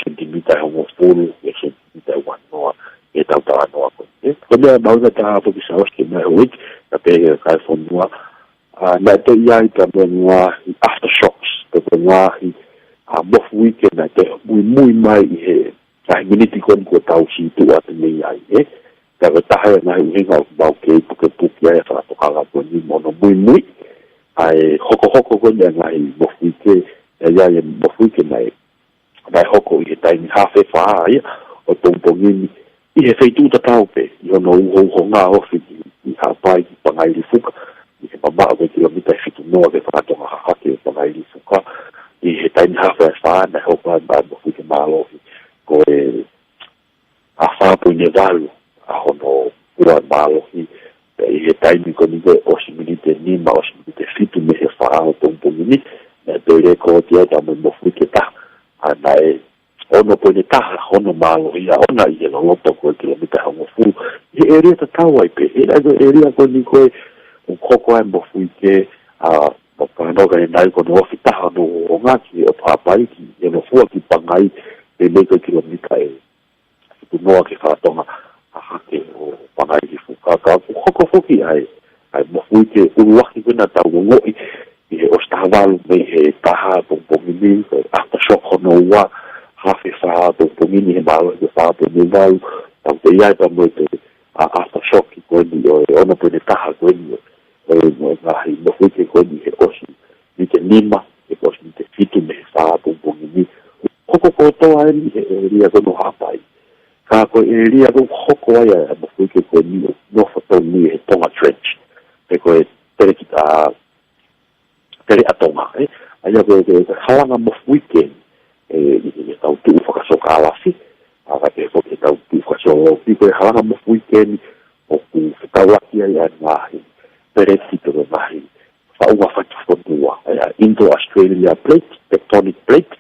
sentimita ho fulu e sentimita wa no e tau ta no ko ko ya mau ta po ki sa os ke na week ta pe ka fo no na te ya i ta benwa aftershocks te benwa hi mo weekend na te muy mai he ai miniti kon ko tau si tu at ni ai ka ta ha na i nga ba ke pu ya fa to kala ko ni mono muy ai hoko ko ni ai mo fi ke ya mo fi ke mai ba hoko i tai ni ha fe fa ai o to ni i he feitu ta tau pe yo no ho nga o fi i ha pai pa ngai li fuka i ke pa ba ko kilomita fitu no ke fa to ha ke pa ngai li fuka i he tai ni ha fa na ho pa ba mo fi ke malo ko e a fa po ni valu a hono ua malo hi e taimi ko ni o similite ni ma o similite fitu me he fa o tompo ni e to re ko ti ta mo fu ke ta ana e ono po ni ta hono malo hi ona i lo to ko kilomita ho fu e ere ta tawai pe e ere ko ni ko un koko ai mo fu ke a pa no ga nai ko no fi ta no nga ki o pa pa ki e no fu ki pangai e le ko kilomita e tu no ke fa toma a ke o pangai ki fuka ka ko foki ai mo fui ke un waki na ta ngo i o staval me he ta ha po mi after shock no wa ha fe fa po mi ba lo fa po mi ba ta te ya ta mo te after shock ko ni o no po ta ha ko ni mo fui ke ko ni o si ni ke lima e ko elia ko no hapai ka ko elia ko hoko ia mo ke ko ni no foto ni e tonga trench e ko tere kita tere atonga ai ko halanga mo weekend e tau tu whakasoka alafi aga e ko tau tu whakasoka piko e halanga mo weekend o ku whakawaki ai anahi tere tito e mahi whaunga whatuwhanua Indo-Australia plate, tectonic plate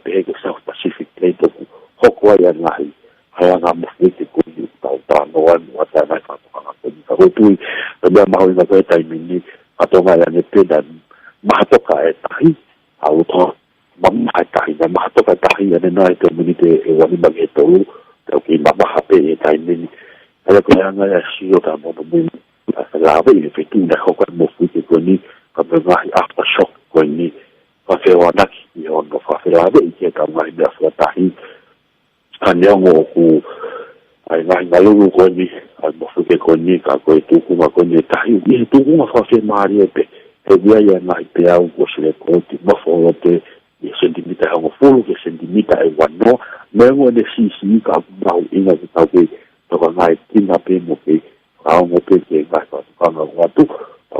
peheke South Pacific plate oku hoko ai anahi halanga mo weekend ko i tau tānoa mua tā nai whakawanga koni ka hotui ta mea mahui na koe taimini atonga ia ne pena mahatoka e tahi au toa mamaha tahi na mahatoka tahi ane nai te minite e wani magi e tolu tau ki mamaha pe e taimini ala koe anga e sio ta mono mui a lawe i whetu na hoka mo fuite koe ni ka me ngahi aftershock koe ni whawhewanaki i ono whawhelawe i ke ka ngahi mea whatahi a neongo ku ai ngahi ngalulu koe ni ai mo fuite koe ni ka koe tukunga koe ni tahi i tukunga whawhe maari e pe e via ia ngahi pe au ko sile koe ti mawholo te i sentimita e hongo fulu ke sentimita e wano mengo ne sisi ka mau inga ki tau ke toka ngai tina pe mo ke au mo pe ke ngai whakanga watu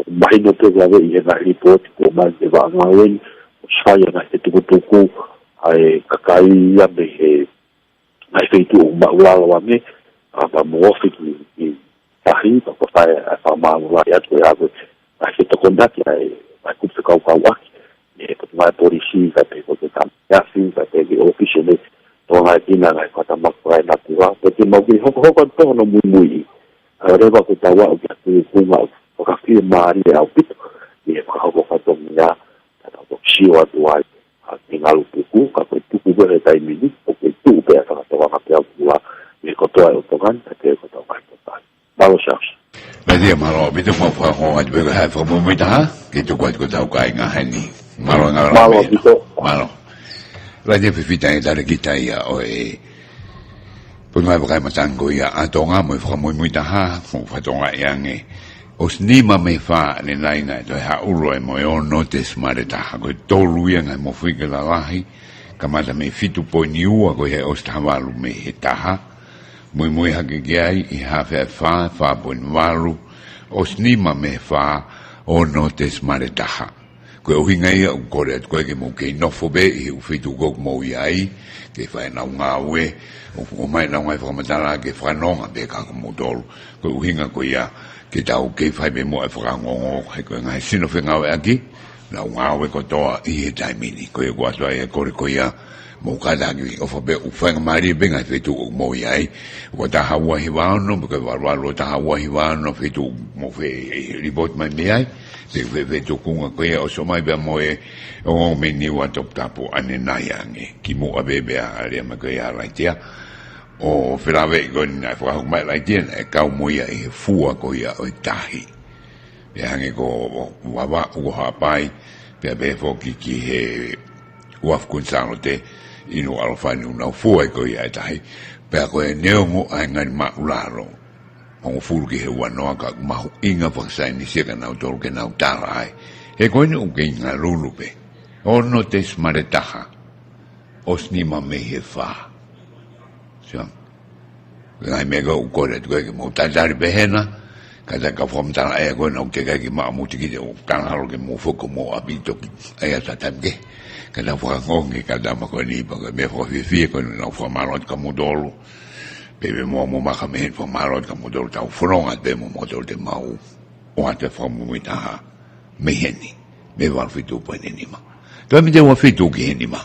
mahino pe lawe i e ngai report ko mai te wanga wen shaya ngai te tukutuku ai kakai ia me he ngai feitu o mauala wange pa mo ofi ki tahi pa kotai a whamāngu lai atu e awe ai te tokondaki ai kupse kau aki e ko mai polisi ka pe ko te tamasi ka te ki officially to ngai tina ngai ko ta makai na tua pe te mau ki hoko to no mui reba ko tawa o ka te kuma o ka fi mari au pito e ko hoko ka to mia ta to shiwa tuai a tingalu puku ka ko tuku be tai mini o ke tu pe ka to ka pe au e ko to o to kan ta ke ko to ka to malo shash Dia malo bitu mo fa ho at be ha fa mo mita ke to kwat ko tau kai nga hani malo nga malo bitu malo la de fita e dare kita ia o e pun mai kai matango ia atonga mo fa mo mita ha mo fa tonga yange os nima me fa ne nai nai to ha ulo e mo o notes mare ta ko tolu ia mo fi ke la lahi kamata me fitu po niu ko he os tavalu me ta mui hake ai i hafe fa bon walu o snima me fa o notes maretaha ko o hinga ia ko re ko ke mo ke no fobe i u fitu go mo ai ke fa na nga we o mai na nga fa matala ke fa no nga be ka mo dol ko o hinga ko ia ke ta o ke fa be mo fa ngo ko nga sino fe nga aki na nga we ko to i ta mini ko e kwa to ai ko ia mo kada ngi o fobe u fa mari benga fetu mo ai o ta hawa hiwano porque valvalo ta hawa hiwano fetu mo fe ribot mai ai se fetu kunga ko o so mai be mo e o me ni wa top tapo ane na yange ki mo abebe a ale ma ko ya la tia o ferave go na fa mai la tia e ka mo ia e fua ko ia o tahi be hange ko wa o ha pai be be fo ki he waf kun sanote ino alfani una fuai ko ia tai pe ko e neongo ai ngai ma ularo o fulu ki he wanoa ka ma inga fa sai ni seka na tol ke na tarai e ko ni unge nga lulupe o no te smaretaha osnima me he fa so ngai me go ko le ko ke mo ta dari behena kada ka fom ta e ko no ke ka ki ma mu ti ki o kan halo ke mo foko mo abito ai ta tamge kada fo ngonge kada ma ko ni pa me fo fi ko no fo malot ka modolo bebe mo ma ka me fo malot ka modolo ta fronga de mo modolo de mau o ate fo mo mita me heni me va fitu po ni ma to me de wo fitu ki ni ma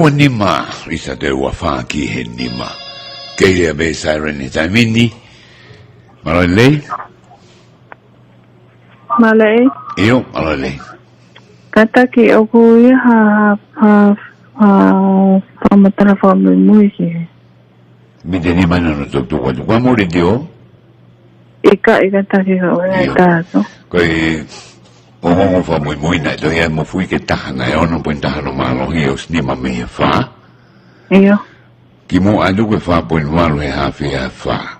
nima isa te wafa ki he nima ke be siren ni tamini malale iyo malale kata ki oku ha pamatara family muisi mide ni mana no to kwa mo dio ika taki ko ta so koi o fa muy na to ya mo fui que ta na yo no puenta no malo yo ni ma me fa iyo ki mo ando que fa po no malo ha fa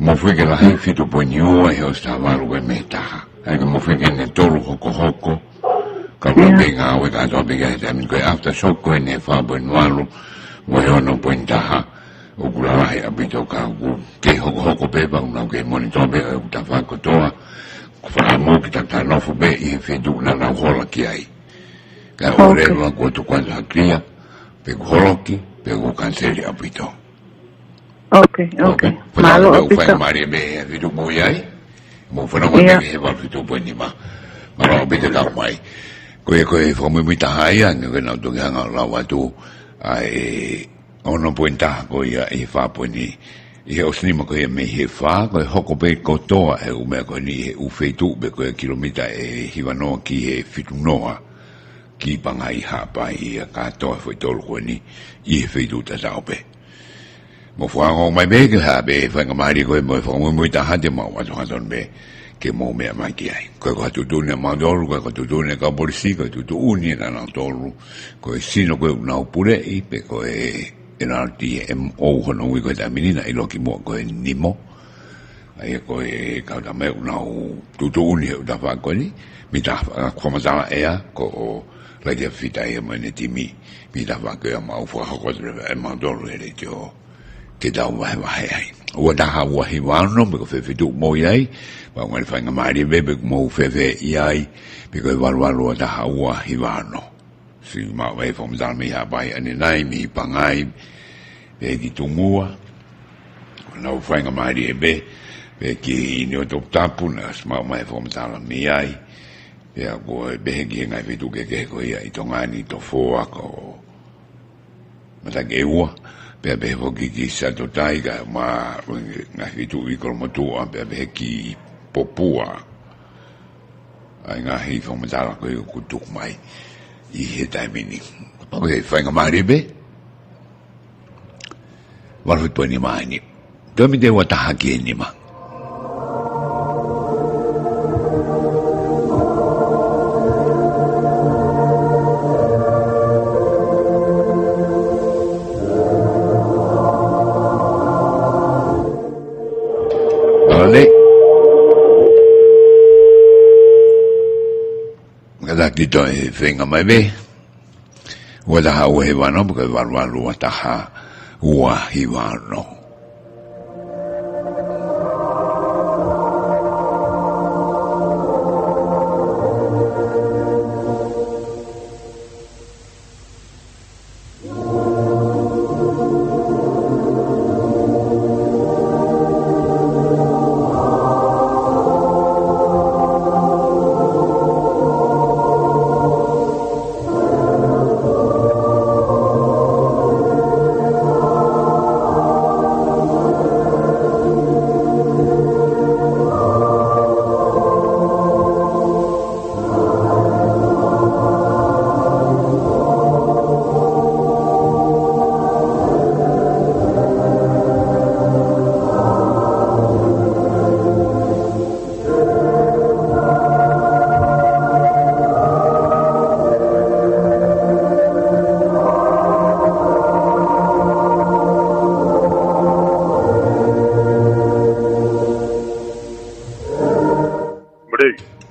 mo fui que la jefe to po yo yo estaba lo que me ta ai mo fui que ne tolo hoko ka venga we ka to venga también que after shock ko ne fa po no malo mo yo no puenta o kula ai abito ka ke hoko pe ba no que monitor be ta fa ko toa fa mo ki ta no fu be I fe du na hola ki ai ka ore lo ko to kwa la cria pe holoki pe go canceli abito okay malo fa mari be vi du mo ai mo fa no be he va tu po ni ma malo be ka mai ko fa mo mi ta ai an que no to ga la wa tu ai ono puenta ko ia I fa po ni I o snima ko me he fa ko hoko pe ko toa e u me ko ni u feitu be ko kilomita e hivano ki e fitunoa ki panga I ha pa I ka toa foi tolu ko ni I feitu ta sa pe mo fo ngo mai be ke ha be fa ngamari ko mo fo mo ta ha de mo wa to ha don be ke mo me mai ki ai ko tu tu ne ma do ko tu tu ne ka polisi ko tu tu uni na na tolu ko sino ko na pure I pe ko era TMO hono wi ko da menina I loki mo ko nimo ai ko ka da me una tu uni da fa ko ni mi da ko ma za ea ko la dia fita e mo ne timi mi da fa ko ma fo ha ko e ma do le jo ke da wa ai o da ha wa hi wa no ko fe tu mo ai ba ngani fa ngamari bebe mo fe ai bi ko wa lo da ha wa hi wa no si ma vai fom za mi ha bai ani nai mi pangai be ki tungua na u fanga mai be ki no to tapu na ma mai fom za mi ai be ko be ki ngai ve tu ke ko ia I tongani to fo ko mata ke wa be vo ki sa to tai ga ma ngai tu I ko mo tu be ki popua ai ngai fom za ko ku tu mai I he taimini. Ok, whainga maari be. Waru tue ni maani. Tue mi te wataha ki e ni ma. Ole. Kadaki to e whenga mai be. Ua taha ua he wano, porque waru ua taha ua hi wano.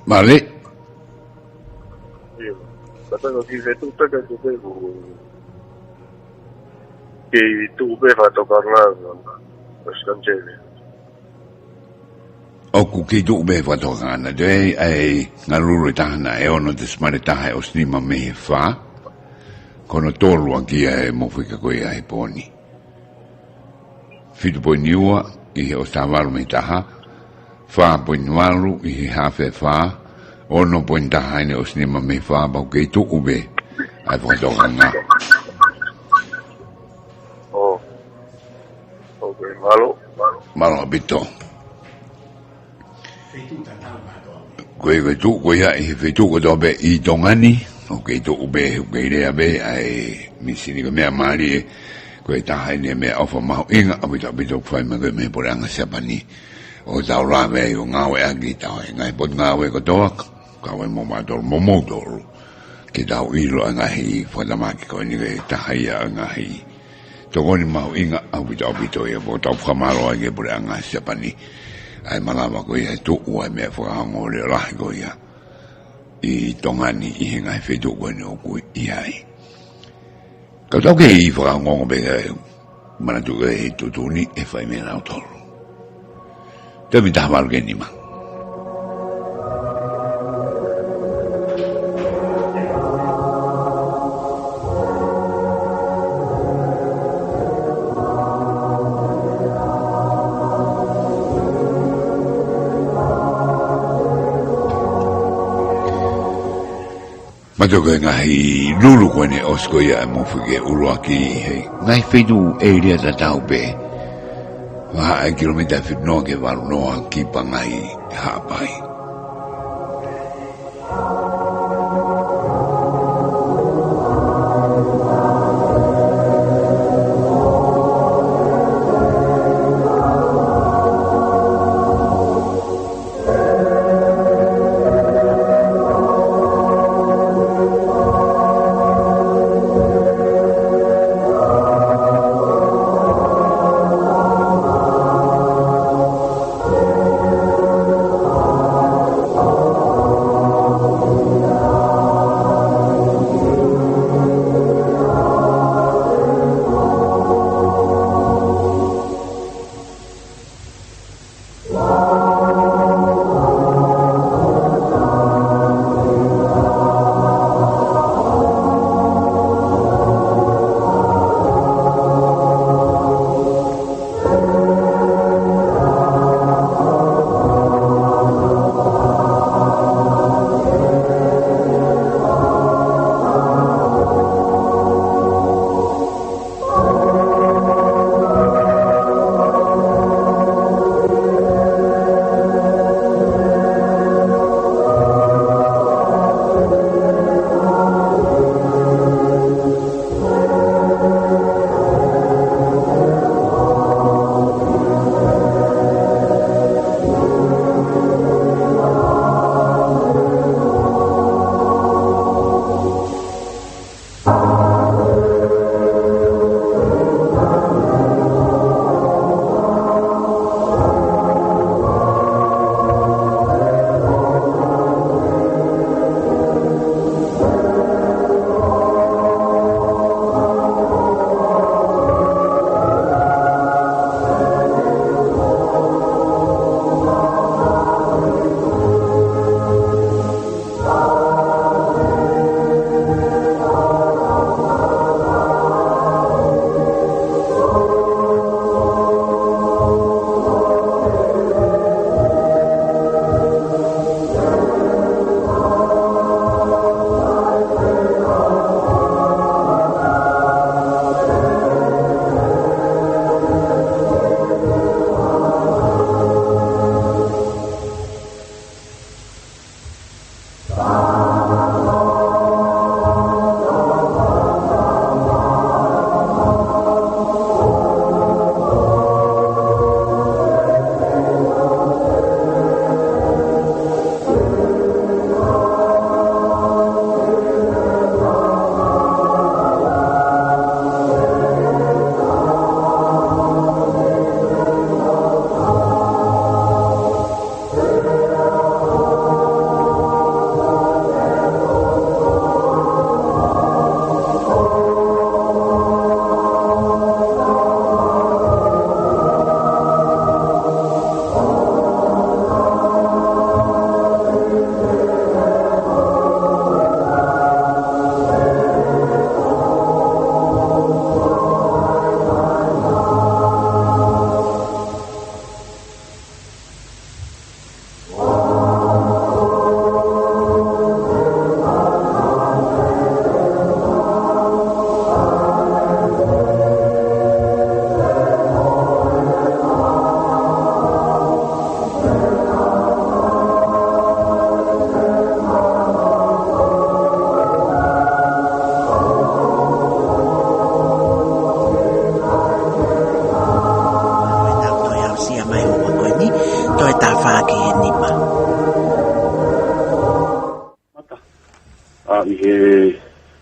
Vale. Que tu ves a tocar los canceles. O ki tu be fa to kana de ai ngaluru tahana e ono de smare taha o snima me fa kono tolu anki e mo fika ko ai poni fitu poniua I o stavalu me taha fa poniwalu I ha fe fa ono pointaha ne o snima me fa ba ke tu ube ai fa to kana Malo bito. Koe tu koe ai fetu ko do be I tongani. Okay, tu ube le be ai misini ko mea mari koe tahai ne mea ofa mau inga abita bito fai ma koe me poranga sepani. O tau rawe o ngawe agi tau e ngai pot ngawe ko toak. Kawe mo mator momotoru. Ke tau ilo a ngahi whanamaki ko ni koe tahai a ngahi. Tokoni mau inga abita bito e po tau whamaro agi poranga sepani. Ai malama ko ia tu ua me whakahango le rahi ko ia I tongani I hengai whetu ko ni oku I ai ka tau ke I whakahango benga manatu ke he tutuni e whai me nao tolu te mi tahamaru ke nima Mato ko ngahi lulu ko ne osko ia mo fuge uruaki he ngai fedu area ta tau be wa a kilomita fit no ke valu no ki pangai ha pai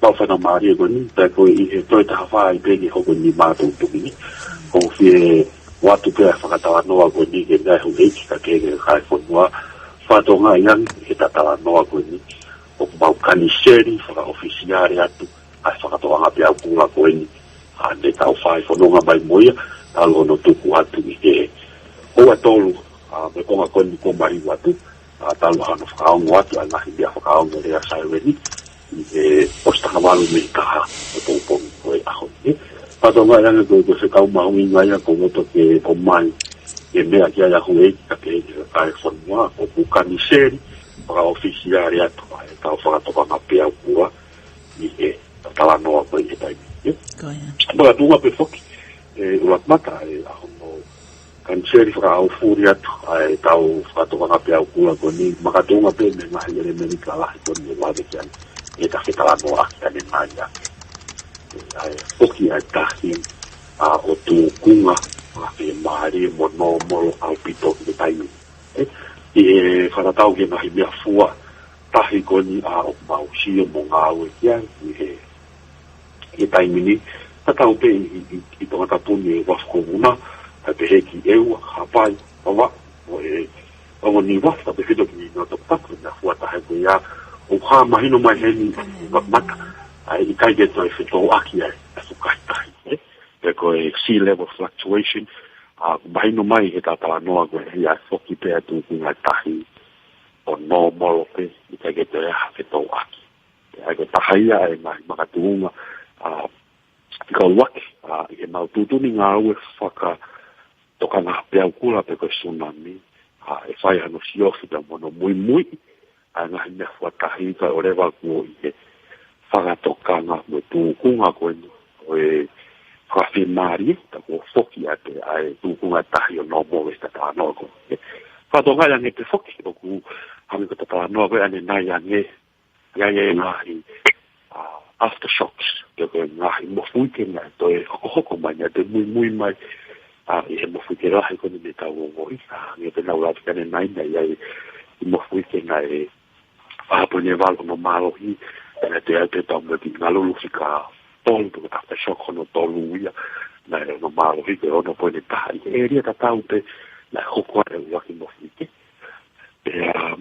bao fa na mari ko ni ta ko I to ta fa I pe ni ho ko ni ma tu tu ni ko fi watu pe fa ta no ko ni ke na ho ni ka ke ka fo wa fa to nga yang ke ta ta no ko ni o ba ka ni seri fa oficiare atu a fa to nga pe ku la ko ni a de ta fa fo no nga bai moia ta lo no tu ku atu ni ke o atolu a me ko nga ko ni ko mai watu a ta lo hanu fa o watu ana hi dia fa o le sa ni osta cavalo me caja o po a hoje para tomar la que se ca uma unha como to que o mai e me aquí a juei que a forma o caniseri para oficiar ya to ta fa to pa pia cua e ta la no po e tai para tu uma pessoa o la mata a no caniseri para o furia ai ta o fa to pa pia cua con ni makatunga pe me na ele me ni kala ko ni wa de kan e ta feta la noa ka ne mania oki a tahi a o tu kunga a e mari mo no mo au pito de taimi e fara tau ke mahi mea fua tahi koni a o mausi o mo ngāwe kia e taimi ni ta tau pe I tonga tapuni e wafko muna ta pe heki eua hapai awa o ni wafta pe whito ki no to taku na fua tahi ko ia o ha mahino mai heni mata I kai get to fito aki ai so kai tai ko sea level fluctuation mahino mai he ta no go ia foki pe atu kunga tahi o no molo pe I kai get to fito aki ai ko tahi ai mai makatunga ko wak e mau tutu ni nga we faka toka na pe kula pe ko tsunami e fai no siofi da mono muy nga hina fua tahi ka oreva ko I whagatokanga mo tūkunga koe ni e whawhimari ta ko whoki ate ai tūkunga tahi o no mo westa ta no ko whatonga yange te whoki o ku hami ko ta no ko ane nai yange ngahi aftershocks te ko ngahi mo fuike nga to e hoko mai te muy mai I he mo fuike rahi ko ni ta wo wo nge te nau rati kane nai ai mo fuike nga e Apone valo no malo hi e te tambo di ngalo lufika tolu to aftershock no tolu ia na no malo hi ke ono pone tai e ria ta taute na hoko e waki mo fike e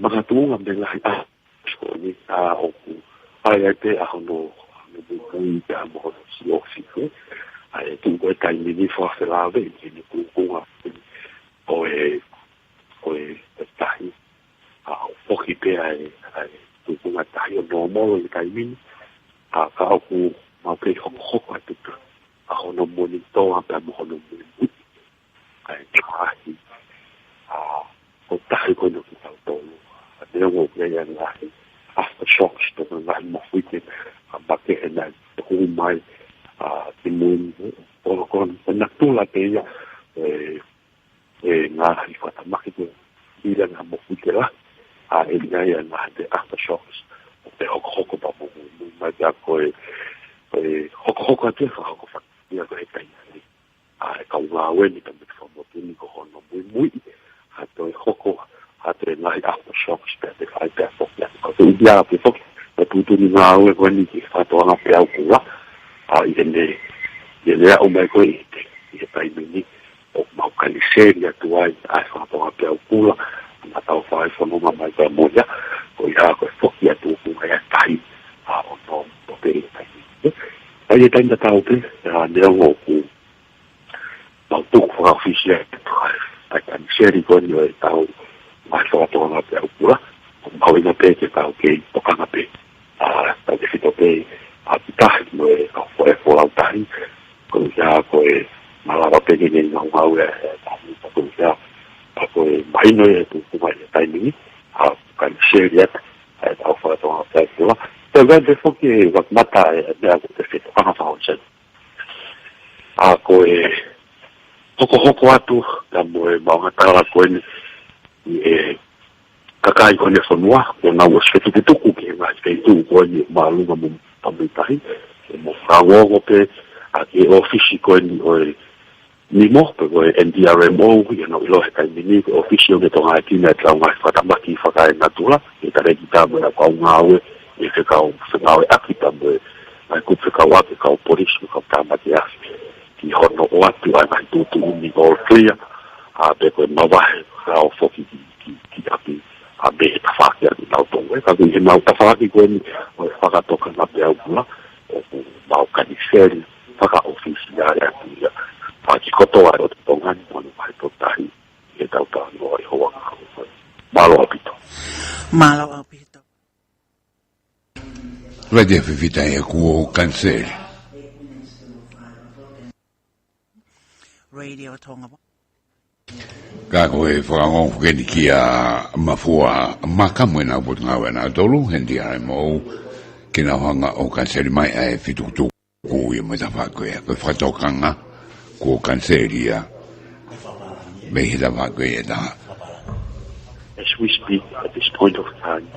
magatunga me la skoni a oku ai te a no no ta mo si ofike ai tu ko tai ni fo se la ve ni ku o tahi foki pe ai tu kunga tahi o no molo I taimini ka oku mau pe hoko atu a hono moni toa pe mo hono moni ai tahi o tahi ko no ki tau tolu a te o ke ia ngahi aftershocks to ngahi mo fuite a bake e nai ku mai ti muni o kon na tula te ia ngahi whatamaki te ira nga mo fuite la e ngai na te aftershocks o te hoko pa mo mai ka ko hoko te hoko fa ia ko e tai ka wa we ni tambe fa mo ni ko hono muy ha to hoko ha te ngai aftershocks pe te fai pe fo ya ko te ia pe fo pe tu ni na we ko ni ki fa to na pe au ku I ne o mai ko I tai ni o mau ka ni seria tu ai fa to na pe au ku na tau fai fono mai ka moja ko ia ko foki atu ku ia tai o no po pe tai ai tai na tau pe ne o ku mau tu ko official ai kan share ko ni o tau mai so to na pe ku la ko ina pe ke tau ke to ka na pe ta de fito pe a ta no e ko fo la tai ko ia ko e mala pe ni no mau e ko ia ko mai no e tu mai tai ni kan share e ta fa to ta ko te vede foki wat mata e te fito ka fa o chen ko e hoko atu ta mo e ma ta la ko ni e kakai ko ne fonua ko na wo se tu ke ma te tu ko ni ma lu mo pamitai mo frago pe a ke ofisi ko ni o ni mo pe ko NDRMO no lo he kai ni ofisi de tonga tina tra nga fa tamaki fa kai natura e ta re kita mo na ko nga we e ke kau whenau e akita mo mai ku whekau ake kau polisu kau tāmati afi ki hono o atu ai mai tūtu umi all clear pe koe mawahe kau whoki ki api a me he tawhaki ati nau tongu e ka kui he mau tawhaki koe ni o e whakatoka na pe au kula o ku mau kaniseri whaka ofisi ai atu ia whaki koto ai o te tongani manu mai to tahi e tau tāno ai hoa kau malo apito malo apito Radio Fifita e kuo Canceli Radio Tonga ka koe whakangong whukeni ki a mafua makamwena o ngawe na tolu hendi ai mo kina hanga o Canceli mai e fitutu ko i mo ta koe ko whatokanga ko Canceli a me hita koe da. As we speak at this point of time,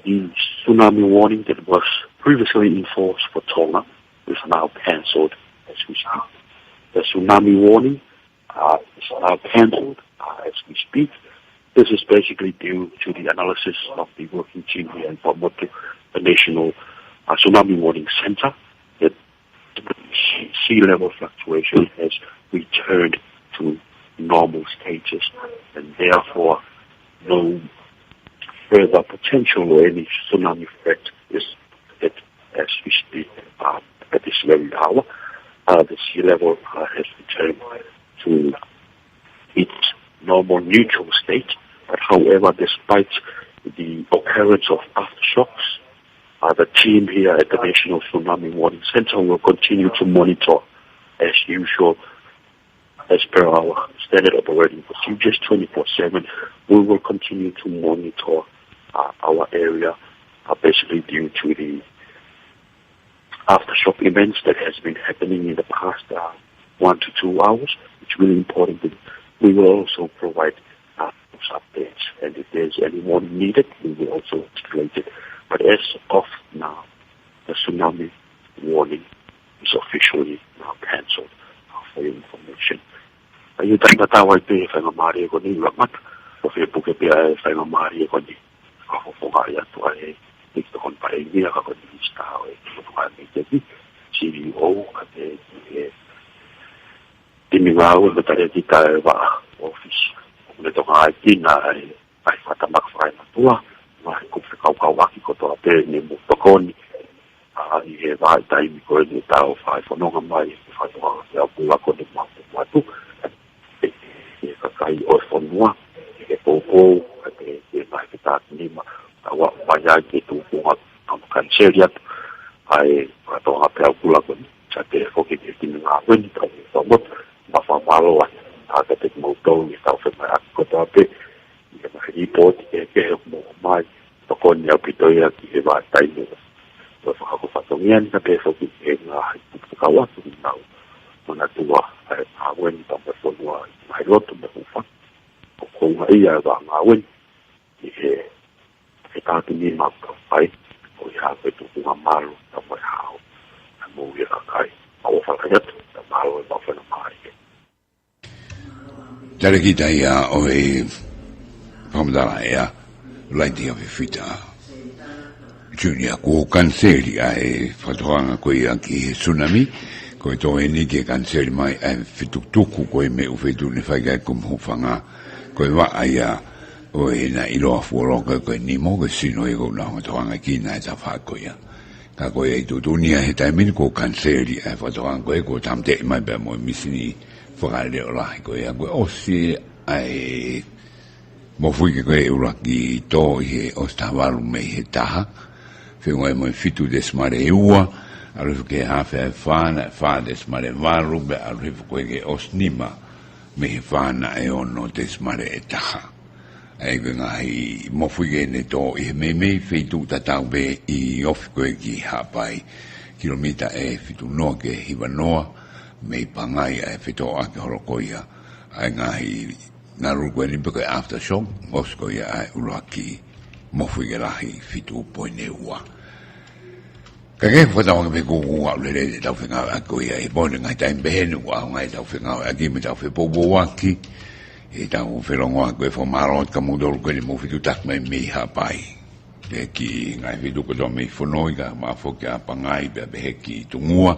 the tsunami warning that was previously in force for Tonga is now cancelled as we speak. The tsunami warning is now cancelled as we speak. This is basically due to the analysis of the working team here in Pomotu, the National Tsunami Warning Center, that sea level fluctuation has returned to normal stages, and therefore no further potential or any tsunami threat is that as we speak at this very hour. The sea level has returned to its normal neutral state, but however, despite the occurrence of aftershocks, the team here at the National Tsunami Warning Center will continue to monitor as usual. As per our standard operating procedures, 24/7, we will continue to monitor our area, basically due to the aftershock events that has been happening in the past 1 to 2 hours. It's really important that we will also provide updates, and if there's any warning needed, we will also escalate it. But as of now, the tsunami warning is officially now cancelled. For your information. Ayu tanda tawai pe whainga maari e koni uamat, o whi puke pe e whainga maari e koni, ka hofonga i atu ai e ki tokon pare ingia ka koni istao e ki hofonga me te ki, CEO ka te timi ngau e matare ki tae wa office. Me toka ai tina ai whatamak whai matua, mai kupe kau waki kotoa pe ni mu tokoni, i he vai taimi koe ni tau whai whanonga mai, whai toka te apua koni matu, e kakai o whanua, e pōpō, e mai ki tāti nima, awa mai ai ke tūpunga am Canceli atu, ai katoa pe apula koni, sa te whoki te tini ngā weni, tau e whamot, ma whamalo ai, tāka te mautou, e tau whamai aki kotoa pe, i e mai ripoti, e kehe mo mai, tokoni au pitoia ki he vai taimi, o whakakofatongiani na pe whoki e ngā hai pukawatu ni nau, mana tua a weni tamba whanua mai roto me uwha. O konga ia wa ngā weni, i he tātu ni mau ka whai, o i hā koe tuku ngā maru tamba i hao, na mou i kakai, a o whakayatu, na maru e mawhana maari. Tare ki tai a o e whamadara ea, laiti a whiwhita. Junior ko Canceli a e whatoanga koe a ki he tsunami, koe tō e ni ke Canceli mai e whituktuku koe me uwhetu ne whaikai kumhufanga, koe wa ai a o e na iloa fuoroka koe ni mo ke sino e kou na whatoanga ki na e ta whakoia. Ka koe e tutunia he taimini ko Canceli a whatoanga koe ko tamte mai bea mo misini whakaile o lahi koe a koe osi a e mofui ke koe e uraki tō i he ostawaru me he taha, whenua e moi fitu des mare ua, arufu ke hawhi e whāna, whā des mare waru, be arufu koe ke osnima, me he whāna e ono des mare e taha. E koe ngahi mofui ke ne tō i he mei wheitu tatau be i ofi koe ki hapai, kilomita e fitu noa ke hiwa noa, me pangai e whito ake horokoia, ai ngahi ngaru koe ni peke aftershock, osko ia ai uraki, mofui ke lahi fitu poine ua. Ka kei whatawanga me kuku au lere te tau whengawe ako ia e pone ngai taim behenu au ngai tau whengawe aki me tau whepopo waki e tau whelongo ako e whamarot ka mudoru koe ni mofitu tak mai me hapai ki ngai vidu ko me fonoi ga ma fo ka pangai be be ki tungua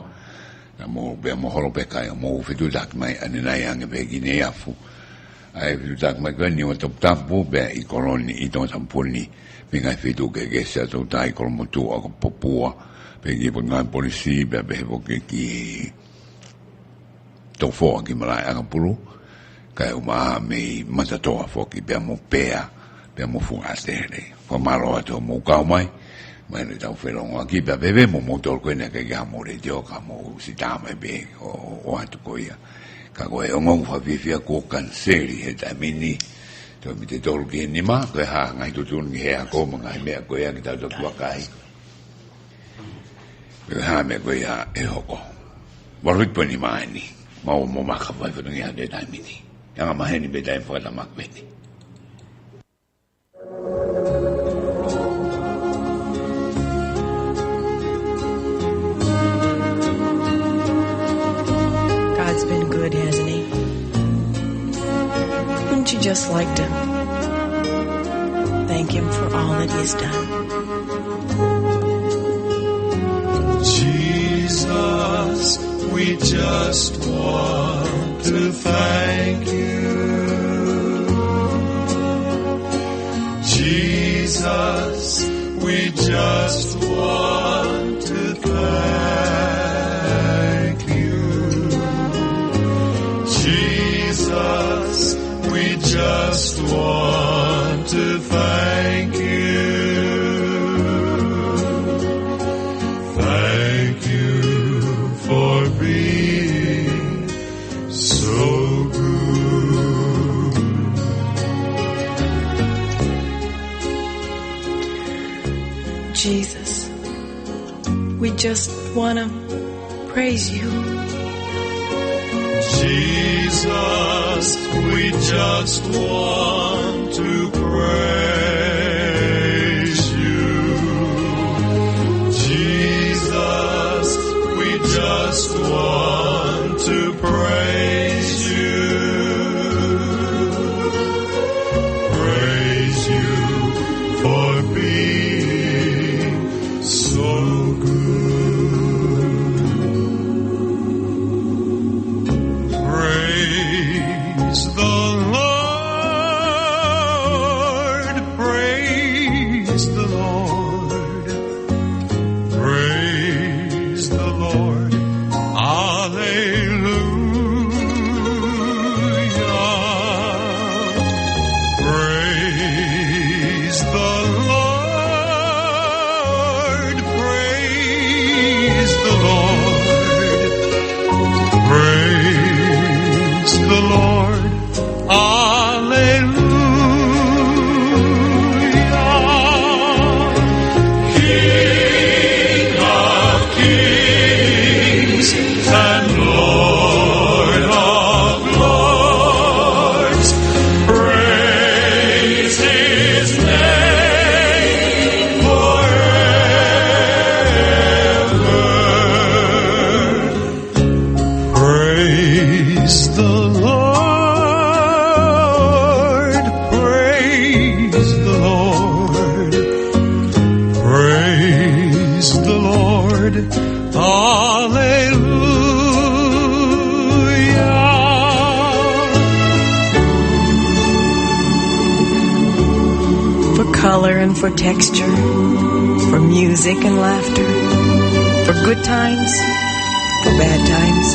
na mo be mo holo pe kai mo vidu dak mai anina yang be gi ne afu ai vidu dak mai ga ni o top tapu be I koloni I don samponi me ngai vidu ke se to dai kol mo tu o popua be gi ngai polisi be be vo ki to fo ki mala anga pulu kai uma me matatoa fo ki be mo pea pe mo fu astere fa malo ato mo ka mai ne tau felonga ki pe bebe mo motor ko ne ke ga mo re dio ka mo si ta mai be o atu ko ia ka ko e ngong fa vivia ko canceli e ta mini to mi te tol ki ni ma ke ha ngai tu tun ki ha ko mo ngai me ko ia ki ta to kai pe ha me ko ia e hoko wa rit po ni mai ni mo ma ka fa ni ha de ta mini yang ma he ni be dai fa la mak be ni God's been good, hasn't he? Wouldn't you just like to thank him for all that he's done? Jesus, we just want to thank you. Jesus, we just want to thank you. Jesus, we just want to thank you. Thank you for being so good. Jesus, we just want to praise you. Jesus, we just want to praise you. Jesus, we just want to praise you. Praise you for being so Praise the Lord, praise the Lord, praise the Lord, hallelujah. Praise the Lord, praise the Lord, praise the Lord, hallelujah. King of kings and Lord of lords, praise his name forever. Praise the Lord, praise the Lord, praise the Lord, hallelujah. For color and for texture, for music and laughter, for good times, for bad times,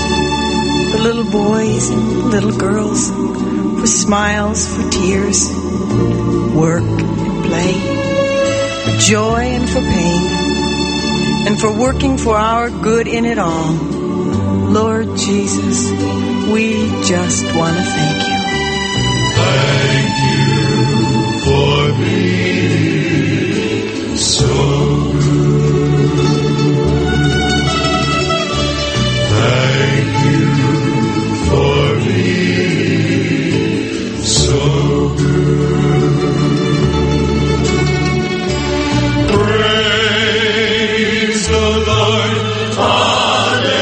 for little boys and little girls, for smiles, for tears, work and play, for joy and for pain, and for working for our good in it all. Lord Jesus, we just want to thank you. Thank you for being so good. Thank you for being so good. Praise the Lord, hallelujah.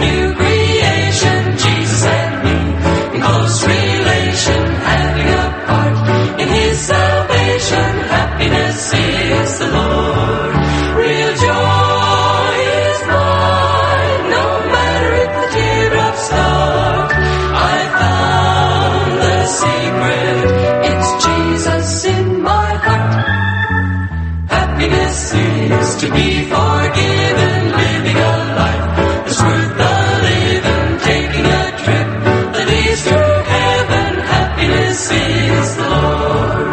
new creation, Jesus and me, in close relation, having a part in His salvation. Happiness is the Lord. Real joy is mine, no matter if the teardrops start. I found the secret, it's Jesus in my heart. Happiness is to be forgiven, living a life that's worth the living, taking a trip that leads to heaven. Happiness is the Lord.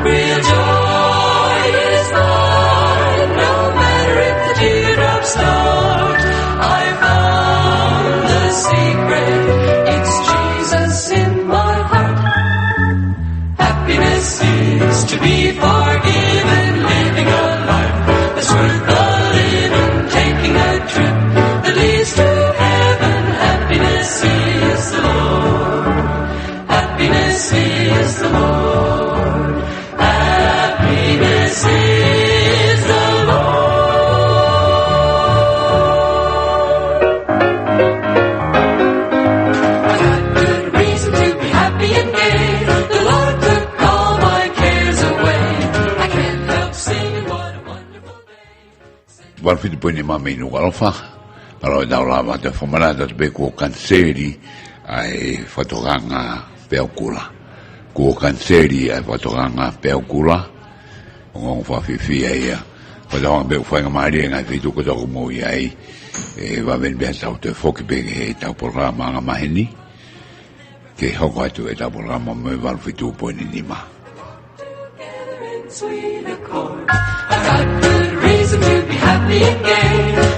Real joy is mine, no matter if the teardrops start. I found the secret, it's Jesus in my heart. Happiness is to be forgiven, living a life that's worth the living, taking a trip that leads to heaven. Happiness is the Lord. Happiness is the Lord. Happiness is the Lord. I got good reason to be happy and gay. The Lord took all my cares away. I can't help singing what a wonderful day. Walfito poi ni mame inu alfa. Alo e daula te fomalata te be ko kanseri ai fatoganga peokula. Ko kanseri ai fatoganga peokula. Ngong fa fifi ai ya. Fatoganga be fa ngamari ngai fitu ko to mo ai. E va ben ben sa te foki be e ta programa nga maheni. Ke hoko atu e ta programa me walfito poi ni ma. Sweet accord. I've got good reason to be happy and gay.